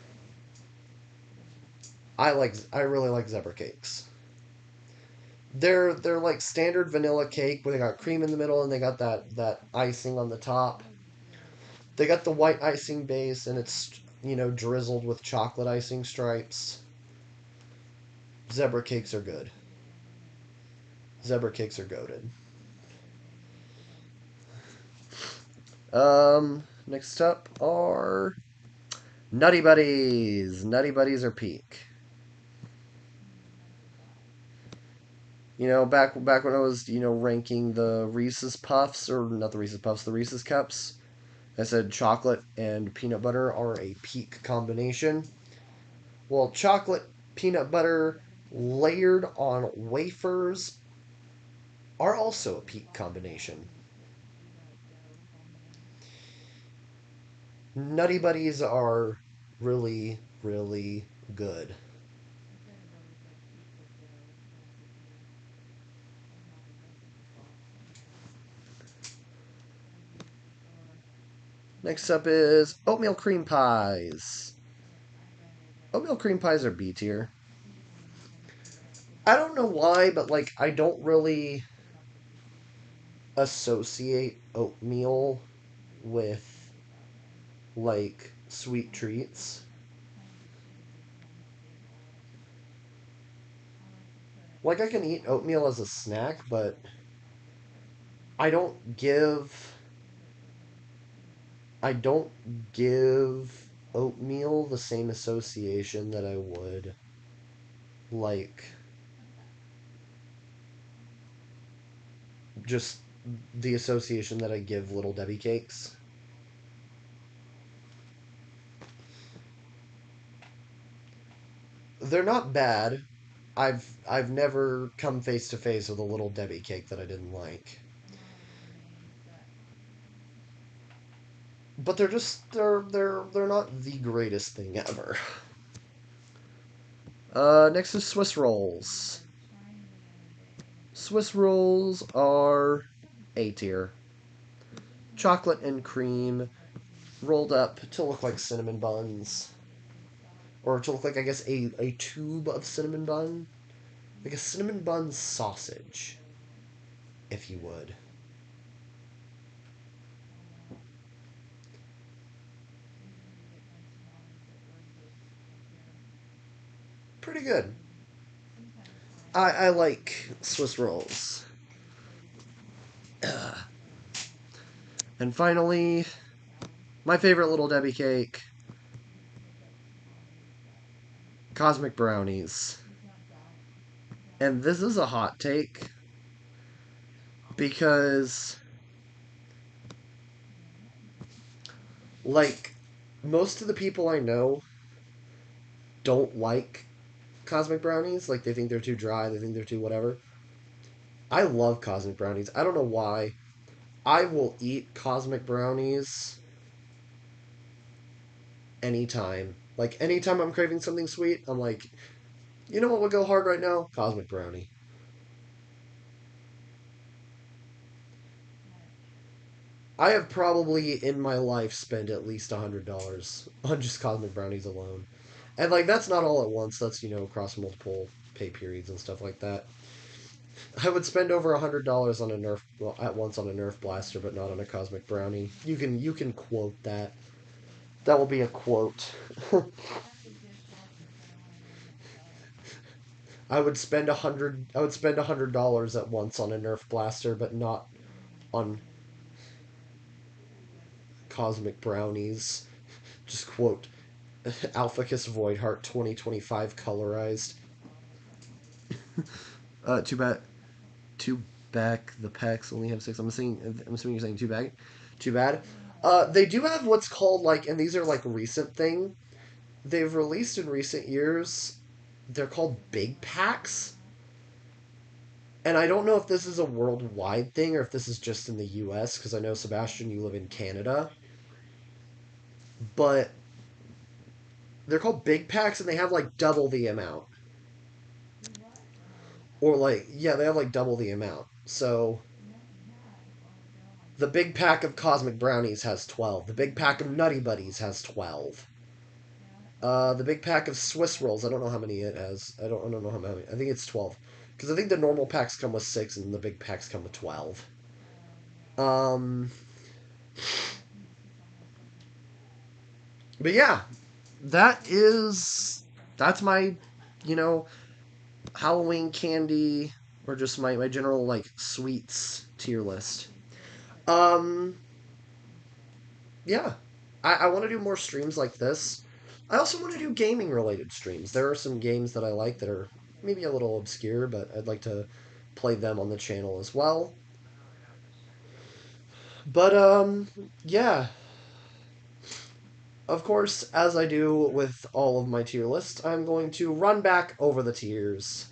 I really like zebra cakes. They're like standard vanilla cake where they got cream in the middle and they got that icing on the top. They got the white icing base and it's drizzled with chocolate icing stripes. Zebra cakes are good. Zebra cakes are goaded. Next up are Nutty Buddies. Nutty Buddies are peak. Back when I was, ranking the Reese's Puffs, or not the Reese's Puffs, the Reese's Cups, I said chocolate and peanut butter are a peak combination. Well, chocolate, peanut butter layered on wafers are also a peak combination. Nutty Buddies are really, really good. Next up is oatmeal cream pies. Oatmeal cream pies are B tier. I don't know why, but like I don't really associate oatmeal with like sweet treats. Like I can eat oatmeal as a snack, but I don't give I don't give oatmeal the same association that I would like just the association that I give Little Debbie cakes. They're not bad. I've never come face to face with a Little Debbie cake that I didn't like. But they're not the greatest thing ever. Next is Swiss rolls. Swiss rolls are A tier. Chocolate and cream rolled up to look like cinnamon buns. Or to look like, I guess, a tube of cinnamon bun. Like a cinnamon bun sausage, if you would. Pretty good. I like Swiss rolls. And finally, my favorite Little Debbie cake, Cosmic Brownies. And this is a hot take because, like, most of the people I know don't like Cosmic Brownies. Like, they think they're too dry, they think they're too whatever. I love Cosmic Brownies. I don't know why. I will eat Cosmic Brownies anytime. Like, anytime I'm craving something sweet, I'm like, you know what would go hard right now? Cosmic Brownie. I have probably in my life spent at least $100 on just Cosmic Brownies alone. And, like, that's not all at once. That's, across multiple pay periods and stuff like that. I would spend over $100 on a Nerf, well, at once on a Nerf blaster, but not on a Cosmic Brownie. You can quote that. That will be a quote. I would spend $100 at once on a Nerf blaster, but not on Cosmic Brownies. Just quote Alphacus Voidheart 2025 colorized. Too bad. Two back. The packs only have six. I'm assuming you're saying two back. Too bad. They do have what's called like, and these are like recent thing. They've released in recent years. They're called big packs, and I don't know if this is a worldwide thing or if this is just in the U.S. Because I know Sebastian, you live in Canada, but they're called big packs, and they have like double the amount, or like yeah, they have like double the amount. So the big pack of Cosmic Brownies has 12. The big pack of Nutty Buddies has 12. The big pack of Swiss rolls. I don't know how many it has. I don't know how many. I think it's 12. Because I think the normal packs come with 6 and the big packs come with 12. Um, but yeah, that's my, you know, Halloween candy or just my general like sweets tier list. Um, yeah, I want to do more streams like this. I also want to do gaming related streams. There are some games that I like that are maybe a little obscure, but I'd like to play them on the channel as well. But yeah. Of course, as I do with all of my tier lists, I'm going to run back over the tiers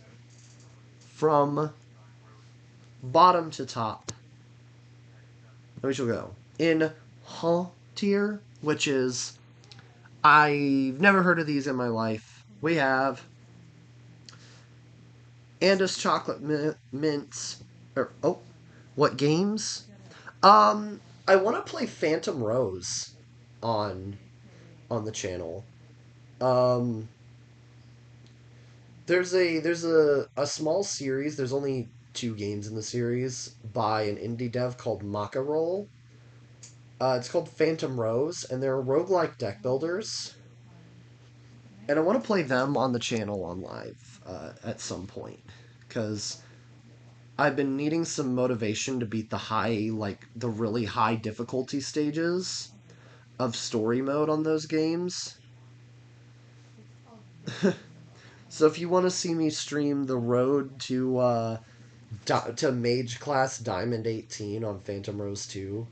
from bottom to top. And we shall go in Huh tier, which is I've never heard of these in my life. We have Andis Chocolate Mints. What games? I want to play Phantom Rose on the channel. Um, there's a small series. There's only 2 games in the series by an indie dev called Maka Roll. It's called Phantom Rose, and they're roguelike deck builders. And I want to play them on the channel on live at some point because I've been needing some motivation to beat the really high difficulty stages of story mode on those games. So if you want to see me stream the road to to Mage Class Diamond 18 on Phantom Rose 2.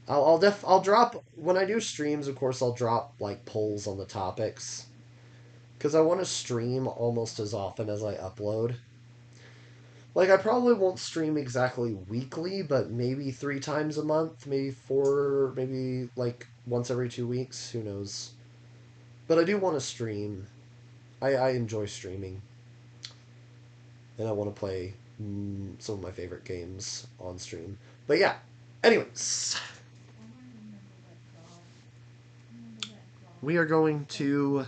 I'll drop when I do streams. Of course, I'll drop like polls on the topics because I want to stream almost as often as I upload. Like I probably won't stream exactly weekly, but maybe 3 times a month, maybe four, maybe like once every 2 weeks. Who knows? But I do want to stream. I enjoy streaming, and I want to play some of my favorite games on stream. But yeah. Anyways, we are going to,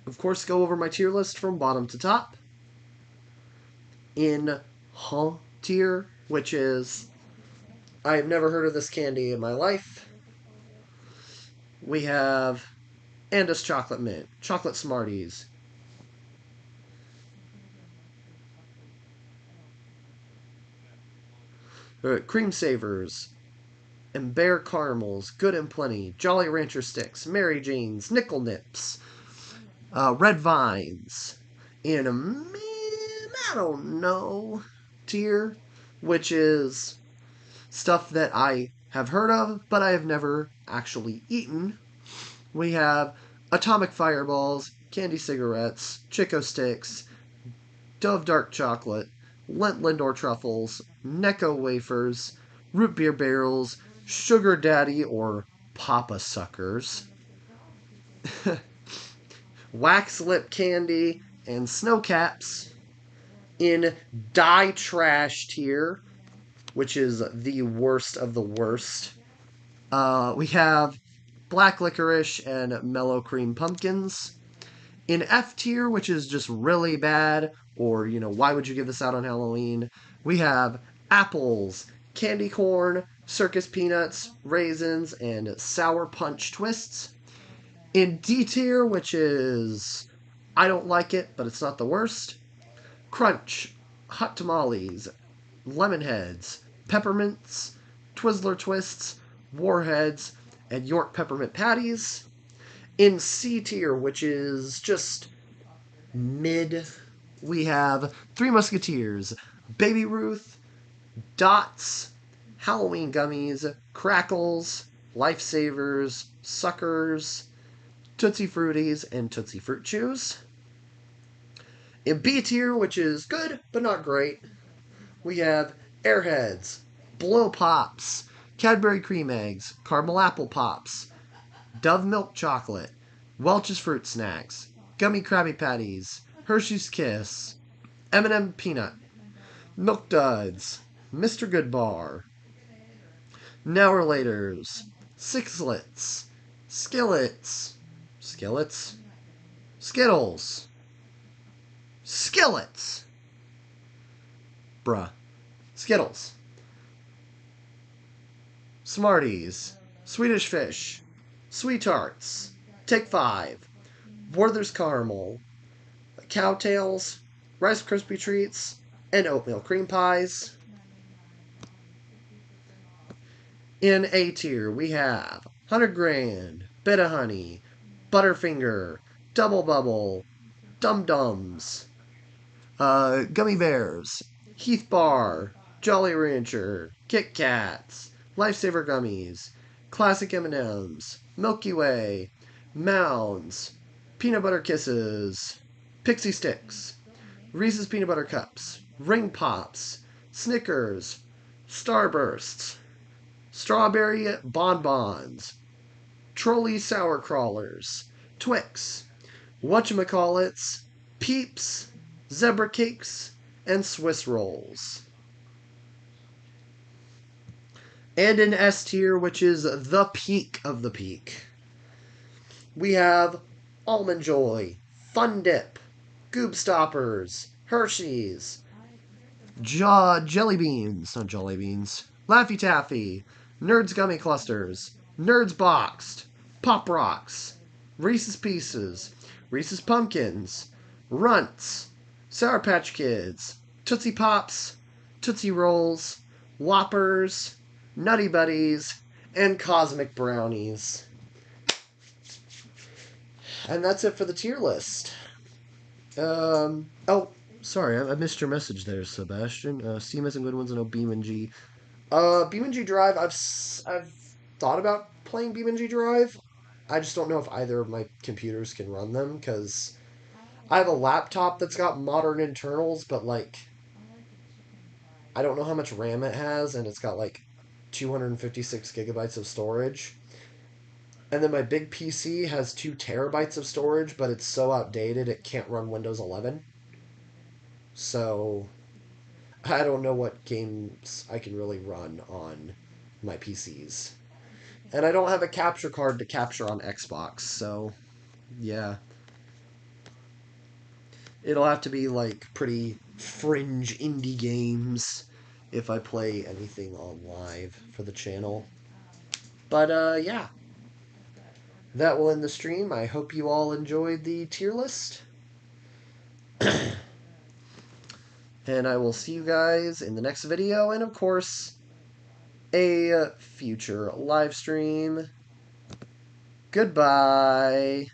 of course, go over my tier list from bottom to top. In Hall tier, which is, I've never heard of this candy in my life. We have Andis Chocolate Mint, Chocolate Smarties, Cream Savers, and Bear Caramels, Good and Plenty, Jolly Rancher Sticks, Mary Jane's, Nickel Nips, Red Vines, in a I don't know tier, which is stuff that I have heard of, but I have never actually eaten. We have Atomic Fireballs, Candy Cigarettes, Chico Sticks, Dove Dark Chocolate, Lent Lindor Truffles, Necco Wafers, Root Beer Barrels, Sugar Daddy or Papa Suckers, Wax Lip Candy, and Snow Caps. In Die Trash tier, which is the worst of the worst, we have Black Licorice and Mellow Cream Pumpkins. In F tier, which is just really bad, or, why would you give this out on Halloween? We have apples, candy corn, circus peanuts, raisins, and sour punch twists. In D tier, which is, I don't like it, but it's not the worst, Crunch, Hot Tamales, Lemon Heads, Peppermints, Twizzler Twists, Warheads, and York Peppermint Patties. In C tier, which is just mid, we have Three Musketeers, Baby Ruth, Dots, Halloween Gummies, Crackles, Lifesavers, Suckers, Tootsie Fruities, and Tootsie Fruit Chews. In B tier, which is good but not great, we have Airheads, Blow Pops, Cadbury Cream Eggs, Caramel Apple Pops, Dove Milk Chocolate, Welch's Fruit Snacks, Gummy Krabby Patties, Hershey's Kiss, M&M Peanut, Milk Duds, Mr. Goodbar, Now or Laters, Sixlets, Skillets, Skittles, Skillets, bruh, Skittles, Smarties, Swedish Fish, Sweetarts, Take 5, Werther's Caramel, Cowtails, Rice Krispie Treats, and Oatmeal Cream Pies. In A tier, we have 100 Grand, Bit of Honey, Butterfinger, Double Bubble, Dum Dums, Gummy Bears, Heath Bar, Jolly Rancher, Kit Kats, Lifesaver Gummies, Classic M&Ms, Milky Way, Mounds, Peanut Butter Kisses, Pixie Sticks, Reese's Peanut Butter Cups, Ring Pops, Snickers, Starbursts, Strawberry Bonbons, Trolley Sour Crawlers, Twix, Whatchamacallits, Peeps, Zebra Cakes, and Swiss Rolls. And in S tier, which is the peak of the peak, we have Almond Joy, Fun Dip, Goob Stoppers, Hershey's, Jelly Beans, not Jolly Beans, Laffy Taffy, Nerds Gummy Clusters, Nerds Boxed, Pop Rocks, Reese's Pieces, Reese's Pumpkins, Runts, Sour Patch Kids, Tootsie Pops, Tootsie Rolls, Whoppers, Nutty Buddies, and Cosmic Brownies. And that's it for the tier list. Oh, sorry, I missed your message there, Sebastian. Steam has some good ones. I know BeamNG. BeamNG Drive. I've thought about playing BeamNG Drive. I just don't know if either of my computers can run them because I have a laptop that's got modern internals, but like I don't know how much RAM it has, and it's got like 256 gigabytes of storage. And then my big PC has 2 terabytes of storage, but it's so outdated it can't run Windows 11. So I don't know what games I can really run on my PCs. And I don't have a capture card to capture on Xbox, so yeah. It'll have to be like pretty fringe indie games if I play anything on live for the channel. But yeah, that will end the stream. I hope you all enjoyed the tier list. And I will see you guys in the next video, and of course, a future live stream. Goodbye.